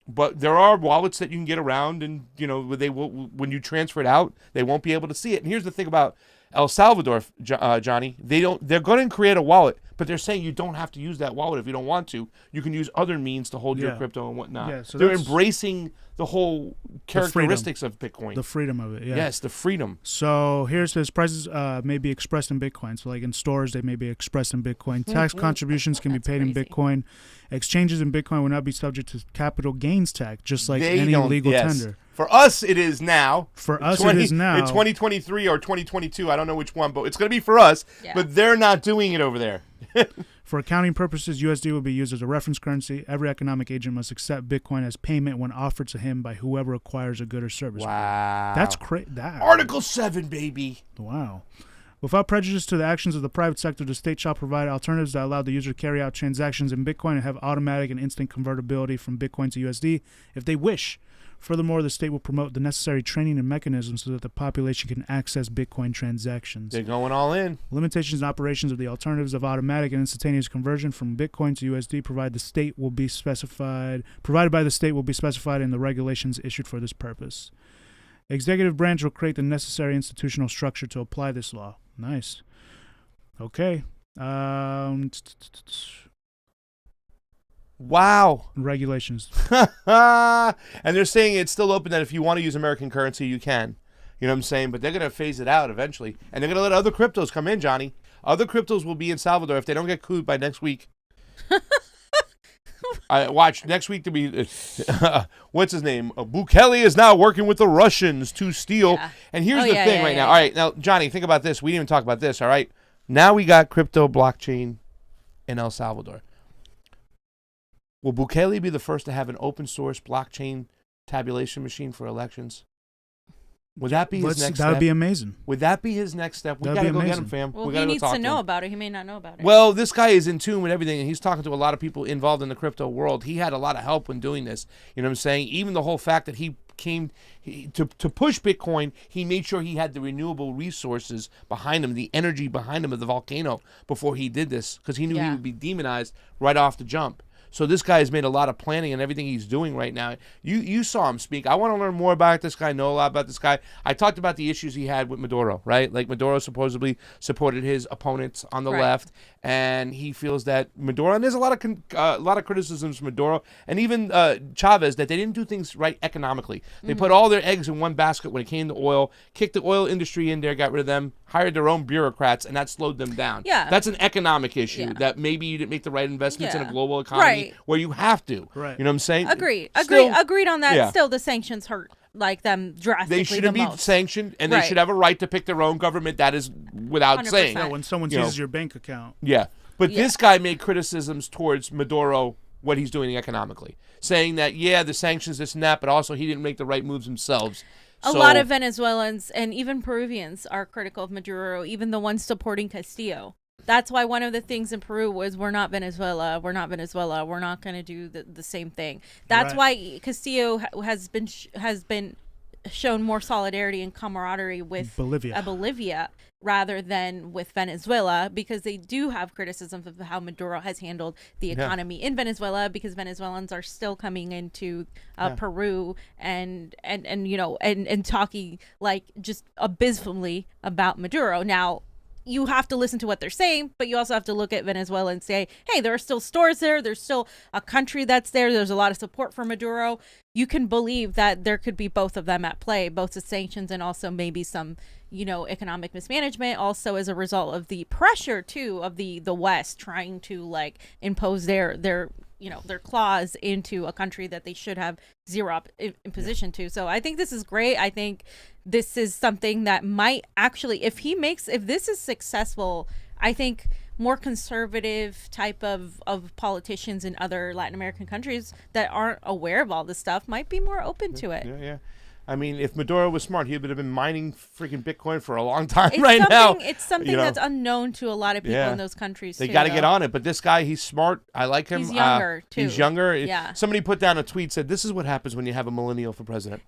But there are wallets that you can get around, and they will, when you transfer it out, they won't be able to see it. And here's the thing about El Salvador, Johnny. They're going to create a wallet, but they're saying you don't have to use that wallet if you don't want to. You can use other means to hold your crypto and whatnot. Yeah, so they're embracing the whole characteristics of Bitcoin. The freedom of it, yeah. Yes, the freedom. So here's this: prices may be expressed in Bitcoin. So like in stores, they may be expressed in Bitcoin. Tax contributions can be paid in Bitcoin. Exchanges in Bitcoin will not be subject to capital gains tax, just like any legal tender. For us, it is now. For us, it is now. In 2023 or 2022, I don't know which one, but it's going to be for us. Yeah. But they're not doing it over there. For accounting purposes, USD will be used as a reference currency. Every economic agent must accept Bitcoin as payment when offered to him by whoever acquires a good or service. Wow. That's crazy. Article 7, baby. Wow. Without prejudice to the actions of the private sector, the state shall provide alternatives that allow the user to carry out transactions in Bitcoin and have automatic and instant convertibility from Bitcoin to USD if they wish. Furthermore, the state will promote the necessary training and mechanisms so that the population can access Bitcoin transactions. They're going all in. Limitations and operations of the alternatives of automatic and instantaneous conversion from Bitcoin to USD provided by the state will be specified in the regulations issued for this purpose. Executive branch will create the necessary institutional structure to apply this law. Nice. Okay. Wow. Regulations. And they're saying it's still open that if you want to use American currency, you can. You know what I'm saying? But they're going to phase it out eventually. And they're going to let other cryptos come in, Johnny. Other cryptos will be in Salvador if they don't get cooed by next week. I watch next week to be what's his name? Bukele is now working with the Russians to steal. Yeah. And here's the thing right now. All right, now Johnny, think about this. We didn't even talk about this. All right, now we got crypto blockchain in El Salvador. Will Bukele be the first to have an open source blockchain tabulation machine for elections? Would that be his next step? That would be amazing. Would that be his next step? We got to go get him, fam. Well, he needs to know about it. He may not know about it. Well, this guy is in tune with everything, and he's talking to a lot of people involved in the crypto world. He had a lot of help when doing this. You know what I'm saying? Even the whole fact that he came to push Bitcoin, he made sure he had the renewable resources behind him, the energy behind him of the volcano before he did this, because he knew he would be demonized right off the jump. So this guy has made a lot of planning and everything he's doing right now. You saw him speak. I want to learn more about this guy, know a lot about this guy. I talked about the issues he had with Maduro, right? Like Maduro supposedly supported his opponents on the left, and he feels that Maduro, and there's a lot of criticisms from Maduro and even Chavez that they didn't do things right economically. They put all their eggs in one basket when it came to oil, kicked the oil industry in there, got rid of them, hired their own bureaucrats, and that slowed them down. Yeah. That's an economic issue that maybe you didn't make the right investments in a global economy. Where you have to. Right. You know what I'm saying? Agreed on that. Still, the sanctions hurt like them drastically. They shouldn't be sanctioned, and they should have a right to pick their own government. That is without 100%. Saying. Yeah, when someone seizes your bank account. Yeah. But this guy made criticisms towards Maduro, what he's doing economically, saying that, the sanctions, this and that, but also he didn't make the right moves themselves. A lot of Venezuelans and even Peruvians are critical of Maduro, even the ones supporting Castillo. That's why one of the things in Peru was we're not Venezuela. We're not going to do the same thing. That's why Castillo has been shown more solidarity and camaraderie with Bolivia rather than with Venezuela, because they do have criticisms of how Maduro has handled the economy in Venezuela, because Venezuelans are still coming into Peru and talking like just abysmally about Maduro. Now, you have to listen to what they're saying, but you also have to look at Venezuela and say, hey, there are still stores there. There's still a country that's there. There's a lot of support for Maduro. You can believe that there could be both of them at play, both the sanctions and also maybe some, economic mismanagement, also as a result of the pressure, too, of the West trying to, impose their claws into a country that they should have zero imposition to. So I think this is great. I think this is something that might actually, if this is successful, I think more conservative type of politicians in other Latin American countries that aren't aware of all this stuff might be more open to it. Yeah. I mean, if Maduro was smart, he would have been mining freaking Bitcoin for a long time It's right now. It's something that's unknown to a lot of people in those countries. They got to get on it. But this guy, he's smart. I like him. He's younger, too. He's younger. Yeah. Somebody put down a tweet, said, this is what happens when you have a millennial for president.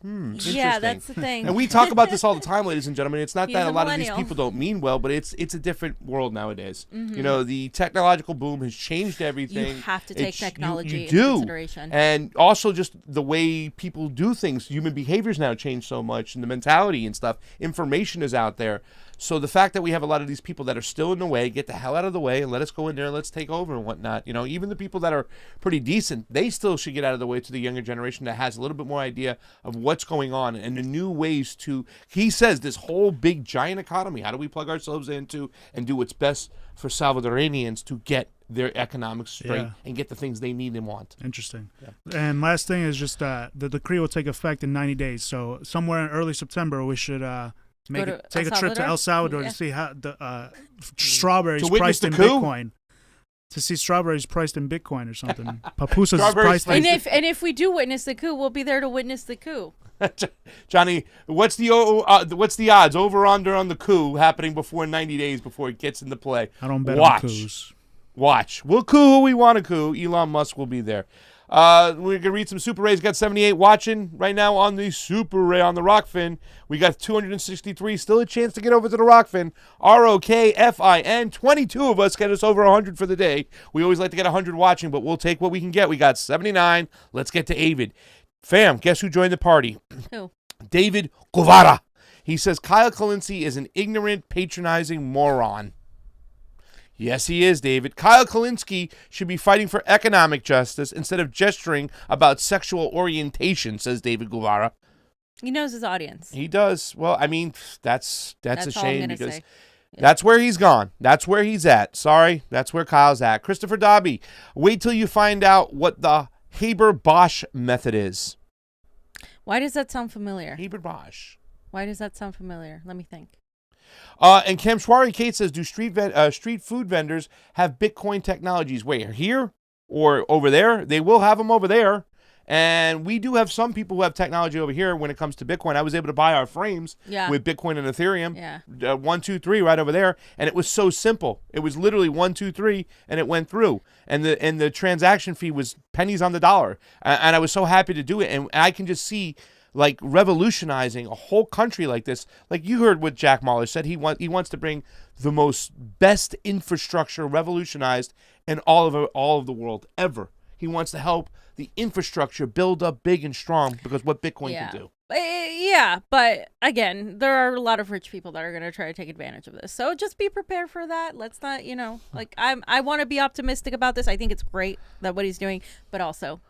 Yeah, that's the thing. And we talk about this all the time, ladies and gentlemen. It's not He's that a a lot of these millennial. people don't mean well, but it's a different world nowadays. Mhm. You know, the technological boom has changed everything. You have to take technology you into do. consideration. And also just the way people do things. Human behaviors now change so much, and the mentality and stuff. Information is out there. So the fact that we have a lot of these people that are still in the way, get the hell out of the way and let us go in there and let's take over and whatnot. You know, even the people that are pretty decent, they still should get out of the way to the younger generation that has a little bit more idea of what's going on and the new ways to, he says, this whole big giant economy. How do we plug ourselves into and do what's best for Salvadoranians to get their economics straight and get the things they need and want. Interesting. Yeah. And last thing is just the decree will take effect in 90 days. So somewhere in early September, we should take a trip to El Salvador to see how the strawberries priced in Bitcoin. To see strawberries priced in Bitcoin or something. Pupusas is priced in And if we do witness the coup, we'll be there to witness the coup. Johnny, what's the odds over under on the coup happening before 90 days before it gets into play? I don't bet on coups. Watch. We'll coup who we want to coup. Elon Musk will be there. We're going to read some Super Rays. Got 78 watching right now on the Super Ray on the Rokfin. We got 263. Still a chance to get over to the Rokfin. ROKFIN. 22 of us get us over 100 for the day. We always like to get 100 watching, but we'll take what we can get. We got 79. Let's get to Avid. Fam, guess who joined the party? Who? David Guevara. He says Kyle Kalinske is an ignorant, patronizing moron. Yes, he is, David. Kyle Kalinske should be fighting for economic justice instead of gesturing about sexual orientation, says David Guevara. He knows his audience. He does. Well, I mean, that's a all I'm shame gonna because say. that's where he's gone. That's where he's at. Sorry, that's where Kyle's at. Christopher Dobby, wait till you find out what the Haber-Bosch method is. Why does that sound familiar? Haber-Bosch. Why does that sound familiar? Let me think. And Kamshwari Kate says, do street food vendors have Bitcoin technologies? Wait, here or over there? They will have them over there. And we do have some people who have technology over here when it comes to Bitcoin. I was able to buy our frames with Bitcoin and Ethereum. Yeah. 1, 2, 3 right over there. And it was so simple. It was literally 1, 2, 3 and it went through. And the transaction fee was pennies on the dollar. And I was so happy to do it. And I can just see like revolutionizing a whole country like this. Like you heard what Jack Mahler said. He wants to bring the most best infrastructure revolutionized in all of the world ever. He wants to help the infrastructure build up big and strong because what Bitcoin can do. Yeah, but again, there are a lot of rich people that are going to try to take advantage of this. So just be prepared for that. Let's not, like I want to be optimistic about this. I think it's great that what he's doing, but also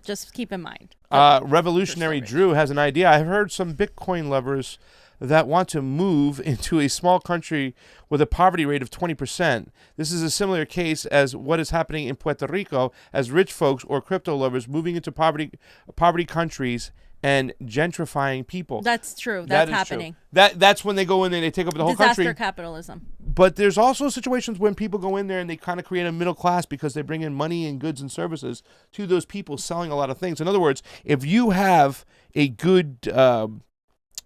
just keep in mind. Revolutionary Drew has an idea. I've heard some Bitcoin lovers that want to move into a small country with a poverty rate of 20%. This is a similar case as what is happening in Puerto Rico as rich folks or crypto lovers moving into poverty countries and gentrifying people. That's true. That's happening. True. That's when they go in there and they take over the whole country. Disaster capitalism. But there's also situations when people go in there and they kind of create a middle class because they bring in money and goods and services to those people selling a lot of things. In other words, if you have a good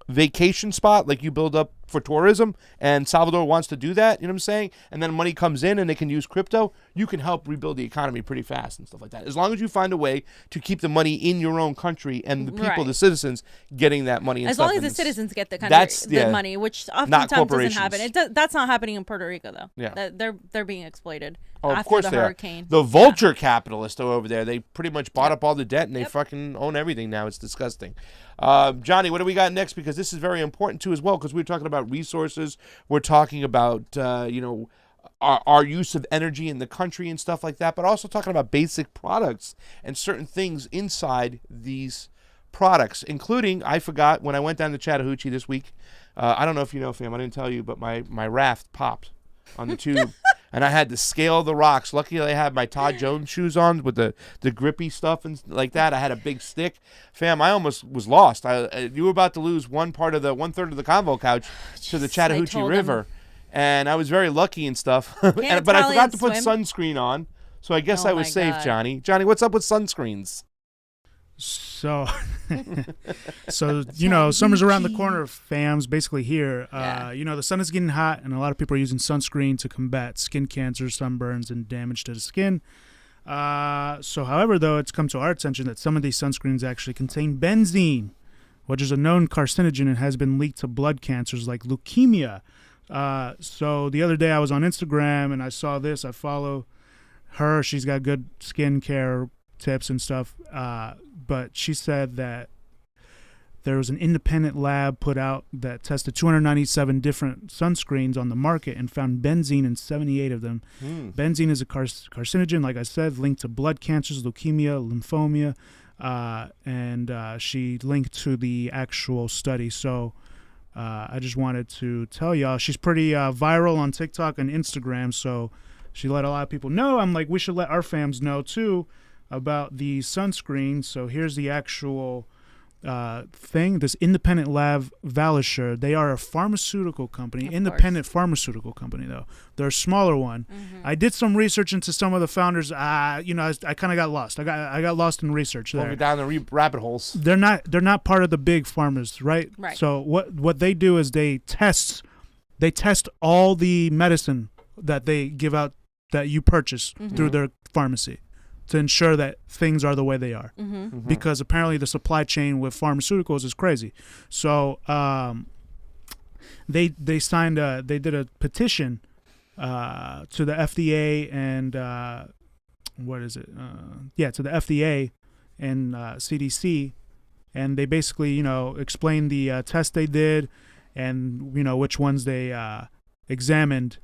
vacation spot, like you build up for tourism, and Salvador wants to do that, you know what I'm saying? And then money comes in and they can use crypto, you can help rebuild the economy pretty fast and stuff like that. As long as you find a way to keep the money in your own country and the people, the citizens, getting that money and as stuff. long as the citizens get the money, which oftentimes doesn't happen. That's not happening in Puerto Rico, though. Yeah. They're being exploited of after course the they hurricane. Are. The vulture capitalists are over there. They pretty much bought up all the debt and they fucking own everything now. It's disgusting. Johnny, what do we got next? Because this is very important too as well, because we're talking about resources. We're talking about, our use of energy in the country and stuff like that, but also talking about basic products and certain things inside these products, including, I forgot, when I went down to Chattahoochee this week, I don't know if you know, fam, I didn't tell you, but my raft popped on the tube. And I had to scale the rocks. Luckily, I had my Todd Jones shoes on with the grippy stuff and like that. I had a big stick. Fam, I almost was lost. You were about to lose one third of the Convo Couch to the Chattahoochee River. and I was very lucky and stuff. But I forgot to put sunscreen on, so I guess I was safe, Johnny. Johnny, what's up with sunscreens? So, summer's around the corner, fams. Basically here, the sun is getting hot, and a lot of people are using sunscreen to combat skin cancer, sunburns, and damage to the skin. However, though, it's come to our attention that some of these sunscreens actually contain benzene, which is a known carcinogen and has been linked to blood cancers like leukemia. So the other day I was on Instagram and I saw this. I follow her. She's got good skincare tips and stuff. But she said that there was an independent lab put out that tested 297 different sunscreens on the market and found benzene in 78 of them. Benzene is a carcinogen, like I said, linked to blood cancers, leukemia, lymphoma, and she linked to the actual study. So I just wanted to tell y'all, she's pretty viral on TikTok and Instagram, so she let a lot of people know. I'm like, we should let our fams know, too, about the sunscreen. So here's the actual thing. This independent lab, Valisher, they are a pharmaceutical company, pharmaceutical company, though. They're a smaller one. I did some research into some of the founders. I kind of got lost. I got lost in research there. Over down the rabbit holes. They're not part of the big pharmas, right? Right. So what they do is they test all the medicine that they give out that you purchase through their pharmacy, to ensure that things are the way they are, because apparently the supply chain with pharmaceuticals is crazy. So they did a petition to the FDA and to the FDA and CDC, and they basically explained the test they did and which ones they examined.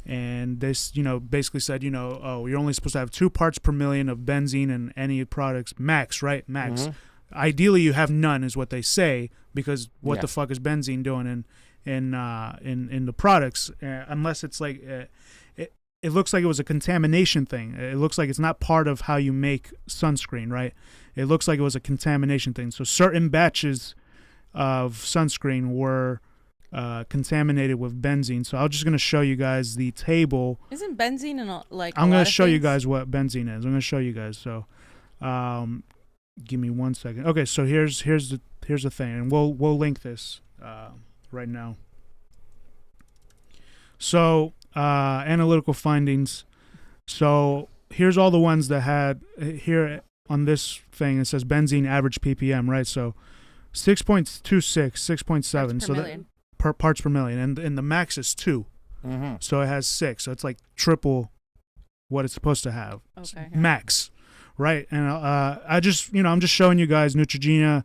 And this, basically said, you're only supposed to have 2 parts per million of benzene in any products, max, right? Max. Ideally, you have none, is what they say, because what the fuck is benzene doing in the products? Unless it's like it looks like it was a contamination thing. It looks like it's not part of how you make sunscreen, right? It looks like it was a contamination thing. So certain batches of sunscreen were contaminated with benzene. So I'm just going to show you guys the table. Isn't benzene I'm going to show you guys what benzene is. I'm going to show you guys. So give me 1 second. Okay, so here's the thing, and we'll link this right now. So analytical findings. So here's all the ones that had here on this thing. It says benzene average ppm, right? So 6.26, 6.7. So that parts per million, and the max is 2. So it has 6. So it's like triple what it's supposed to have. Okay. Max, right? And I'm just showing you guys Neutrogena,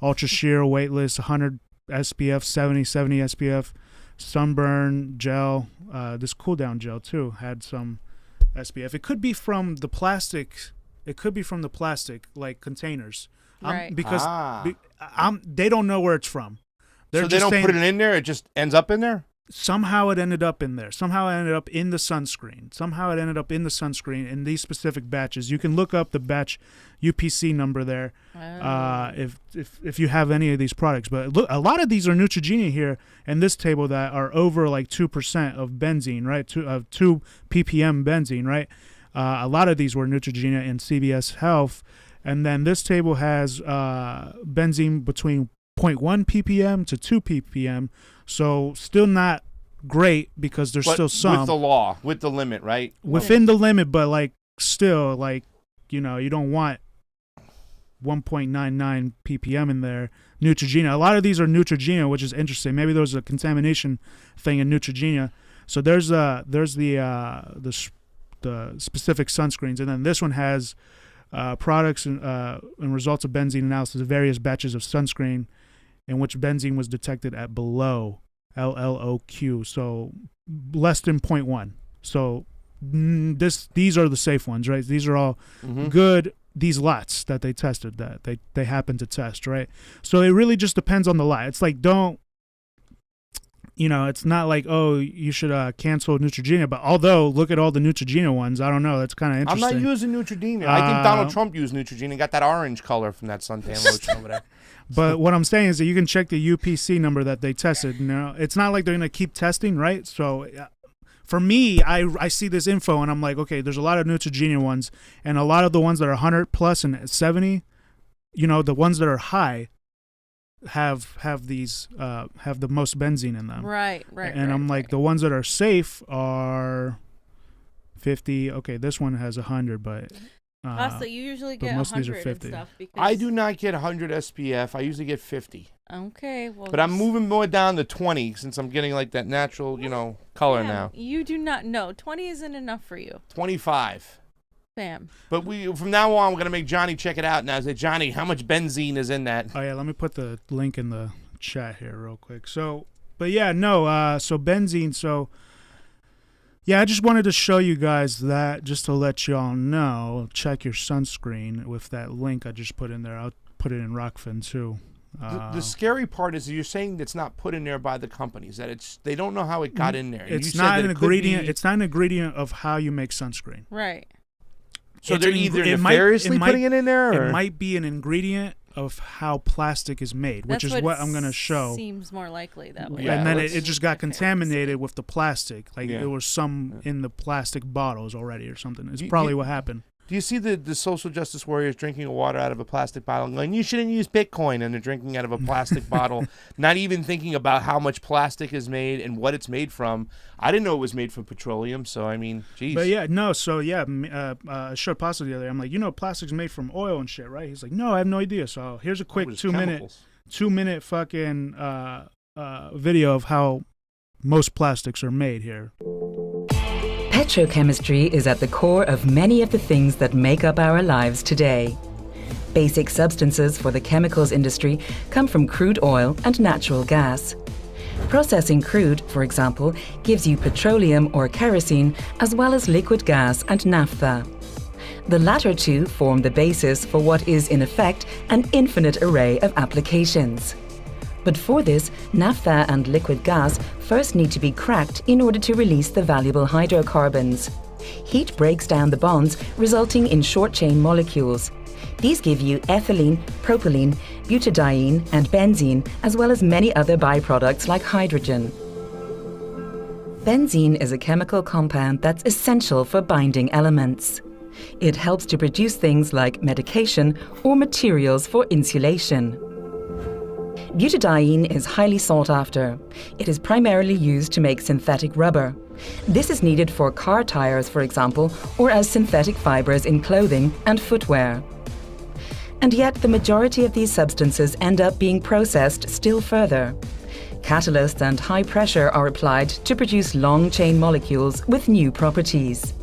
Ultra Sheer, Weightless, 100 SPF, 70 SPF, Sunburn Gel. This cool down gel too had some SPF. It could be from the plastic. It could be from the plastic like containers, right? Because they don't know where it's from. So they don't put it in there? It just ends up in there? Somehow it ended up in there. Somehow it ended up in the sunscreen. Somehow it ended up in the sunscreen in these specific batches. You can look up the batch UPC number there if you have any of these products. But look, a lot of these are Neutrogena here in this table that are over like 2% of benzene, right? 2 ppm benzene, right? A lot of these were Neutrogena and CVS Health. And then this table has benzene between 0.1 ppm to 2 ppm, so still not great because there's still some with the law, with the limit, right? Within the limit, but like still, like you don't want 1.99 ppm in there. Neutrogena. A lot of these are Neutrogena, which is interesting. Maybe there was a contamination thing in Neutrogena. So there's the specific sunscreens, and then this one has products and results of benzene analysis of various batches of sunscreen in which benzene was detected at below LLOQ, so less than 0.1. So these are the safe ones, right? These are all good. These lots that they tested, that they happen to test, right? So it really just depends on the lot. It's like don't you know, it's not like, oh, you should cancel Neutrogena. But although, look at all the Neutrogena ones. I don't know. That's kind of I'm interesting. not using Neutrogena. I think Donald Trump used Neutrogena and got that orange color from that suntan lotion over there. But what I'm saying is that you can check the UPC number that they tested. You know, it's not like they're going to keep testing, right? So for me, I see this info and I'm like, okay, there's a lot of Neutrogena ones, and a lot of the ones that are 100 plus and 70, you know, the ones that are high have these have the most benzene in them. Right. And I'm like, the ones that are safe are 50. Okay, this one has 100, but so you usually but get most of these are 100 and 50. stuff. Because... I do not get 100 SPF. I usually get 50. Okay, well. But I'm moving more down to 20 since I'm getting like that natural, you know, color now. You do not know. 20 isn't enough for you. 25. Bam. But from now on, we're going to make Johnny check it out. Now, say, Johnny, how much benzene is in that? Oh, yeah, let me put the link in the chat here real quick. So, but yeah, no, so benzene, so, yeah, I just wanted to show you guys that just to let y'all know. Check your sunscreen with that link I just put in there. I'll put it in Rokfin, too. The scary part is that you're saying it's not put in there by the companies, that they don't know how it got in there. It's not an ingredient. It's not an ingredient of how you make sunscreen. Right. So they're either nefariously putting it in there, or it might be an ingredient of how plastic is made, which is what I'm going to show. Seems more likely that way. Yeah, and then it just got contaminated with the plastic. Like there was some in the plastic bottles already or something. It's probably what happened. Do you see the social justice warriors drinking water out of a plastic bottle and going, you shouldn't use Bitcoin, and they're drinking out of a plastic bottle, not even thinking about how much plastic is made and what it's made from? I didn't know it was made from petroleum, so I mean, geez. But yeah, no, so yeah, I showed Pasta the other day. I'm like, you know, plastic's made from oil and shit, right? He's like, no, I have no idea. So here's a quick 2 minute fucking video of how most plastics are made here. Petrochemistry is at the core of many of the things that make up our lives today. Basic substances for the chemicals industry come from crude oil and natural gas. Processing crude, for example, gives you petroleum or kerosene, as well as liquid gas and naphtha. The latter two form the basis for what is, in effect, an infinite array of applications. But for this, naphtha and liquid gas first need to be cracked in order to release the valuable hydrocarbons. Heat breaks down the bonds, resulting in short-chain molecules. These give you ethylene, propylene, butadiene, and benzene, as well as many other byproducts like hydrogen. Benzene is a chemical compound that's essential for binding elements. It helps to produce things like medication or materials for insulation. Butadiene is highly sought after. It is primarily used to make synthetic rubber. This is needed for car tires, for example, or as synthetic fibers in clothing and footwear. And yet, the majority of these substances end up being processed still further. Catalysts and high pressure are applied to produce long-chain molecules with new properties.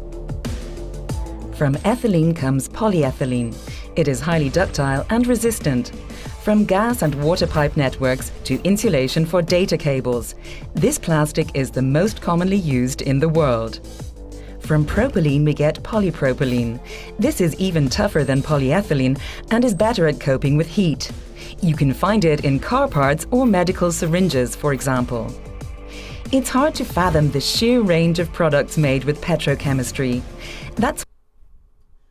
From ethylene comes polyethylene. It is highly ductile and resistant. From gas and water pipe networks to insulation for data cables, this plastic is the most commonly used in the world. From propylene we get polypropylene. This is even tougher than polyethylene and is better at coping with heat. You can find it in car parts or medical syringes, for example. It's hard to fathom the sheer range of products made with petrochemistry. That's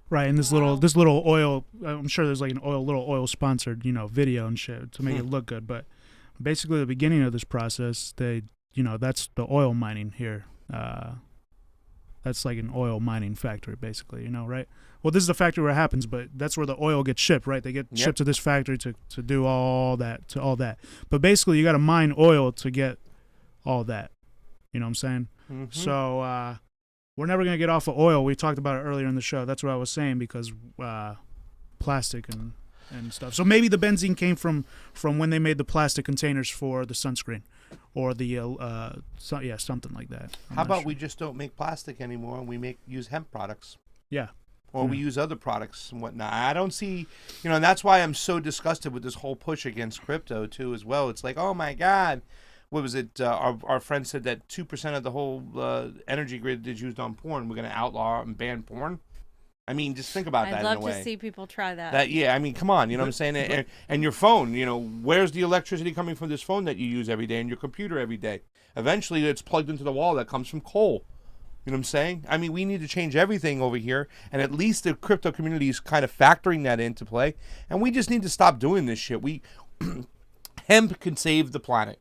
right, and this little oil, I'm sure there's like little oil sponsored, video and shit to make it look good. But basically, the beginning of this process, that's the oil mining here. That's like an oil mining factory, basically, right? Well, this is the factory where it happens, but that's where the oil gets shipped, right? They get shipped to this factory to do all that. But basically, you got to mine oil to get all that. You know what I'm saying? Mm-hmm. So, we're never going to get off of oil. We talked about it earlier in the show. That's what I was saying, because plastic and stuff. So maybe the benzene came from when they made the plastic containers for the sunscreen, or the something like that. How about we just don't make plastic anymore and we use hemp products? Yeah. Or we use other products and whatnot. I don't see, and that's why I'm so disgusted with this whole push against crypto too as well. It's like, oh my God. What was it? Our friend said that 2% of the whole energy grid is used on porn. We're going to outlaw and ban porn. I mean, just think about that I'd in a love way. to see people try that. I mean, come on, you know what I'm saying? And your phone, where's the electricity coming from this phone that you use every day and your computer every day? Eventually, it's plugged into the wall that comes from coal. You know what I'm saying? I mean, we need to change everything over here, and at least the crypto community is kind of factoring that into play. And we just need to stop doing this shit. Hemp can save the planet.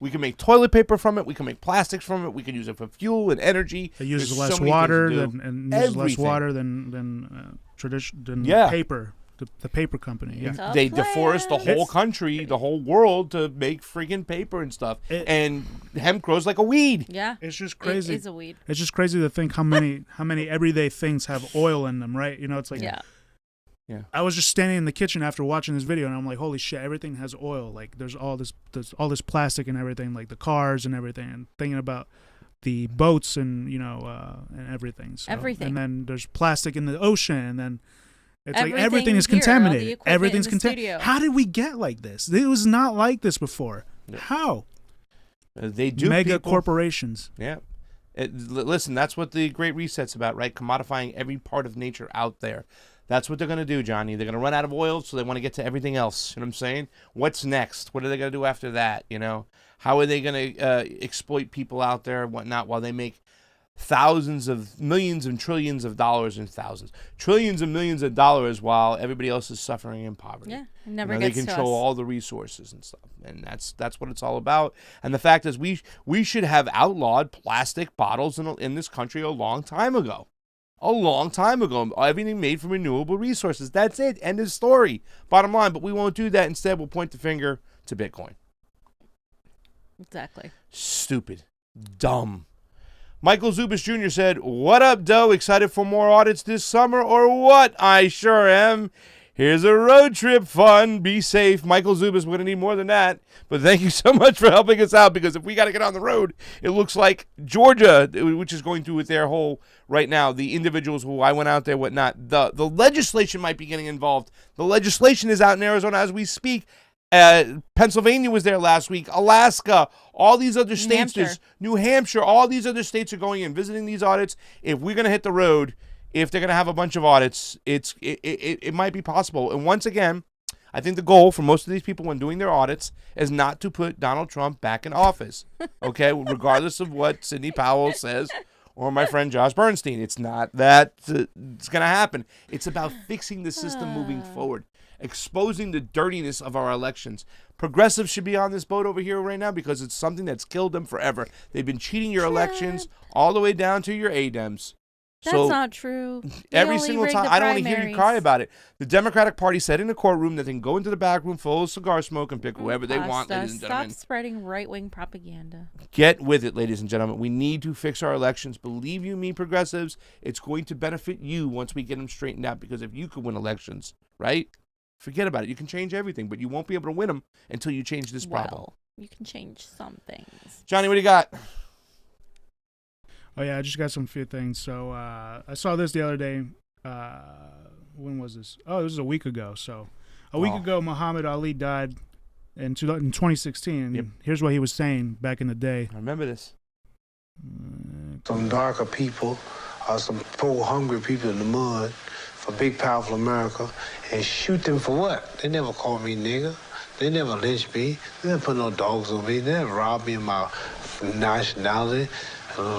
We can make toilet paper from it. We can make plastics from it. We can use it for fuel and energy. It uses There's less so many water things to do. than uses less Everything. water than Yeah. paper. The paper company. Yeah. They deforest the whole country, the whole world to make freaking paper and stuff. And hemp grows like a weed. Yeah. It's just crazy. It is a weed. It's just crazy to think how many everyday things have oil in them, right? It's like Yeah. I was just standing in the kitchen after watching this video, and I'm like, holy shit, everything has oil. Like there's all this plastic and everything, like the cars and everything, and thinking about the boats and and everything. So, Everything. And then there's plastic in the ocean, and then it's like Everything everything is here, all the contaminated. equipment Everything's in the contaminated. studio. How did we get like this? It was not like this before. How? They do Mega people. corporations. Yeah. Listen, that's what the Great Reset's about, right? Commodifying every part of nature out there. That's what they're going to do, Johnny. They're going to run out of oil, so they want to get to everything else. You know what I'm saying? What's next? What are they going to do after that? How are they going to exploit people out there and whatnot while they make thousands of millions and trillions of dollars and trillions and millions of dollars while everybody else is suffering in poverty? Yeah, it never They gets to control us. all the resources and stuff, and that's what it's all about. And the fact is, we should have outlawed plastic bottles in this country a long time ago. A long time ago. Everything made from renewable resources. That's it. End of story. Bottom line. But we won't do that. Instead, we'll point the finger to Bitcoin. Exactly. Stupid. Dumb. Michael Zubas Jr. said, "What up, Doe? Excited for more audits this summer or what?" I sure am. Here's a road trip fun. Be safe. Michael Zubas, we're going to need more than that. But thank you so much for helping us out, because if we got to get on the road, it looks like Georgia, which is going through with their whole, right now, the individuals who I went out there, whatnot, the legislation might be getting involved. The legislation is out in Arizona as we speak. Pennsylvania was there last week. Alaska, all these other states, New Hampshire, all these other states are going in, visiting these audits. If we're going to hit the road, if they're going to have a bunch of audits, it might be possible. And once again, I think the goal for most of these people when doing their audits is not to put Donald Trump back in office, okay, regardless of what Sidney Powell says or my friend Josh Bernstein. It's not that it's going to happen. It's about fixing the system moving forward, exposing the dirtiness of our elections. Progressives should be on this boat over here right now because it's something that's killed them forever. They've been cheating your elections all the way down to your ADEMs. That's not true. Every single time, I don't want to hear you cry about it. The Democratic Party said in the courtroom that they can go into the back room full of cigar smoke and pick whoever they want, ladies and gentlemen. Stop spreading right-wing propaganda. Get with it, ladies and gentlemen. We need to fix our elections. Believe you me, progressives, it's going to benefit you once we get them straightened out, because if you could win elections, right, forget about it. You can change everything, but you won't be able to win them until you change this problem. Well, you can change some things. Johnny, what do you got? Oh, yeah, I just got some few things. So I saw this the other day. When was this? Oh, this was a week ago. So a week ago, Muhammad Ali died in 2016. Yep. Here's what he was saying back in the day. I remember this. Some darker people or some poor, hungry people in the mud for big, powerful America and shoot them for what? They never called me nigger. They never lynched me. They never put no dogs on me. They never robbed me of my nationality.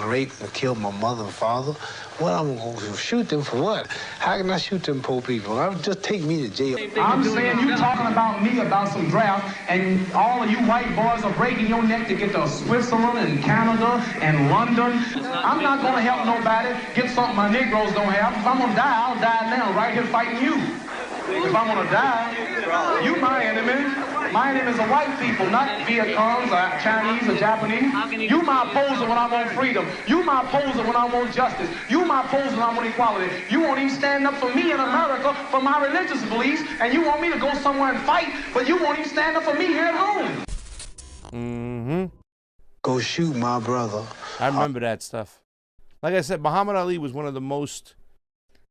Raped and killed my mother and father. What, I'm going to shoot them for what? How can I shoot them poor people? Just take me to jail. I'm saying you talking about me about some draft, and all of you white boys are breaking your neck to get to Switzerland and Canada and London. I'm not going to help nobody get something my Negroes don't have. If I'm going to die, I'll die now, right here fighting you. If I'm going to die, you my enemy. My enemy is the white people, not Viet Congs or Chinese or Japanese. You my opposer when I want freedom. You my opposer when I want justice. You my opposer when I want equality. You won't even stand up for me in America for my religious beliefs, and you want me to go somewhere and fight, but you won't even stand up for me here at home. Mm-hmm. Go shoot my brother. I remember that stuff. Like I said, Muhammad Ali was one of the most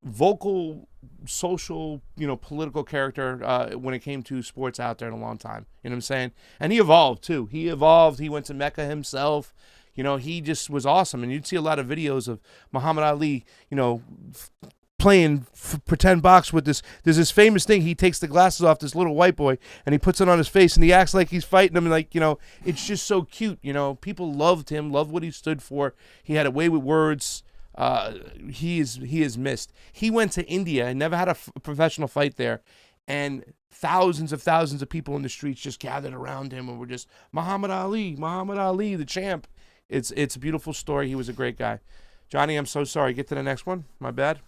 vocal, social, political character when it came to sports out there in a long time. You know what I'm saying? And he evolved too. He went to Mecca himself. He just was awesome. And you'd see a lot of videos of Muhammad Ali, playing pretend box with this. There's this famous thing. He takes the glasses off, this little white boy, and he puts it on his face, and he acts like he's fighting him. And like, you know, it's just so cute. You know, people loved him, loved what he stood for. He had a way with words. He is missed. He went to India and never had a professional fight there, and thousands of people in the streets just gathered around him and were just Muhammad Ali, the champ. It's a beautiful story. He was a great guy. Johnny, I'm so sorry. Get to the next one. My bad.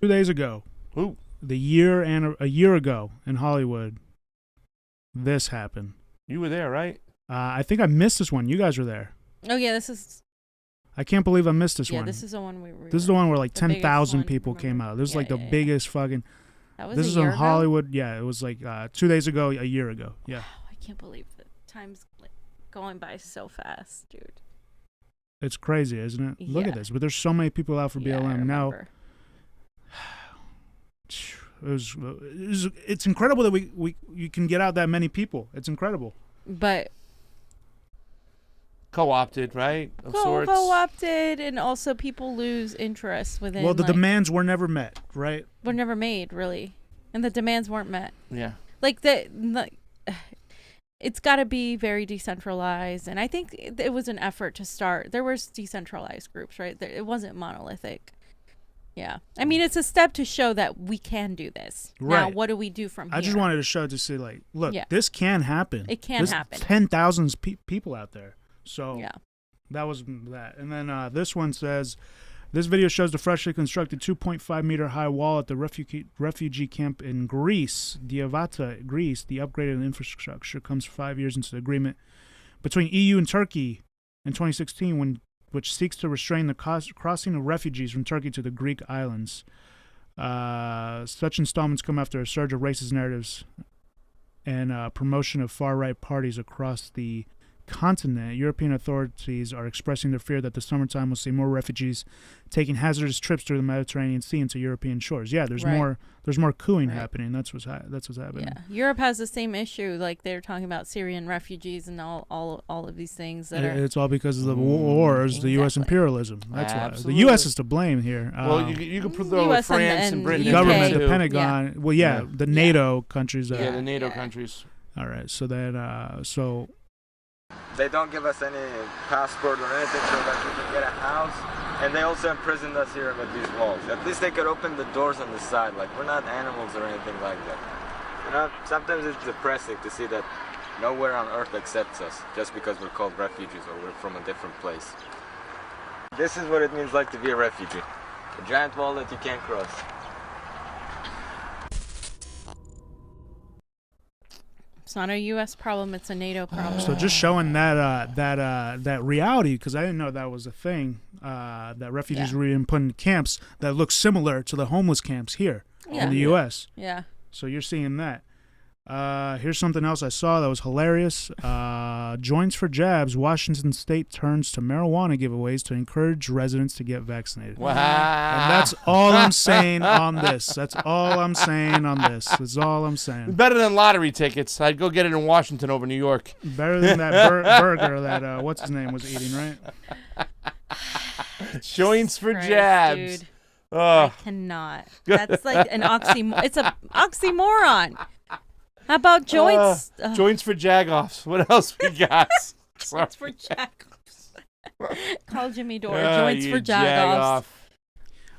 2 days ago, a year ago in Hollywood, this happened. You were there, right? I think I missed this one. You guys were there. Oh yeah, this is. I can't believe I missed this one. Yeah, this is the one we were. This is the one where like 10,000 people came out. This is like the biggest fucking. That was this a is year in ago? Hollywood. Yeah, it was like 2 days ago, a year ago. Yeah. Wow, I can't believe that time's like going by so fast, dude. It's crazy, isn't it? Look Yeah. at this. But there's so many people out for Yeah, I BLM now. remember. It's incredible that you can get out that many people. It's incredible. But co-opted, right? Of sorts. co-opted, and also people lose interest within. Well, the like, demands were never met, right? were never made really, and the demands weren't met. Yeah. Like it's got to be very decentralized, and I think it was an effort to start. There was decentralized groups, right? It wasn't monolithic. Yeah, I mean, it's a step to show that we can do this. Right. Now, what do we do from here? I just wanted to show to see, like, look, Yeah. this can happen. It can There's happen. 10,000 people out there. So Yeah. that was that. And then this one says, this video shows the freshly constructed 2.5 meter high wall at the refugee camp in Greece, Diavata, Greece. The upgraded infrastructure comes 5 years into the agreement between EU and Turkey in 2016, which seeks to restrain the crossing of refugees from Turkey to the Greek islands. Such installments come after a surge of racist narratives and promotion of far-right parties across the continent. European authorities are expressing their fear that the summertime will see more refugees taking hazardous trips through the Mediterranean Sea into European shores. Yeah, there's Right. more cooing happening. That's what's happening. Yeah, Europe has the same issue. Like they're talking about Syrian refugees and all of these things that are. It's all because of the wars, the U.S. imperialism. That's why the U.S. is to blame here. Well, you can throw US France and Britain. the government, too. the Pentagon. Well, yeah, the NATO countries. Yeah, the NATO countries. All right, so then so. They don't give us any passport or anything so that we can get a house, and they also imprisoned us here with these walls. At least they could open the doors on the side. Like, we're not animals or anything like that. You know, sometimes it's depressing to see that nowhere on earth accepts us just because we're called refugees or we're from a different place. This is what it means like to be a refugee. A giant wall that you can't cross. It's not a U.S. problem; it's a NATO problem. So just showing that reality, because I didn't know that was a thing. That refugees were being put in camps that look similar to the homeless camps here in the U.S. Yeah. So you're seeing that. Here's something else I saw that was hilarious. Joints for jabs. Washington State turns to marijuana giveaways to encourage residents to get vaccinated. Wow. And that's all I'm saying on this. That's all I'm saying on this. That's all I'm saying. Better than lottery tickets. I'd go get it in Washington over New York. Better than that burger that what's his name was eating, right? Joints for Christ, jabs. dude. Oh. I cannot. That's like an It's a oxymoron. How about joints? Joints for jagoffs. What else we got? Joints for jagoffs. Call Jimmy Dore. Joints for jagoffs. jagoff.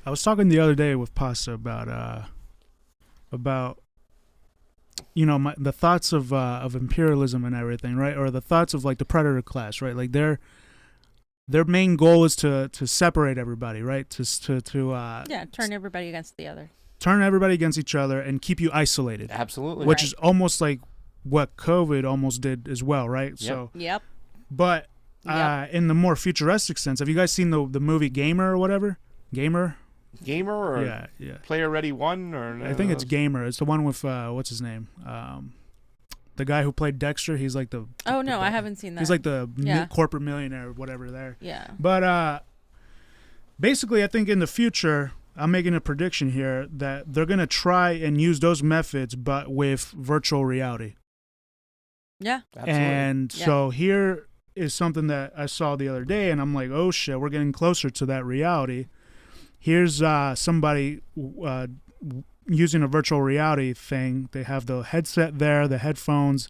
I was talking the other day with Pasta about you know the thoughts of imperialism and everything, right? Or the thoughts of like the predator class, right? Like their main goal is to separate everybody, right? To turn everybody against the other. Turn everybody against each other and keep you isolated. Absolutely. Which is almost like what COVID almost did as well, right? Yep. So. Yep. But in the more futuristic sense, have you guys seen the movie Gamer or whatever? Gamer or yeah. Player Ready 1 or I think it's Gamer. It's the one with what's his name? The guy who played Dexter. He's like the. Oh no, I haven't seen that. He's like the corporate millionaire or whatever there. Yeah. But basically, I think in the future, I'm making a prediction here that they're gonna try and use those methods, but with virtual reality. Yeah. Absolutely. And so here is something that I saw the other day, and I'm like, oh shit, we're getting closer to that reality. here's somebody using a virtual reality thing. They have the headset there, the headphones,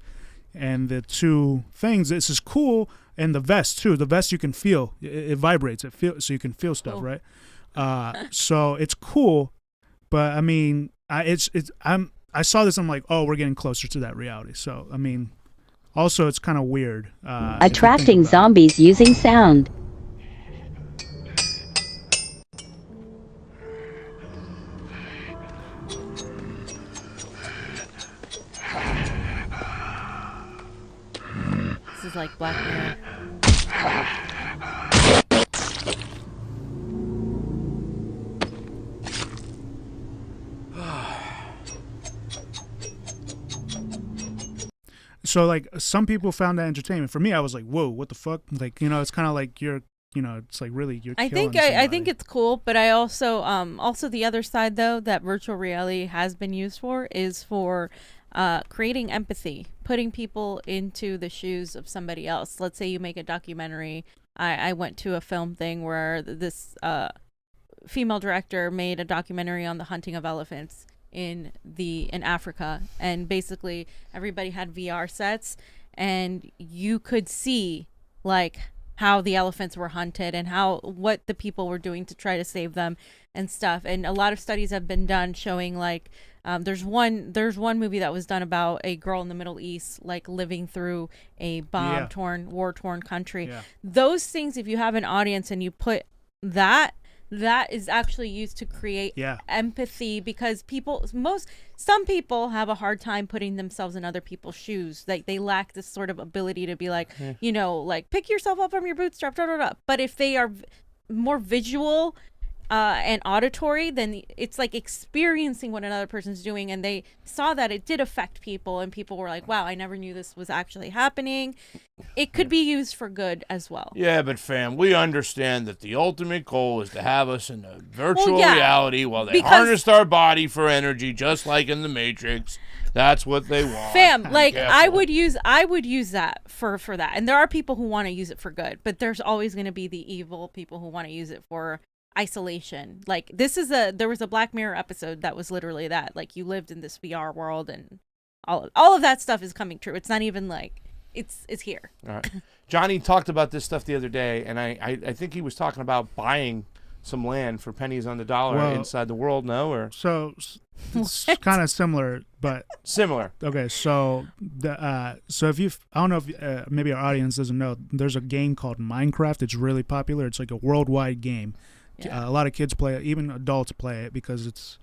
and the two things. This is cool, and the vest too. The vest you can feel it vibrates. So you can feel stuff, right? So it's cool, but I mean, I saw this. I'm like, oh, we're getting closer to that reality. So I mean, also it's kind of weird. Attracting zombies using sound. This is like Black Mirror. So like some people found that entertainment. For me, I was like, whoa, what the fuck? Like, it's kind of like it's like really you're. I think it's cool, but I also also the other side though that virtual reality has been used for is for creating empathy, putting people into the shoes of somebody else. Let's say you make a documentary. I went to a film thing where this female director made a documentary on the hunting of elephants in Africa, and basically everybody had VR sets, and you could see like how the elephants were hunted and what the people were doing to try to save them and stuff. And a lot of studies have been done showing like there's one movie that was done about a girl in the Middle East like living through a war-torn country. Yeah. Those things, if you have an audience and you put that is actually used to create empathy, because some people have a hard time putting themselves in other people's shoes. Like they lack this sort of ability to be like, like pick yourself up from your bootstrap, but if they are more visual and auditory, then it's like experiencing what another person's doing, and they saw that it did affect people, and people were like, wow, I never knew this was actually happening. It could be used for good as well. Yeah, but fam, we understand that the ultimate goal is to have us in a virtual reality while they harnessed our body for energy, just like in the Matrix. That's what they want. Fam, like I would use that for that. And there are people who want to use it for good, but there's always going to be the evil people who want to use it for isolation. Like there was a Black Mirror episode that was literally that. Like you lived in this VR world, and all of that stuff is coming true. It's not even like it's here. All right. Jonny talked about this stuff the other day, and I think he was talking about buying some land for pennies on the dollar inside the world. No, or so it's kind of similar, but similar. Okay, so if you, I don't know if maybe our audience doesn't know, there's a game called Minecraft. It's really popular. It's like a worldwide game. Yeah. A lot of kids play it, even adults play it, because it's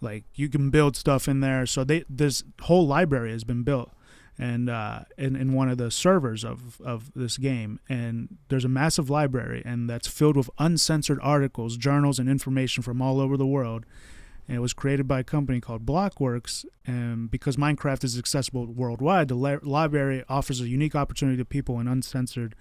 like you can build stuff in there. So this whole library has been built, and in one of the servers of this game, and there's a massive library, and that's filled with uncensored articles, journals, and information from all over the world. And it was created by a company called Blockworks, and because Minecraft is accessible worldwide, the library offers a unique opportunity to people in censored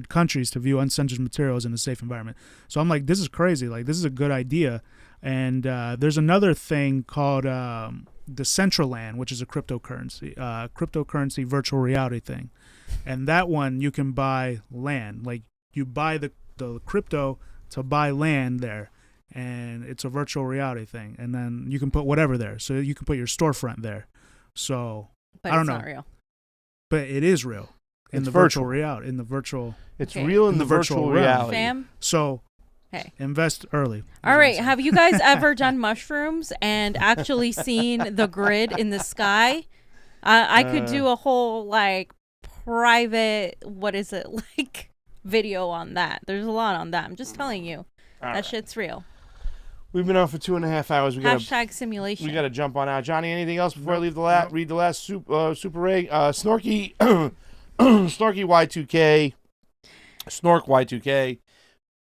countries to view uncensored materials in a safe environment. So I'm like, this is crazy. Like, this is a good idea. And there's another thing called the Decentraland, which is a cryptocurrency virtual reality thing. And that one, you can buy land. Like, you buy the crypto to buy land there. And it's a virtual reality thing, and then you can put whatever there. So you can put your storefront there. So but I don't know, not real. But it is real in the virtual reality. In the virtual, it's real in the virtual reality. Fam. So hey, invest early. All right, have you guys ever done mushrooms and actually seen the grid in the sky? I could do a whole like private video on that. There's a lot on that. I'm just telling you, that shit's real. We've been on for 2.5 hours. Hashtag simulation. We got to jump on out. Jonny, anything else before I leave read the last Super Ray? Snorky Y2K. Snork Y2K.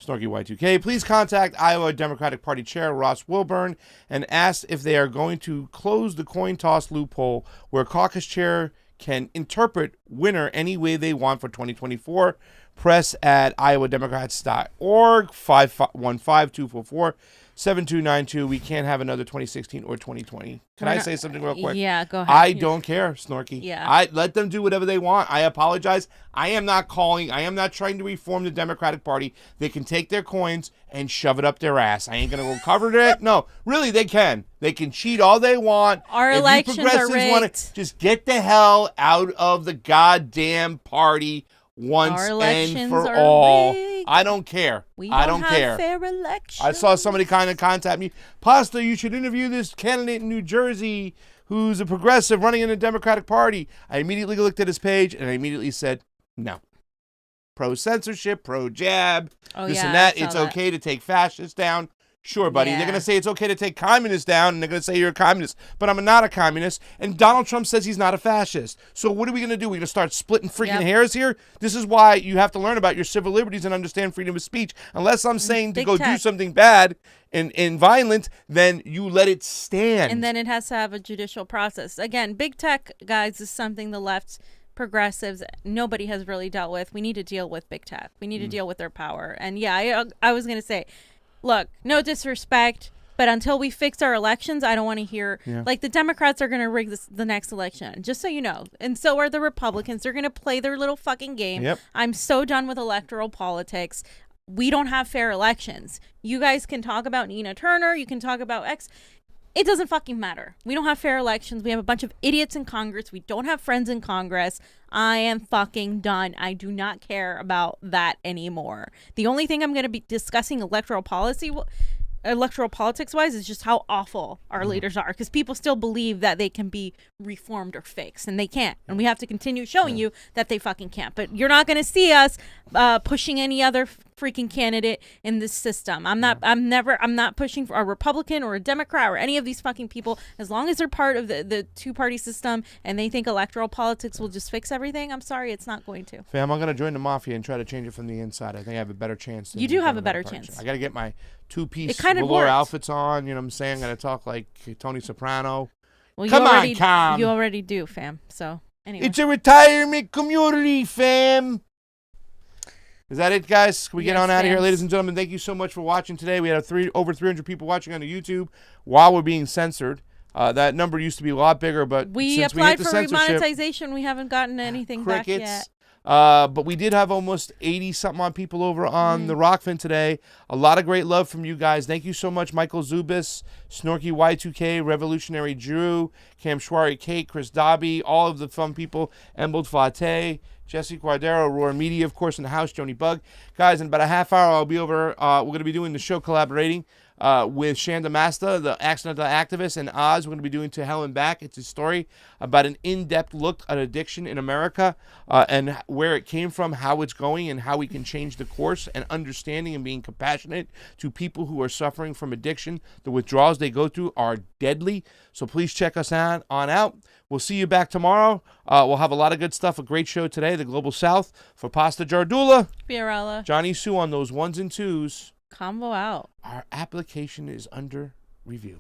Snorky Y2K. Please contact Iowa Democratic Party Chair Ross Wilburn and ask if they are going to close the coin toss loophole where caucus chair can interpret winner any way they want for 2024. press@iowademocrats.org, 515-244-7292. We can't have another 2016 or 2020. Can I say something real quick? Yeah, go ahead. I don't care, Snorky. Yeah. I let them do whatever they want. I apologize. I am not trying to reform the Democratic Party. They can take their coins and shove it up their ass. I ain't going to go cover it. No, really, they can. They can cheat all they want. Our If you elections are progressives wanna rigged. just get the hell out of the goddamn party once Our and elections for are all. rigged. I don't care. We I don't have care. fair elections. I saw somebody kind of contact me. Pasta, you should interview this candidate in New Jersey who's a progressive running in the Democratic Party. I immediately looked at his page and I immediately said, no. Pro-censorship, pro-jab, this and that. It's okay to take fascists down. Sure, buddy. Yeah. They're going to say it's okay to take communists down, and they're going to say you're a communist. But I'm not a communist, and Donald Trump says he's not a fascist. So what are we going to do? We're going to start splitting freaking hairs here? This is why you have to learn about your civil liberties and understand freedom of speech. Unless I'm saying to Big go tech. do something bad and violent, then you let it stand. And then it has to have a judicial process. Again, big tech, guys, is something the left, progressives, nobody has really dealt with. We need to deal with big tech. We need to deal with their power. And yeah, I was going to say, look, no disrespect, but until we fix our elections, I don't want to hear, like, the Democrats are going to rig the next election, just so you know. And so are the Republicans. They're going to play their little fucking game. Yep. I'm so done with electoral politics. We don't have fair elections. You guys can talk about Nina Turner. You can talk about X. It doesn't fucking matter. We don't have fair elections. We have a bunch of idiots in Congress. We don't have friends in Congress. I am fucking done. I do not care about that anymore. The only thing I'm going to be discussing electoral politics wise is just how awful our leaders are, because people still believe that they can be reformed or fixed, and they can't. And we have to continue showing you that they fucking can't. But you're not going to see us pushing any other freaking candidate in this system. I'm not pushing for a Republican or a Democrat or any of these fucking people. As long as they're part of the two-party system and they think electoral politics will just fix everything, I'm sorry, it's not going to. Fam, I'm going to join the mafia and try to change it from the inside. I think I have a better chance. You do have a better chance. I got to get my two-piece It kind of velour worked. outfits on. You know what I'm saying? Got to talk like Tony Soprano. Well, Come on, Tom. You already do, fam. So, anyway. It's a retirement community, fam. Is that it, guys? Can we get on out of here, ladies and gentlemen? Thank you so much for watching today. We had over 300 people watching on the YouTube while we're being censored. That number used to be a lot bigger, but We since applied we for hit the censorship, remonetization. We haven't gotten anything back crickets. yet. But we did have almost 80-something odd people over on the Rokfin today. A lot of great love from you guys. Thank you so much, Michael Zubis, Snorky Y2K, Revolutionary Drew, Cam Schwari, Kate, Chris Dobby, all of the fun people, Embold Flate, Jesse Guardero, Roar Media, of course, in the house, Joni Bug. Guys, in about a half hour, I'll be over. We're going to be doing the show collaborating with Shanda Masta, the accidental activist, and Oz. We're going to be doing To Hell and Back. It's a story about an in-depth look at addiction in America and where it came from, how it's going, and how we can change the course, and understanding and being compassionate to people who are suffering from addiction. The withdrawals they go through are deadly. So please check us on out. We'll see you back tomorrow. We'll have a lot of good stuff. A great show today, the Global South. For Pasta Jardula, Fiorella, Johnny Sue on those 1s and 2s. Convo out. Our application is under review.